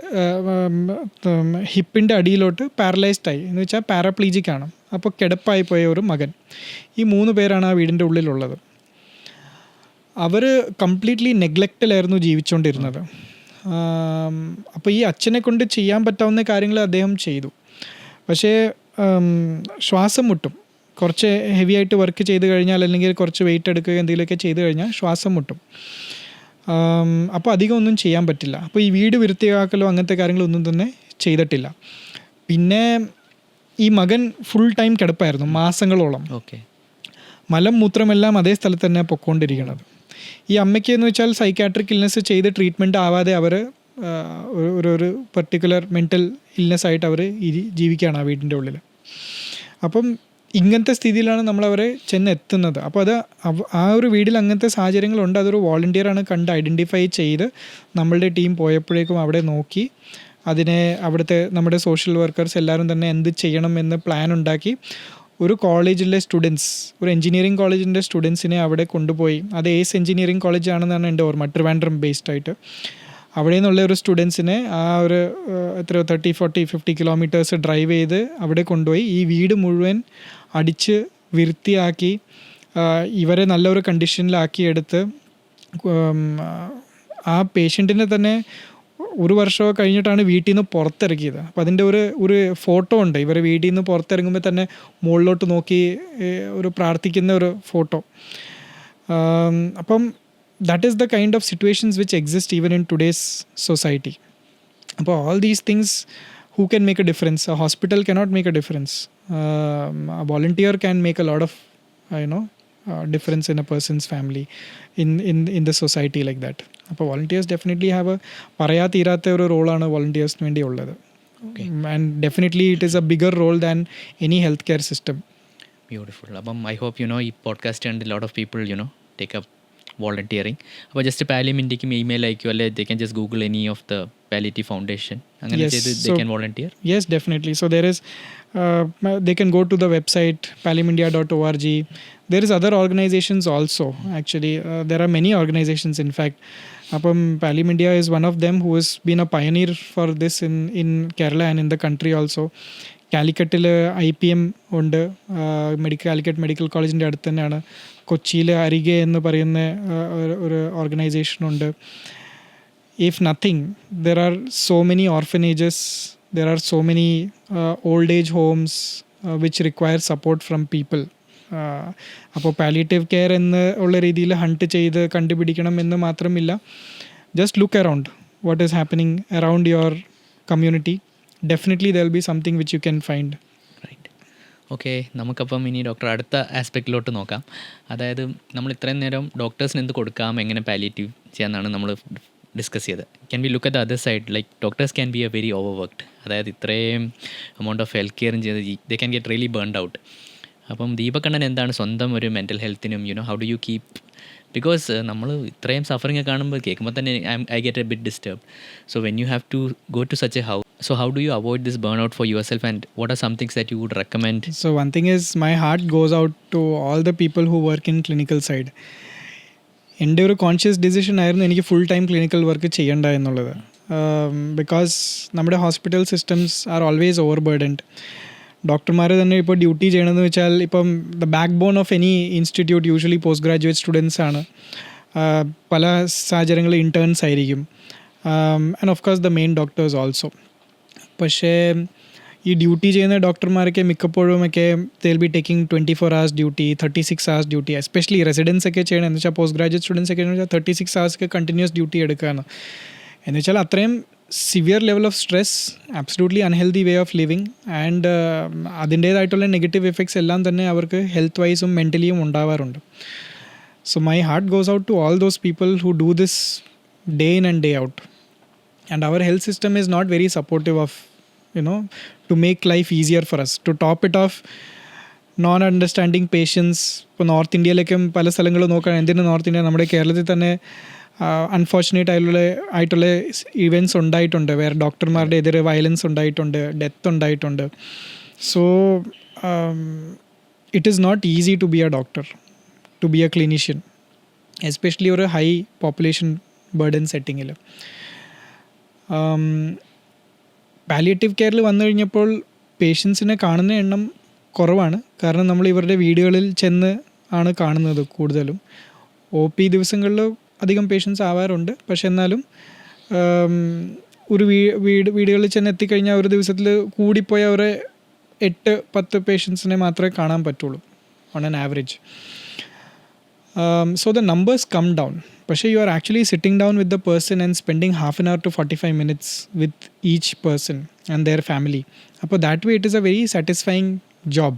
ഹിപ്പിൻ്റെ അടിയിലോട്ട് പാരലൈസ്ഡ് ആയി, എന്ന് വെച്ചാൽ പാരാപ്ലീജിക് ആണ്. അപ്പോൾ കിടപ്പായി പോയ ഒരു മകൻ. ഈ 3 പേരാണ് ആ വീടിൻ്റെ ഉള്ളിലുള്ളത്. അവർ കംപ്ലീറ്റ്ലി നെഗ്ലക്റ്റിലായിരുന്നു ജീവിച്ചുകൊണ്ടിരുന്നത്. അപ്പോൾ ഈ അച്ഛനെ കൊണ്ട് ചെയ്യാൻ പറ്റാവുന്ന കാര്യങ്ങൾ അദ്ദേഹം ചെയ്തു. പക്ഷേ ശ്വാസം മുട്ടും, കുറച്ച് ഹെവി ആയിട്ട് വർക്ക് ചെയ്ത് കഴിഞ്ഞാൽ അല്ലെങ്കിൽ കുറച്ച് വെയിറ്റ് എടുക്കുകയോ എന്തെങ്കിലുമൊക്കെ ചെയ്ത് കഴിഞ്ഞാൽ ശ്വാസം മുട്ടും. അപ്പോൾ അധികം ഒന്നും ചെയ്യാൻ പറ്റില്ല. അപ്പോൾ ഈ വീട് വൃത്തിയാക്കലോ അങ്ങനത്തെ കാര്യങ്ങളൊന്നും തന്നെ ചെയ്തിട്ടില്ല. പിന്നെ ഈ മകൻ ഫുൾ ടൈം കിടപ്പായിരുന്നു മാസങ്ങളോളം. മലം മൂത്രമെല്ലാം അതേ സ്ഥലത്ത് തന്നെ പൊക്കോണ്ടിരിക്കുന്നത്. ഈ അമ്മയ്ക്ക് എന്ന് വെച്ചാൽ സൈക്കാട്രിക് ഇൽനെസ് ചെയ്ത് ട്രീറ്റ്മെൻറ്റ് ആവാതെ അവർ ഒരു പെർട്ടിക്കുലർ മെൻ്റൽ ഇൽനെസ് ആയിട്ട് അവർ ജീവിക്കുകയാണ് ആ വീടിൻ്റെ ഉള്ളിൽ. അപ്പം ഇങ്ങനത്തെ സ്ഥിതിയിലാണ് നമ്മളവരെ ചെന്ന് എത്തുന്നത്. അപ്പോൾ അത് ആ ഒരു വീട്ടിൽ അങ്ങനത്തെ സാഹചര്യങ്ങളുണ്ട്. അതൊരു വോളണ്ടിയറാണ് കണ്ട് ഐഡൻറ്റിഫൈ ചെയ്ത് നമ്മളുടെ ടീം പോയപ്പോഴേക്കും അവിടെ നോക്കി അതിനെ അവിടുത്തെ നമ്മുടെ സോഷ്യൽ വർക്കേഴ്സ് എല്ലാവരും തന്നെ എന്ത് ചെയ്യണം എന്ന് പ്ലാൻ ഉണ്ടാക്കി ഒരു കോളേജിലെ സ്റ്റുഡൻസ്, ഒരു എഞ്ചിനീയറിംഗ് കോളേജിൻ്റെ സ്റ്റുഡൻസിനെ അവിടെ കൊണ്ടുപോയി. അത് ഏസ് എഞ്ചിനീയറിംഗ് കോളേജ് ആണെന്നാണ് എൻ്റെ ഓർമ്മ, ട്രിവാൻഡ്രം ബേസ്ഡ് ആയിട്ട്. അവിടെ നിന്നുള്ള ഒരു സ്റ്റുഡൻസിനെ ആ ഒരു എത്രയോ 30-40-50 കിലോമീറ്റേഴ്സ് ഡ്രൈവ് ചെയ്ത് അവിടെ കൊണ്ടുപോയി ഈ വീട് മുഴുവൻ അടിച്ച് വൃത്തിയാക്കി ഇവരെ നല്ലൊരു കണ്ടീഷനിലാക്കി എടുത്ത് ആ പേഷ്യൻറ്റിനെ തന്നെ 1 വർഷമോ കഴിഞ്ഞിട്ടാണ് വീട്ടിൽ നിന്ന് പുറത്തിറക്കിയത്. അപ്പോൾ അതിൻ്റെ ഒരു ഫോട്ടോ ഉണ്ട്. ഇവർ വീട്ടിൽ നിന്ന് പുറത്തിറങ്ങുമ്പോൾ തന്നെ മുകളിലോട്ട് നോക്കി ഒരു പ്രാർത്ഥിക്കുന്ന ഒരു ഫോട്ടോ. അപ്പം that is the kind of situations which exist even in today's society. അപ്പോൾ all these things who can make a difference? A hospital cannot make a difference. A volunteer can make a lot of difference in a person's family, in the society like that. അപ്പോൾ volunteers definitely have a പറയാ തീരാത്ത ഒരു റോളാണ് വോളണ്ടിയേഴ്സിന് വേണ്ടി ഉള്ളത്. And definitely it is a bigger role than any health care system. Beautiful. അപ്പം ഐ ഹോപ്പ് ഈ പോഡ്കാസ്റ്റ് കണ്ട് lot of people take up volunteering. അപ്പോൾ ജസ്റ്റ് പാലിയം ഇന്ത്യക്കും ഇമെയിൽ അയക്കും, അല്ലെ they can just Google any of the palliative foundation, അങ്ങനെ ചെയ്ത് they can volunteer. Yes, definitely. So there is they can go to the website palimindia.org. There is other organizations also, actually. There are many organizations, in fact. Appam Palim India is one of them who has been a pioneer for this in Kerala and in the country also. കാലിക്കറ്റിൽ IPM ഉണ്ട്, കാലിക്കറ്റ് മെഡിക്കൽ കോളേജിൻ്റെ അടുത്ത് തന്നെയാണ്. കൊച്ചിയിൽ അരികെ എന്ന് പറയുന്ന ഒരു ഓർഗനൈസേഷനുണ്ട്. If nothing, there are so many orphanages, there are so many old age homes which require support from people. അപ്പോൾ പാലിയേറ്റീവ് കെയർ എന്ന് ഉള്ള രീതിയിൽ ഹണ്ട് ചെയ്ത് കണ്ടുപിടിക്കണം എന്ന് മാത്രമില്ല, just look around what is happening around your community. Definitely there will be something which you can find. Right. Okay, നമുക്കപ്പം ഇനി ഡോക്ടർ അടുത്ത ആസ്പെക്റ്റിലോട്ട് നോക്കാം. അതായത് നമ്മൾ ഇത്രയും നേരം ഡോക്ടേഴ്സിന് എന്ത് കൊടുക്കാം, എങ്ങനെ പാലിയേറ്റീവ് ചെയ്യാമെന്നാണ് നമ്മൾ ഡിസ്കസ് ചെയ്ത്. Can be look at the other side, like doctors can be a very overworked. അതായത് ഇത്രയും എമൗണ്ട് ഓഫ് ഹെൽത്ത് കെയറും ചെയ്ത് they can get really burned out. അപ്പം ദീപകണ്ണൻ എന്താണ് സ്വന്തം ഒരു മെൻ്റൽ ഹെൽത്തിനും how do you keep, because നമ്മൾ ഇത്രയും സഫറിങ് കാണുമ്പോൾ കേൾക്കുമ്പോൾ തന്നെ I get a bit disturbed. So when you have to go to such a house, so how do you avoid this burnout for yourself, and what are some things that you would recommend? So one thing is, my heart goes out to all the people who work in clinical side. എൻ്റെ ഒരു കോൺഷ്യസ് ഡിസിഷൻ ആയിരുന്നു എനിക്ക് ഫുൾ ടൈം ക്ലിനിക്കൽ വർക്ക് ചെയ്യേണ്ട എന്നുള്ളത്. ബിക്കോസ് നമ്മുടെ hospital systems are always overburdened. ഡോക്ടർമാർ തന്നെ ഇപ്പോൾ ഡ്യൂട്ടി ചെയ്യണമെന്ന് വെച്ചാൽ, ഇപ്പം the backbone of any institute usually post graduate students ആണ്. പല സാഹചര്യങ്ങളിൽ ഇൻറ്റേൺസ് ആയിരിക്കും, and of course the main doctors also. പക്ഷേ ഈ ഡ്യൂട്ടി ചെയ്യുന്ന ഡോക്ടർമാരൊക്കെ മിക്കപ്പോഴും ഒക്കെ they will be taking 24 hours duty, 36 hours duty. Especially residents ഒക്കെ ചെയ്യണം എന്ന് വെച്ചാൽ, പോസ്റ്റ് ഗ്രാജുവേറ്റ് സ്റ്റുഡൻസ് ഒക്കെ എന്ന് വെച്ചാൽ 36 hours കണ്ടിന്യൂസ് ഡ്യൂട്ടി എടുക്കുകയാണ്. എന്ന് വെച്ചാൽ അത്രയും severe level of stress, absolutely unhealthy way of living, and അതിൻ്റേതായിട്ടുള്ള നെഗറ്റീവ് എഫക്ട്സ് എല്ലാം തന്നെ അവർക്ക് ഹെൽത്ത് വൈസും മെൻ്റലിയും ഉണ്ടാവാറുണ്ട്. So my heart goes out to all those people who do this day in and day out. And our health system is not very supportive of, to make life easier for us. To top it off, non-understanding patients. ഇപ്പോൾ നോർത്ത് ഇന്ത്യയിലേക്കും പല സ്ഥലങ്ങളും നോക്കുകയാണ്. എന്തിന് നോർത്ത് ഇന്ത്യ, നമ്മുടെ കേരളത്തിൽ തന്നെ അൺഫോർച്ചുനേറ്റ് ആയിട്ടുള്ള ഇവൻറ്റ്സ് ഉണ്ടായിട്ടുണ്ട്, വേറെ ഡോക്ടർമാരുടെ എതിരെ വയലൻസ് ഉണ്ടായിട്ടുണ്ട്, ഡെത്ത് ഉണ്ടായിട്ടുണ്ട്. So it is not easy to be a doctor, to be a clinician, especially ഒരു ഹൈ പോപ്പുലേഷൻ ബർഡൻ സെറ്റിങ്ങിൽ. പാലിയേറ്റീവ് കെയറിൽ വന്നു കഴിഞ്ഞപ്പോൾ പേഷ്യൻസിനെ കാണുന്ന എണ്ണം കുറവാണ്. കാരണം നമ്മൾ ഇവരുടെ വീടുകളിൽ ചെന്ന് ആണ് കാണുന്നത് കൂടുതലും. OP ദിവസങ്ങളിൽ അധികം പേഷ്യൻസ് ആവാറുണ്ട്, പക്ഷെ എന്നാലും ഒരു വീടുകളിൽ ചെന്ന് എത്തിക്കഴിഞ്ഞാൽ ഒരു ദിവസത്തിൽ കൂടിപ്പോയ ഒരു 8-10 പേഷ്യൻസിനെ മാത്രമേ കാണാൻ പറ്റുള്ളൂ on an average. So the numbers come down. പക്ഷേ you are actually sitting down with the person and spending half an hour to 45 minutes with each person and their family. അപ്പോൾ that way it is a very satisfying job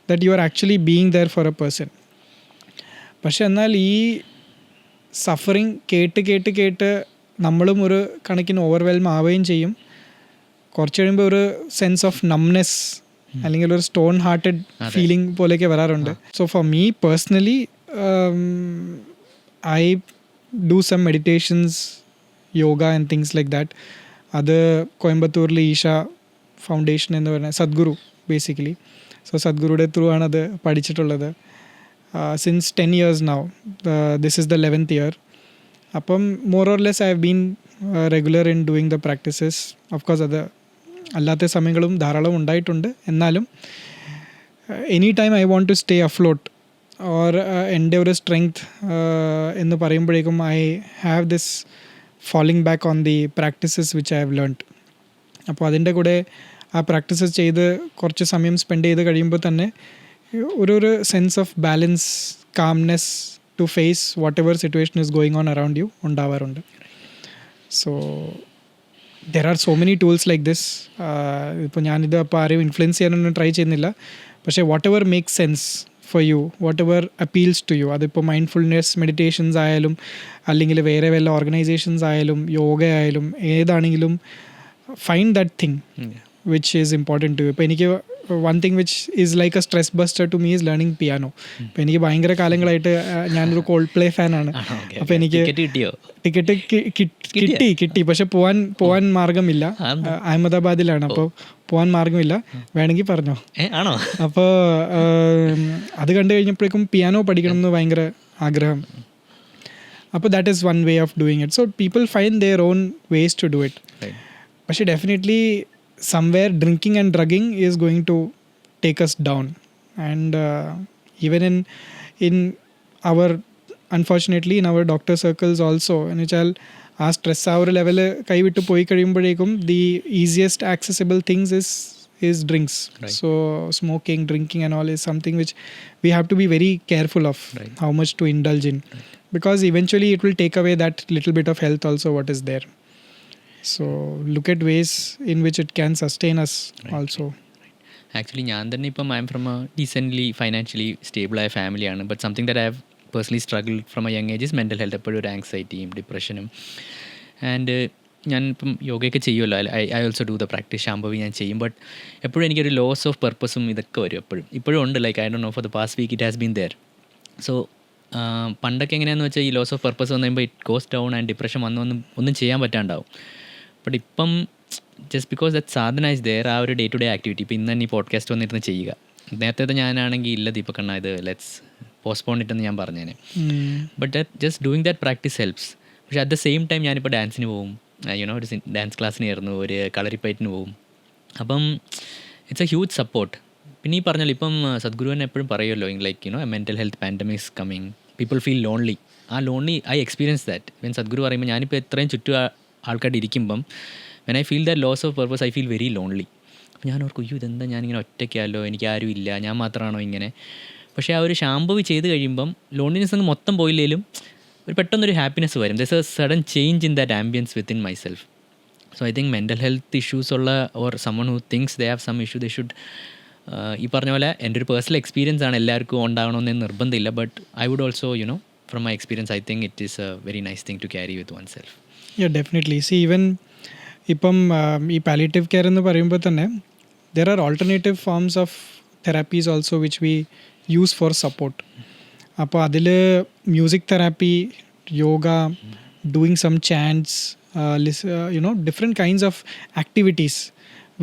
that you are actually being there for a person. പക്ഷേ എന്നാൽ ഈ സഫറിങ് കേട്ട് നമ്മളും ഒരു കണക്കിന് ഓവർവെൽം ആവുകയും ചെയ്യും. കുറച്ച് കഴിയുമ്പോൾ ഒരു സെൻസ് ഓഫ് നംനെസ് അല്ലെങ്കിൽ ഒരു സ്റ്റോൺ ഹാർട്ടഡ് ഫീലിംഗ് പോലെയൊക്കെ വരാറുണ്ട്. So for me personally I do some meditations, yoga and things like that. അത് കോയമ്പത്തൂരിൽ ഈഷ ഫൗണ്ടേഷൻ എന്ന് പറഞ്ഞ സദ്ഗുരു ബേസിക്കലി. സോ സദ്ഗുരുയുടെ ത്രൂ ആണ് അത് പഠിച്ചിട്ടുള്ളത്. Since 10 years now. This is the 11th year. അപ്പം more or less I have been regular in doing the practices. Of course അത് അല്ലാത്ത സമയങ്ങളും ധാരാളം ഉണ്ടായിട്ടുണ്ട്. എന്നാലും any time I want to stay afloat or എൻ്റെ ഒരു സ്ട്രെങ്ത് എന്ന് പറയുമ്പോഴേക്കും I have this falling back on the practices which I have learned. അപ്പോൾ അതിൻ്റെ കൂടെ ആ പ്രാക്ടീസസ് ചെയ്ത് കുറച്ച് സമയം സ്പെൻഡ് ചെയ്ത് കഴിയുമ്പോൾ തന്നെ ഒരു sense of balance, calmness to face whatever situation is going on around you ഉണ്ടാവാറുണ്ട്. So there are so many tools like this. ഇപ്പോൾ ഞാനിത് അപ്പോൾ ആരെയും ഇൻഫ്ലുവൻസ് ചെയ്യാനൊന്നും ട്രൈ ചെയ്യുന്നില്ല. പക്ഷേ whatever makes sense for you, whatever appeals to you, അതിപ്പോൾ മൈൻഡ്ഫുൾനെസ് മെഡിറ്റേഷൻസ് ആയാലും അല്ലെങ്കിൽ വേറെ വല്ല ഓർഗനൈസേഷൻസ് ആയാലും യോഗ ആയാലും ഏതാണെങ്കിലും find that thing which is important to you. ഇപ്പോൾ എനിക്ക് one thing which is like a stress buster to me is learning piano. ഇപ്പോൾ എനിക്ക് ഭയങ്കര കാലങ്ങളായിട്ട് ഞാനൊരു കോൾഡ് പ്ലേ ഫാനാണ്. അപ്പോൾ എനിക്ക് ടിക്കറ്റ് കിട്ടി പക്ഷെ പോവാൻ മാർഗമില്ല. അഹമ്മദാബാദിലാണ്, അപ്പോൾ പോകാൻ മാർഗമില്ല. വേണമെങ്കിൽ പറഞ്ഞോ. അപ്പോൾ അത് കണ്ടു കഴിഞ്ഞപ്പോഴേക്കും പിയാനോ പഠിക്കണം എന്ന് ഭയങ്കര ആഗ്രഹം. അപ്പോൾ that is one way of doing it. So people find their own ways to do it. പക്ഷേ definitely somewhere drinking and drugging is going to take us down. And even in our, unfortunately in our doctor circles also, എന്ന് വെച്ചാൽ ആ സ്ട്രെസ് ആ ഒരു ലെവല് കൈവിട്ട് പോയി കഴിയുമ്പോഴേക്കും the easiest accessible things is drinks. Right. So smoking, drinking and all is something which we have to be very careful of. Right. How much to indulge in. Right. Because eventually it will take away that little bit of health also what is there. So look at ways in which it can sustain us. Right. Also. Actually ഞാൻ തന്നെ ഇപ്പം I'm from a decently financially സ്റ്റേബിളായ ഫാമിലിയാണ്. But something that I have personally struggle from a young age is mental health. എപ്പോഴും ഒരു ആങ്സൈറ്റിയും ഡിപ്രഷനും. ആൻഡ് ഞാൻ ഇപ്പം യോഗയൊക്കെ ചെയ്യുമല്ലോ, I also do the practice. Shambhavi ഞാൻ ചെയ്യും. ബട്ട് എപ്പോഴും എനിക്കൊരു ലോസ് ഓഫ് പർപ്പസും ഇതൊക്കെ വരും. ഇപ്പോഴും ഉണ്ട്. Like I don't know for the past week it has been there. So പണ്ടൊക്കെ എങ്ങനെയാണെന്ന് വെച്ചാൽ ഈ ലോസ് ഓഫ് പർപ്പസ് വന്നു കഴിയുമ്പോൾ it goes down and depression ഒന്നും ചെയ്യാൻ പറ്റാണ്ടാവും. ബട്ട് ഇപ്പം just because that sadhana is there, ആ ഒരു ഡേ ടു ഡേ ആക്ടിവിറ്റി. ഇപ്പോൾ ഇന്ന് തന്നെ ഈ പോഡ്കാസ്റ്റ് വന്നിരുന്ന് ചെയ്യുക. നേരത്തെ ഞാനാണെങ്കിൽ ഇല്ല ദീപക്കണ്ണ, ഇത് ലെറ്റ്സ് പോസ്റ്റ്പോൺ ഇട്ടെന്ന് ഞാൻ പറഞ്ഞേനെ. But that just doing that practice helps. പക്ഷേ അറ്റ് ദ സെയിം ടൈം ഞാനിപ്പോൾ ഡാൻസിന് പോവും, യുനോ ഒരു ഡാൻസ് ക്ലാസ്സിന് ആയിരുന്നു, ഒരു കളരിപ്പയറ്റിന് പോവും. അപ്പം ഇറ്റ്സ് എ ഹ്യൂജ് സപ്പോർട്ട്. പിന്നെ ഈ പറഞ്ഞല്ലോ ഇപ്പം സദ്ഗുരുവിനെ എപ്പോഴും പറയുമല്ലോ, like you know a mental health pandemic is coming, people feel lonely. ആ lonely I experience that. Mean Sadhguru പറയുമ്പോൾ ഞാനിപ്പോൾ എത്രയും ചുറ്റും ആൾക്കാരുടെ ഇരിക്കുമ്പം when I feel that loss of purpose I feel very lonely. അപ്പം ഞാൻ ഓർക്കും, ഇതെന്താ ഞാനിങ്ങനെ ഒറ്റയ്ക്കാലോ, എനിക്ക് ആരും ഇല്ല, ഞാൻ മാത്രമാണോ ഇങ്ങനെ. പക്ഷേ ആ ഒരു ശാംഭവി ചെയ്ത് കഴിയുമ്പം ലോൺലിനെസ് അങ്ങ് മൊത്തം പോയില്ലേലും ഒരു പെട്ടെന്നൊരു ഹാപ്പിനെസ് വരും. There's a sudden change in that ambience within myself. So I think mental health issues ഉള്ള or someone who thinks they have some issue they should, ഈ പറഞ്ഞ പോലെ എൻ്റെ ഒരു പേഴ്സണൽ എക്സ്പീരിയൻസ് ആണ്, എല്ലാവർക്കും ഉണ്ടാകണമെന്ന് നിർബന്ധമില്ല. But I would also you know from my experience I think it is a very nice thing to carry with oneself. Definitely. See even ഇപ്പം ഈ പാലിയേറ്റീവ് കെയർ എന്ന് പറയുമ്പോൾ തന്നെ there are alternative forms of therapies also which we use for support. അപ്പോൾ അതിൽ music therapy, yoga, doing some chants, you know different kinds of activities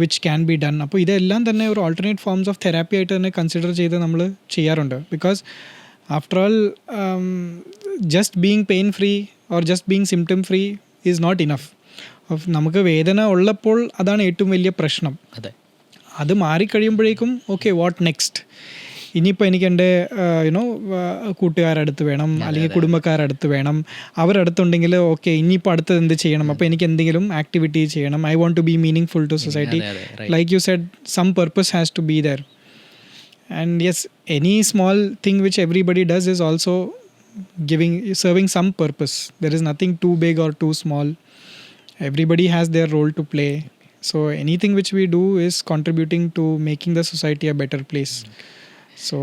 which can be done. അപ്പോൾ ഇതെല്ലാം തന്നെ ഒരു ഓൾട്ടർനേറ്റ് ഫോംസ് ഓഫ് തെറാപ്പി ആയിട്ട് തന്നെ കൺസിഡർ ചെയ്ത് നമ്മൾ ചെയ്യാറുണ്ട്. Because after all just being pain free or just being symptom free is not enough. നമുക്ക് വേദന ഉള്ളപ്പോൾ അതാണ് ഏറ്റവും വലിയ പ്രശ്നം. അതെ, അത് മാറിക്കഴിയുമ്പോഴേക്കും ഓക്കെ വാട്ട് നെക്സ്റ്റ്. ഇനിയിപ്പോൾ എനിക്ക് എൻ്റെ യുനോ കൂട്ടുകാരടുത്ത് വേണം, അല്ലെങ്കിൽ കുടുംബക്കാരടുത്ത് വേണം, അവരടുത്തുണ്ടെങ്കിൽ ഓക്കെ ഇനിയിപ്പോൾ അടുത്തത് എന്ത് ചെയ്യണം, അപ്പോൾ എനിക്ക് എന്തെങ്കിലും ആക്ടിവിറ്റി ചെയ്യണം. I want to be meaningful to society. Like you said, some purpose has to be there. And yes, any small thing which everybody does is also serving some purpose. There is nothing too big or too small. Everybody has their role to play. So anything which we do is contributing to making the society a better place. So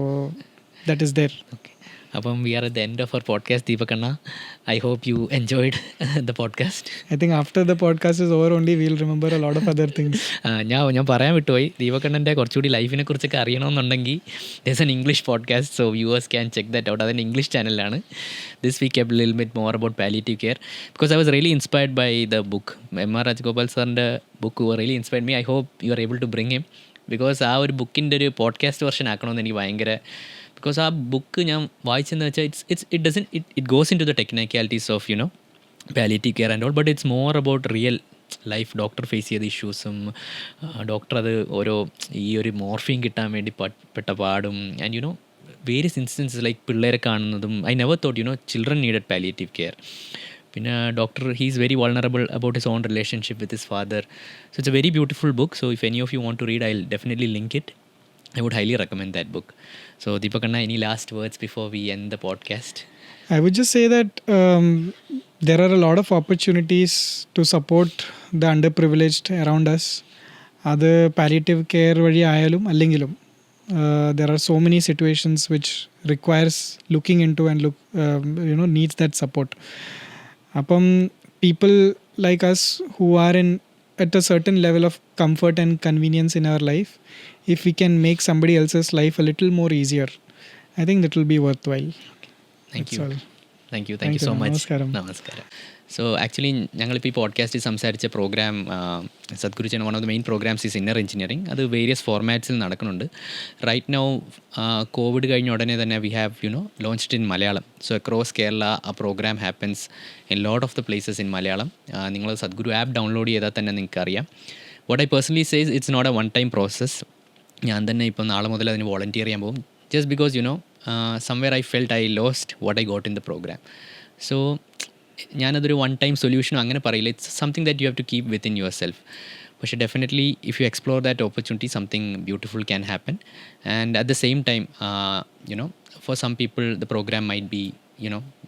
that is there. Okay. അപ്പം we are at the end of our podcast ദീപകണ്ണ. I hope you enjoyed the podcast. I think after the podcast is over only we'll remember a lot of other things. ഞാൻ പറയാൻ വിട്ടുപോയി, ദീപകണ്ണൻ്റെ കുറച്ചുകൂടി ലൈഫിനെ കുറിച്ചൊക്കെ അറിയണമെന്നുണ്ടെങ്കിൽ there's an English podcast, so viewers can check that out. അതിൻ്റെ English ചാനലിലാണ്. This week a little bit more about palliative care because I was really inspired by the book. M.R. Rajagopal സാറിൻ്റെ book really inspired me. I hope you are able to bring him because ആ ഒരു ബുക്കിൻ്റെ ഒരു പോഡ്കാസ്റ്റ് വെർഷൻ ആക്കണമെന്ന് എനിക്ക് ഭയങ്കര, ബിക്കോസ് ആ ബുക്ക് ഞാൻ വായിച്ചെന്ന് വെച്ചാൽ it goes into the technicalities of you know palliative care and all, but it's more about real life. Doctor face ചെയ്ത ഇഷ്യൂസും ഡോക്ടർ അത് ഓരോ ഈ ഒരു മോർഫിൻ കിട്ടാൻ വേണ്ടി പെട്ട പാടും and you know various instances like പിള്ളേരെ കാണുന്നതും. I never thought you know children needed palliative care. പിന്നെ doctor he's very vulnerable about his own relationship with his father. So it's a very beautiful book. So if any of you want to read I will definitely link it. I would highly recommend that book. So Deepakanna, any last words before we end the podcast? I would just say that there are a lot of opportunities to support the underprivileged around us. അത് palliative care വഴി ആയാലും അല്ലെങ്കിലും there are so many situations which requires looking into and needs that support. അപ്പം people like us who are at a certain level of comfort and convenience in our life, if we can make somebody else's life a little more easier, I think that will be worthwhile. Thank you. Thank you so much. നമസ്കാരം. സോ ആക്ച്വലി ഞങ്ങളിപ്പോൾ ഈ പോഡ്കാസ്റ്റിൽ സംസാരിച്ച പ്രോഗ്രാം സദ്ഗുരുചൻ one of the main programmes is inner engineering. അത് വേരിയസ് ഫോർമാറ്റ്സിൽ നടക്കുന്നുണ്ട്. റൈറ്റ് നൗ കോവിഡ് കഴിഞ്ഞ ഉടനെ തന്നെ we have launched in Malayalam. So across Kerala ആ programme happens in lot of the places in Malayalam. നിങ്ങൾ സദ്ഗുരു ആപ്പ് ഡൗൺലോഡ് ചെയ്താൽ തന്നെ നിങ്ങൾക്ക് അറിയാം. What I personally says it's not a one time process. ഞാൻ തന്നെ ഇപ്പം നാളെ മുതൽ അതിന് വോളണ്ടിയർ ചെയ്യാൻ പോകും. Just because somewhere I felt I lost what I got in the programme. So ഞാനതൊരു വൺ ടൈം സൊല്യൂഷനോ അങ്ങനെ പറയില്ല. It's something that you have to keep within yourself. പക്ഷേ definitely if you explore that opportunity something beautiful can happen. And at the same time for some people the programme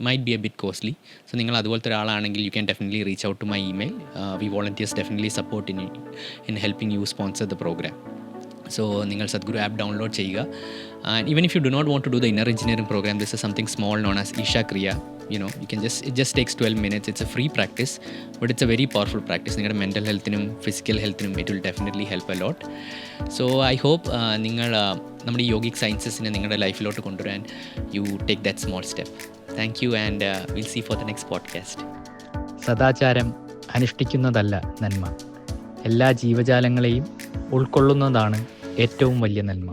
might be a bit costly. So നിങ്ങൾ അതുപോലത്തെ ഒരാളാണെങ്കിൽ you can definitely reach out to my email. We volunteers definitely support in helping you sponsor the program. So നിങ്ങൾ സദ്ഗുരു ആപ്പ് ഡൗൺലോഡ് ചെയ്യുക. And even if you do not want to do the inner engineering program, this is something small known as Isha kriya. You can it just takes 12 minutes. It's a free practice, but it's a very powerful practice. നിങ്ങളുടെ മെൻ്റൽ ഹെൽത്തിനും ഫിസിക്കൽ ഹെൽത്തിനും it will definitely help a lot. So I hope നിങ്ങൾ നമ്മുടെ യോഗിക് സയൻസസിനെ നിങ്ങളുടെ ലൈഫിലോട്ട് കൊണ്ടുവരാൻ you take that small step. Thank you and we'll see for the next podcast. സദാചാരം അനുഷ്ഠിക്കുന്നതല്ല നന്മ, എല്ലാ ജീവജാലങ്ങളെയും ഉൾക്കൊള്ളുന്നതാണ് ഏറ്റവും വലിയ നന്മ.